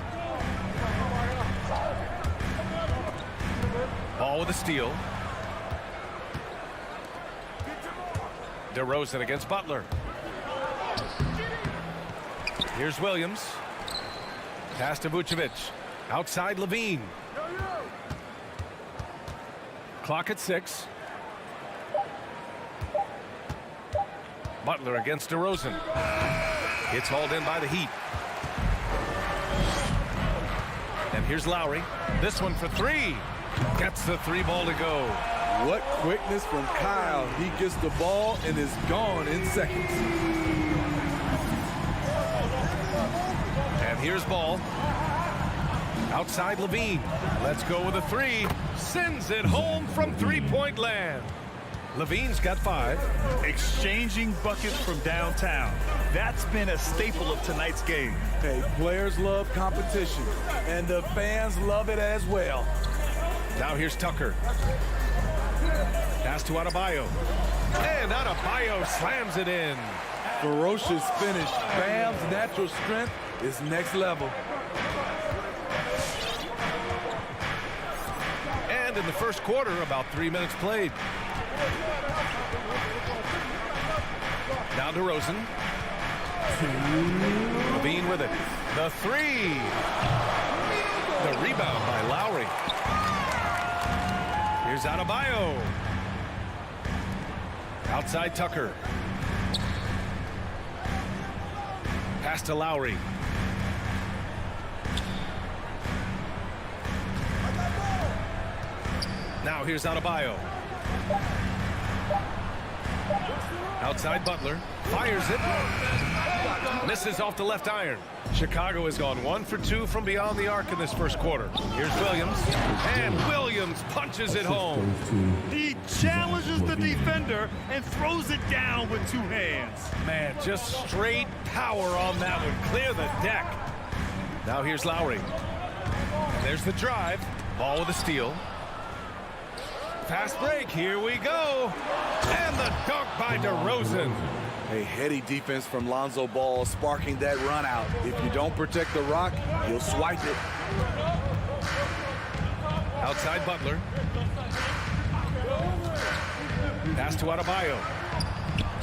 Ball with a steal. DeRozan against Butler. Here's Williams. Pass to Vucevic. Outside Levine. Clock at 6. Butler against DeRozan. It's hauled in by the Heat. And here's Lowry. This one for 3. Gets the 3 ball to go. What quickness from Kyle. He gets the ball and is gone in seconds. And here's Ball. Outside Levine. Let's go with a 3. Sends it home from three-point land. Levine's got 5. Exchanging buckets from downtown. That's been a staple of tonight's game. Hey, players love competition, and the fans love it as well. Now here's Tucker. Pass to Adebayo. And Adebayo slams it in. Ferocious finish. Bam's natural strength is next level. And in the first quarter, about 3 minutes played. Now DeRozan. Levine with it. The 3. The rebound by Lowry. Here's Adebayo. Outside Tucker. Pass to Lowry. Now here's Adebayo. Outside Butler. Fires it. Misses off the left iron. Chicago has gone 1 for 2 from beyond the arc in this first quarter. Here's Williams. And Williams punches it home. He challenges the defender and throws it down with 2 hands. Man, just straight power on that one. Clear the deck. Now here's Lowry. And there's the drive. Ball with a steal. Fast break. Here we go. And the dunk by DeRozan. A heady defense from Lonzo Ball sparking that run out. If you don't protect the rock, he'll swipe it. Outside Butler. Pass to Adebayo.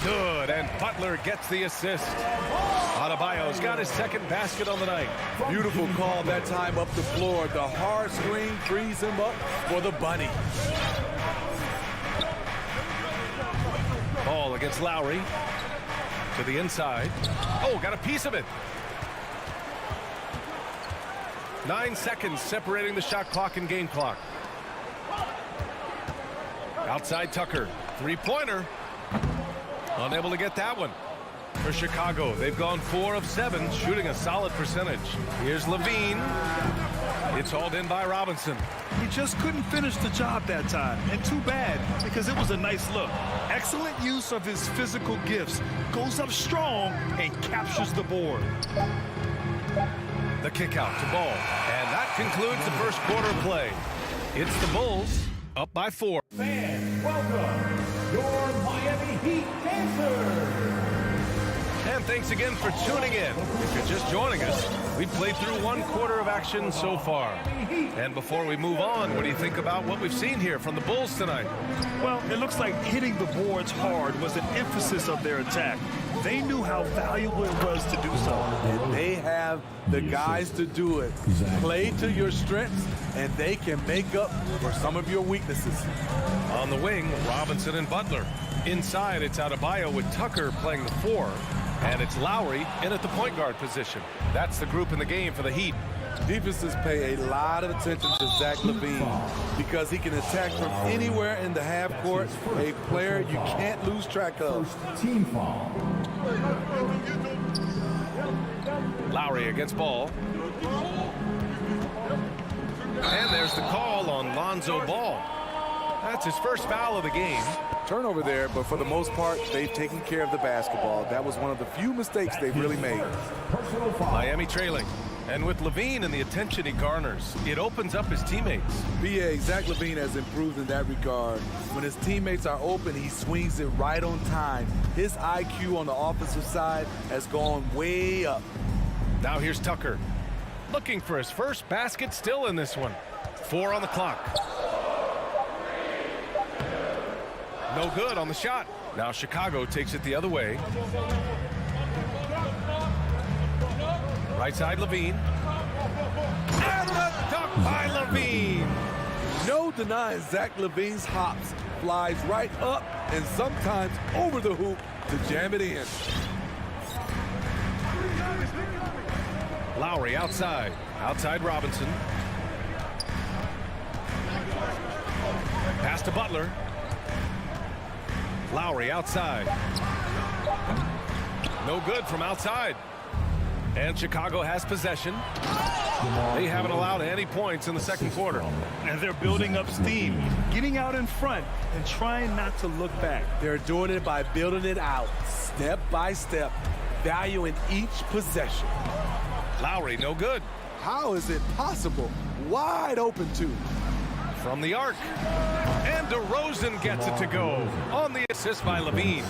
Good, and Butler gets the assist. Adebayo's got his second basket on the night. Beautiful call that time up the floor. The hard screen frees him up for the bunny. Ball against Lowry. To the inside. Oh, got a piece of it. 9 seconds separating the shot clock and game clock. Outside Tucker. Three-pointer. Unable to get that one. For Chicago, they've gone 4 of 7, shooting a solid percentage. Here's Levine. It's hauled in by Robinson. He just couldn't finish the job that time, and too bad, because it was a nice look. Excellent use of his physical gifts. Goes up strong and captures the board. The kick out to Ball. And that concludes the first quarter of play. It's the Bulls up by 4. Fans, welcome your Miami Heat dancers. And thanks again for tuning in. If you're just joining us, we've played through 1 quarter of action so far. And before we move on, what do you think about what we've seen here from the Bulls tonight? Well, it looks like hitting the boards hard was an emphasis of their attack. They knew how valuable it was to do so. And they have the guys to do it. Play to your strengths, and they can make up for some of your weaknesses. On the wing, Robinson and Butler. Inside, it's Adebayo with Tucker playing the 4. And it's Lowry in at the point guard position. That's the group in the game for the Heat. Defenses pay a lot of attention to Zach LaVine because he can attack from anywhere in the half court, a player you can't lose track of. Team foul. Lowry against Ball. And there's the call on Lonzo Ball. That's his first foul of the game. Turnover there, but for the most part, they've taken care of the basketball. That was one of the few mistakes they've really made. Miami trailing. And with LaVine and the attention he garners, it opens up his teammates. BA, Zach LaVine has improved in that regard. When his teammates are open, he swings it right on time. His IQ on the offensive side has gone way up. Now here's Tucker. Looking for his first basket still in this one. 4 on the clock. No good on the shot. Now Chicago takes it the other way. Right side, Levine. And the dunk by Levine. No denying Zach LaVine's hops. Flies right up and sometimes over the hoop to jam it in. Lowry outside. Outside Robinson. Pass to Butler. Lowry outside. No good from outside. And Chicago has possession. They haven't allowed any points in the second quarter. And they're building up steam, getting out in front and trying not to look back. They're doing it by building it out, step by step, valuing each possession. Lowry, no good. How is it possible? Wide open, too. From the arc. And DeRozan gets it to go on the assist by Levine.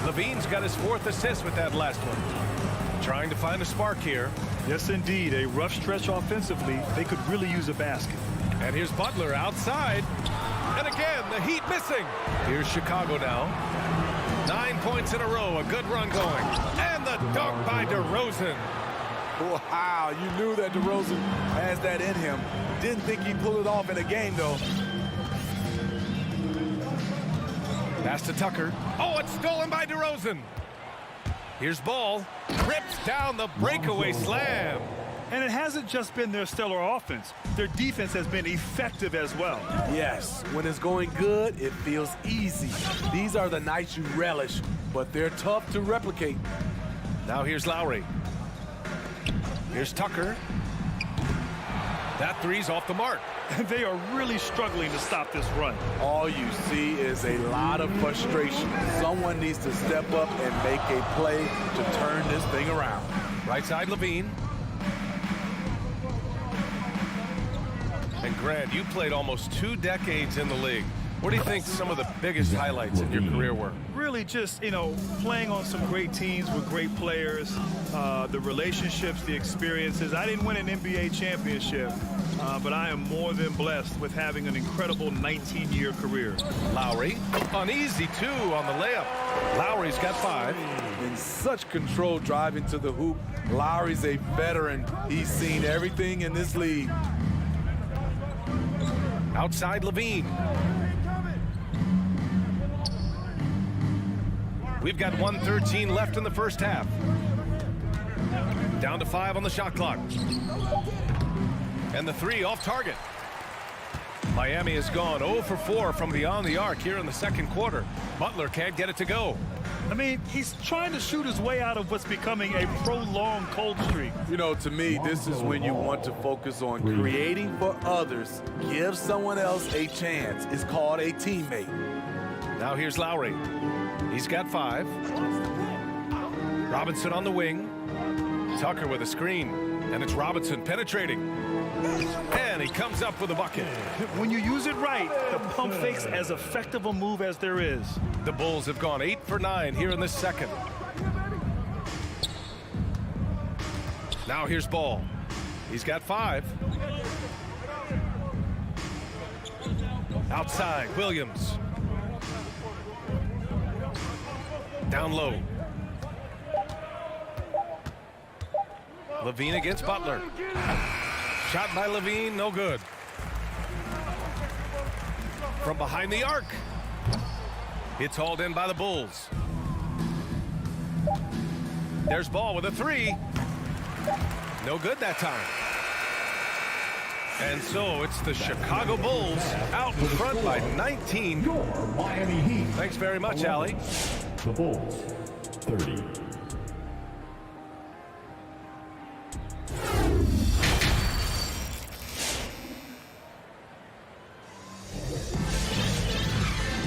Levine's got his 4th assist with that last one. Trying to find a spark here. Yes, indeed. A rough stretch offensively. They could really use a basket. And here's Butler outside. And again, the Heat missing. Here's Chicago now. 9 points in a row. A good run going. And the dunk by DeRozan. Wow, you knew that DeRozan has that in him. Didn't think he'd pull it off in a game, though. Pass to Tucker. Oh, it's stolen by DeRozan. Here's Ball. Rips down the breakaway slam. And it hasn't just been their stellar offense. Their defense has been effective as well. Yes, when it's going good, it feels easy. These are the nights you relish, but they're tough to replicate. Now here's Lowry. Here's Tucker. That three's off the mark. They are really struggling to stop this run. All you see is a lot of frustration. Someone needs to step up and make a play to turn this thing around. Right side, Levine. And Grant, you played almost 2 decades in the league. What do you think some of the biggest highlights in your career were? Really just, playing on some great teams with great players, the relationships, the experiences. I didn't win an NBA championship, but I am more than blessed with having an incredible 19-year career. Lowry, uneasy too on the layup. Lowry's got 5. In such control driving to the hoop, Lowry's a veteran. He's seen everything in this league. Outside Levine. We've got 1:13 left in the first half. Down to 5 on the shot clock. And the three off target. Miami has gone 0 for 4 from beyond the arc here in the second quarter. Butler can't get it to go. I mean, he's trying to shoot his way out of what's becoming a prolonged cold streak. You know, to me, this is when you want to focus on creating for others. Give someone else a chance. It's called a teammate. Now here's Lowry. He's got 5. Robinson on the wing. Tucker with a screen. And it's Robinson penetrating. And he comes up with a bucket. When you use it right, the pump fake's as effective a move as there is. The Bulls have gone 8 for 9 here in this second. Now here's Ball. He's got 5. Outside, Williams. Down low. Levine against Butler. Shot by Levine, no good. From behind the arc. It's hauled in by the Bulls. There's Ball with a 3. No good that time. And so it's the Chicago Bulls out in front by 19. Miami Heat. Thanks very much, Allie. The Bulls, 30.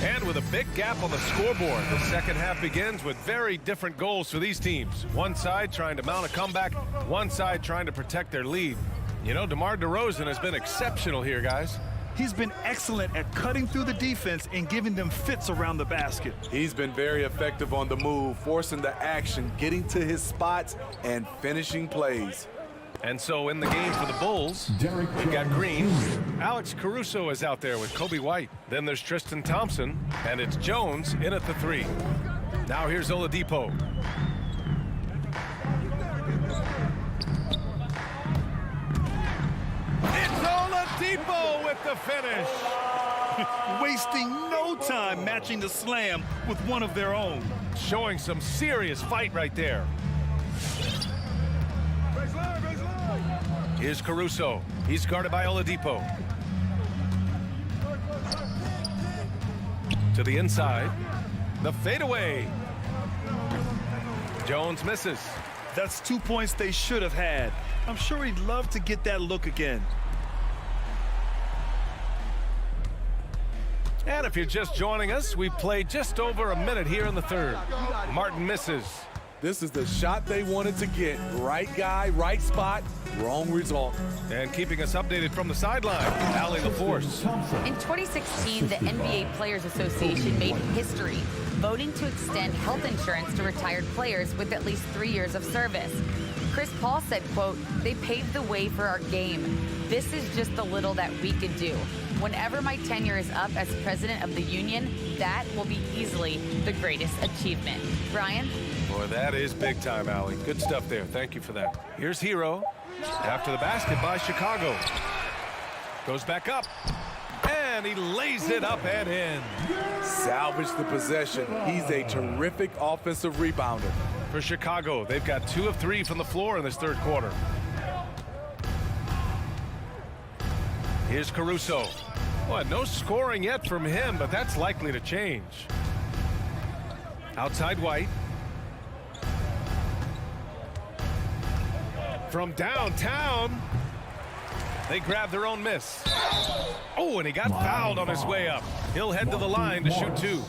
And with a big gap on the scoreboard, the second half begins with very different goals for these teams. One side trying to mount a comeback, one side trying to protect their lead. You know, DeMar DeRozan has been exceptional here, guys. He's been excellent at cutting through the defense and giving them fits around the basket. He's been very effective on the move, forcing the action, getting to his spots, and finishing plays. And so in the game for the Bulls, we've got Green. Alex Caruso is out there with Kobe White. Then there's Tristan Thompson, and it's Jones in at the 3. Now here's Oladipo. It's Oladipo with the finish. Wasting no time matching the slam with one of their own. Showing some serious fight right there. Here's Caruso. He's guarded by Oladipo. To the inside. The fadeaway. Jones misses. That's 2 points they should have had. I'm sure he'd love to get that look again. And if you're just joining us, we've played just over a minute here in the third. Martin misses. This is the shot they wanted to get. Right guy, right spot, wrong result. And keeping us updated from the sideline, Allie LaForce. In 2016, the NBA Players Association made history, voting to extend health insurance to retired players with at least 3 years of service. Chris Paul said, quote, "They paved the way for our game. This is just the little that we could do. Whenever my tenure is up as president of the union, that will be easily the greatest achievement." Brian? Boy, that is big time, Allie. Good stuff there. Thank you for that. Here's Hero. After the basket by Chicago. Goes back up. And he lays it up and in. Salvage the possession. He's a terrific offensive rebounder. For Chicago, they've got 2 of 3 from the floor in this third quarter. Here's Caruso. Well, no scoring yet from him, but that's likely to change. Outside White. From downtown, they grab their own miss. Oh, and he got fouled on his way up. He'll head to the line to shoot 2.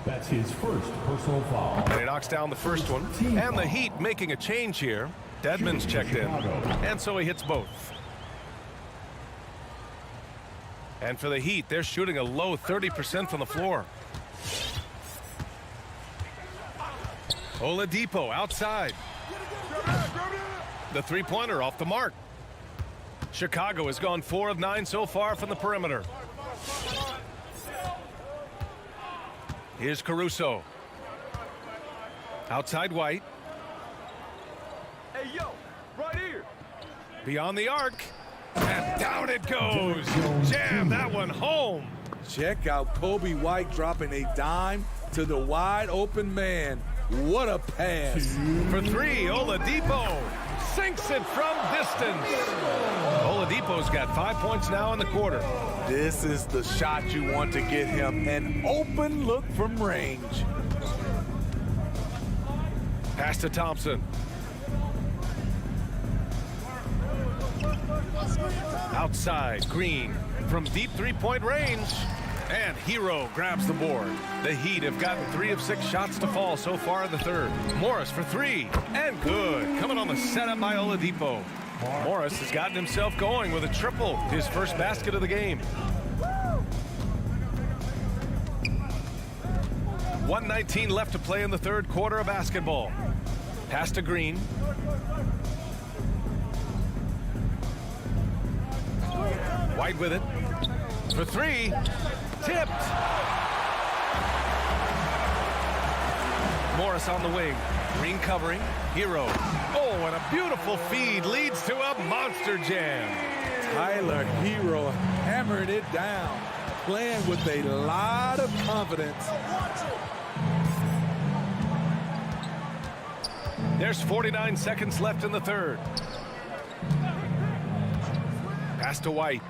That's his first personal foul. And he knocks down the first one. And the Heat making a change here. Dedmon's checked in. And so he hits both. And for the Heat, they're shooting a low 30% from the floor. Oladipo outside. The three-pointer off the mark. Chicago has gone 4 of 9 so far from the perimeter. Here's Caruso. Outside White. Hey, yo, right here. Beyond the arc. And down it goes. Jam that one home. Check out Kobe White dropping a dime to the wide open man. What a pass. For 3, Oladipo sinks it from distance. Oladipo's got 5 points now in the quarter. This is the shot you want to get him. An open look from range. Pass to Thompson. Outside, Green from deep three-point range. And Hero grabs the board. The Heat have gotten 3 of 6 shots to fall so far in the third. Morris for 3, and good. Coming on the setup by Oladipo. Morris has gotten himself going with a triple, his first basket of the game. 1:19 left to play in the third quarter of basketball. Pass to Green. White with it. For 3. Tipped. Morris on the wing. Green covering. Hero. Oh, and a beautiful feed leads to a monster jam. Tyler Hero hammered it down, playing with a lot of confidence. There's 49 seconds left in the third. Pass to White.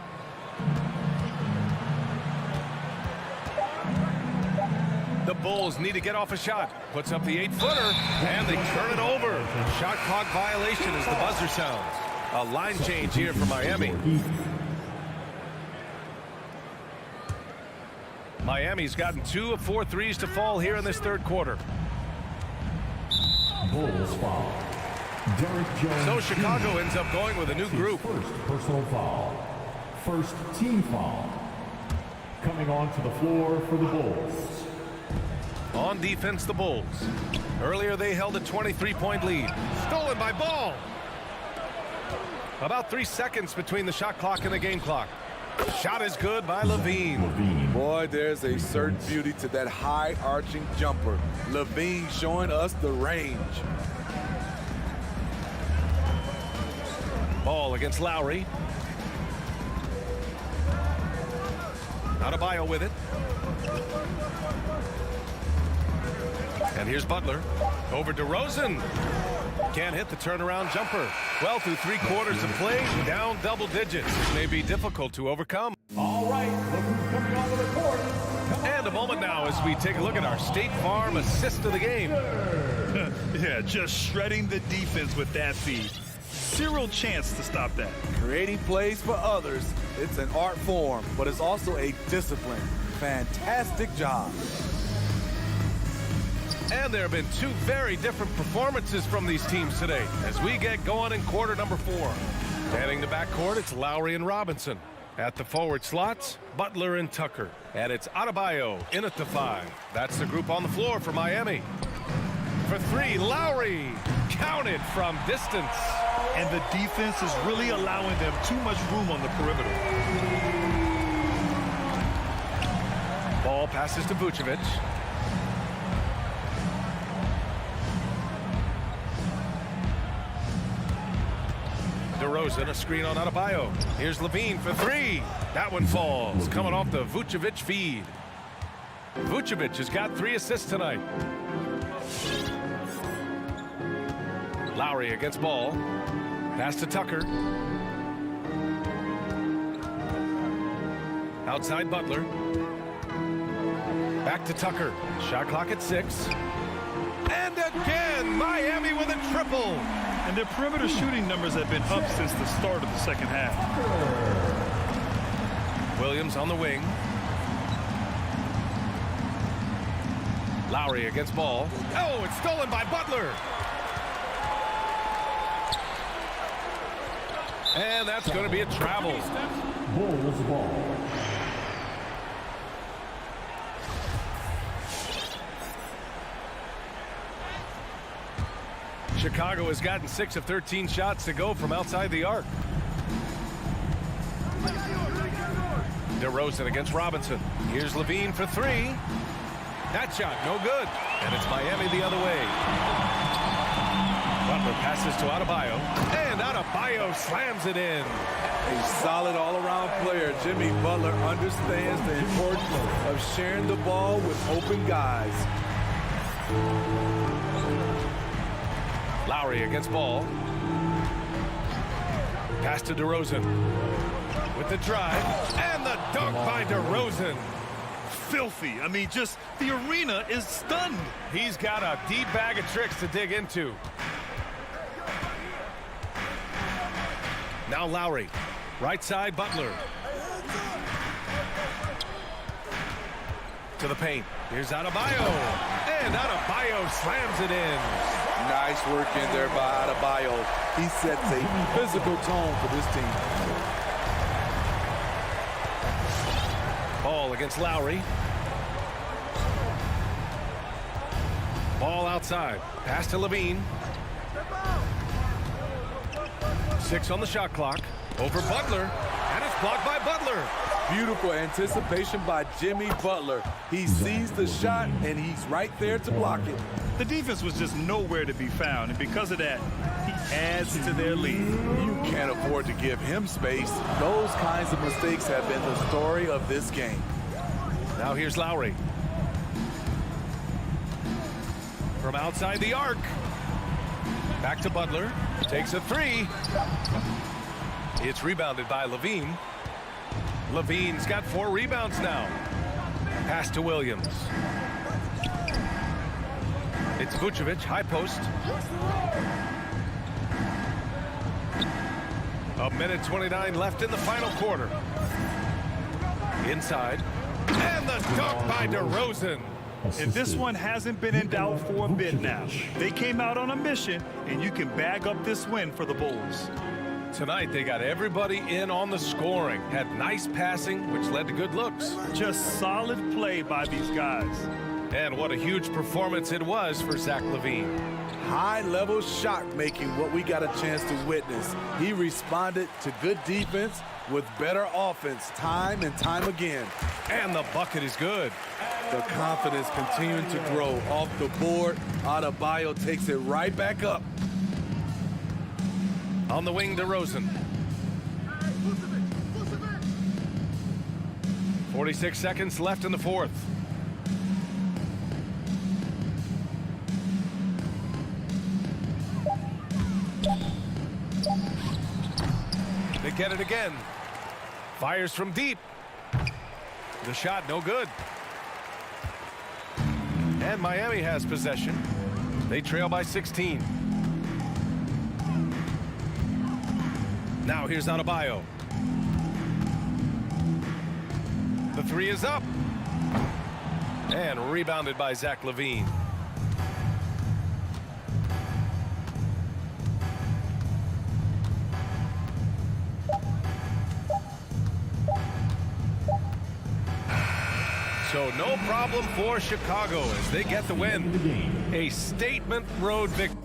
The Bulls need to get off a shot. Puts up the 8-footer, and they turn it over. Shot clock violation as the buzzer sounds. A line change here for Miami. Miami's gotten 2 of 4 threes to fall here in this third quarter. Bulls foul. Derek Jones. So Chicago ends up going with a new group. First personal foul. First team foul. Coming onto the floor for the Bulls. On defense, the Bulls. Earlier, they held a 23-point lead. Stolen by Ball. About 3 seconds between the shot clock and the game clock. Shot is good by Levine. Boy, there's a certain beauty to that high arching jumper. Levine showing us the range. Ball against Lowry. Adebayo with it. And here's Butler. Over DeRozan. Can't hit the turnaround jumper. Well, through 3 quarters of play, down double digits. It may be difficult to overcome. All right, look who's coming on the court. And a moment now as we take a look at our State Farm assist of the game. Yeah, just shredding the defense with that feed. Zero chance to stop that. Creating plays for others, it's an art form, but it's also a discipline. Fantastic job. And there have been 2 very different performances from these teams today as we get going in quarter number 4. Standing the backcourt, it's Lowry and Robinson. At the forward slots, Butler and Tucker. And it's Adebayo in at the 5. That's the group on the floor for Miami. For 3, Lowry. Counted from distance. And the defense is really allowing them too much room on the perimeter. Ball passes to Vucevic. DeRozan, a screen on Adebayo. Here's Levine for 3. That one falls, coming off the Vucevic feed. Vucevic has got 3 assists tonight. Lowry against Ball. Pass to Tucker. Outside Butler. Back to Tucker. Shot clock at 6. And again, Miami with a triple. And their perimeter shooting numbers have been up since the start of the second half. Williams on the wing. Lowry against Ball. Oh, it's stolen by Butler. And that's going to be a travel. Bulls ball. Chicago has gotten 6 of 13 shots to go from outside the arc. DeRozan against Robinson. Here's Levine for 3. That shot, no good. And it's Miami the other way. Butler passes to Adebayo. And Adebayo slams it in. A solid all-around player. Jimmy Butler understands the importance of sharing the ball with open guys. Lowry against Ball. Pass to DeRozan. With the drive. And the dunk by DeRozan. Filthy. I mean, just the arena is stunned. He's got a deep bag of tricks to dig into. Now Lowry. Right side, Butler. To the paint. Here's Adebayo. And Adebayo slams it in. Nice work in there by Adebayo. He sets a physical tone for this team. Ball against Lowry. Ball outside. Pass to Levine. 6 on the shot clock. Over Butler. And it's blocked by Butler. Beautiful anticipation by Jimmy Butler. He sees the shot, and he's right there to block it. The defense was just nowhere to be found, and because of that, he adds to their lead. You can't afford to give him space. Those kinds of mistakes have been the story of this game. Now here's Lowry. From outside the arc. Back to Butler. Takes a 3. It's rebounded by Levine. Levine's got 4 rebounds now. Pass to Williams. It's Vucevic, high post. 1:29 left in the final quarter. Inside. And the dunk by DeRozan. And this one hasn't been in doubt for a bit now. They came out on a mission, and you can bag up this win for the Bulls. Tonight, they got everybody in on the scoring. Had nice passing, which led to good looks. Just solid play by these guys. And what a huge performance it was for Zach LaVine. High-level shot making, what we got a chance to witness. He responded to good defense with better offense time and time again. And the bucket is good. The confidence continuing to grow off the board. Adebayo takes it right back up. On the wing, DeRozan. 46 seconds left in the fourth. They get it again. Fires from deep. The shot no good. And Miami has possession. They trail by 16. Now here's Adebayo. The 3 is up. And rebounded by Zach LaVine. So no problem for Chicago as they get the win. A statement road victory.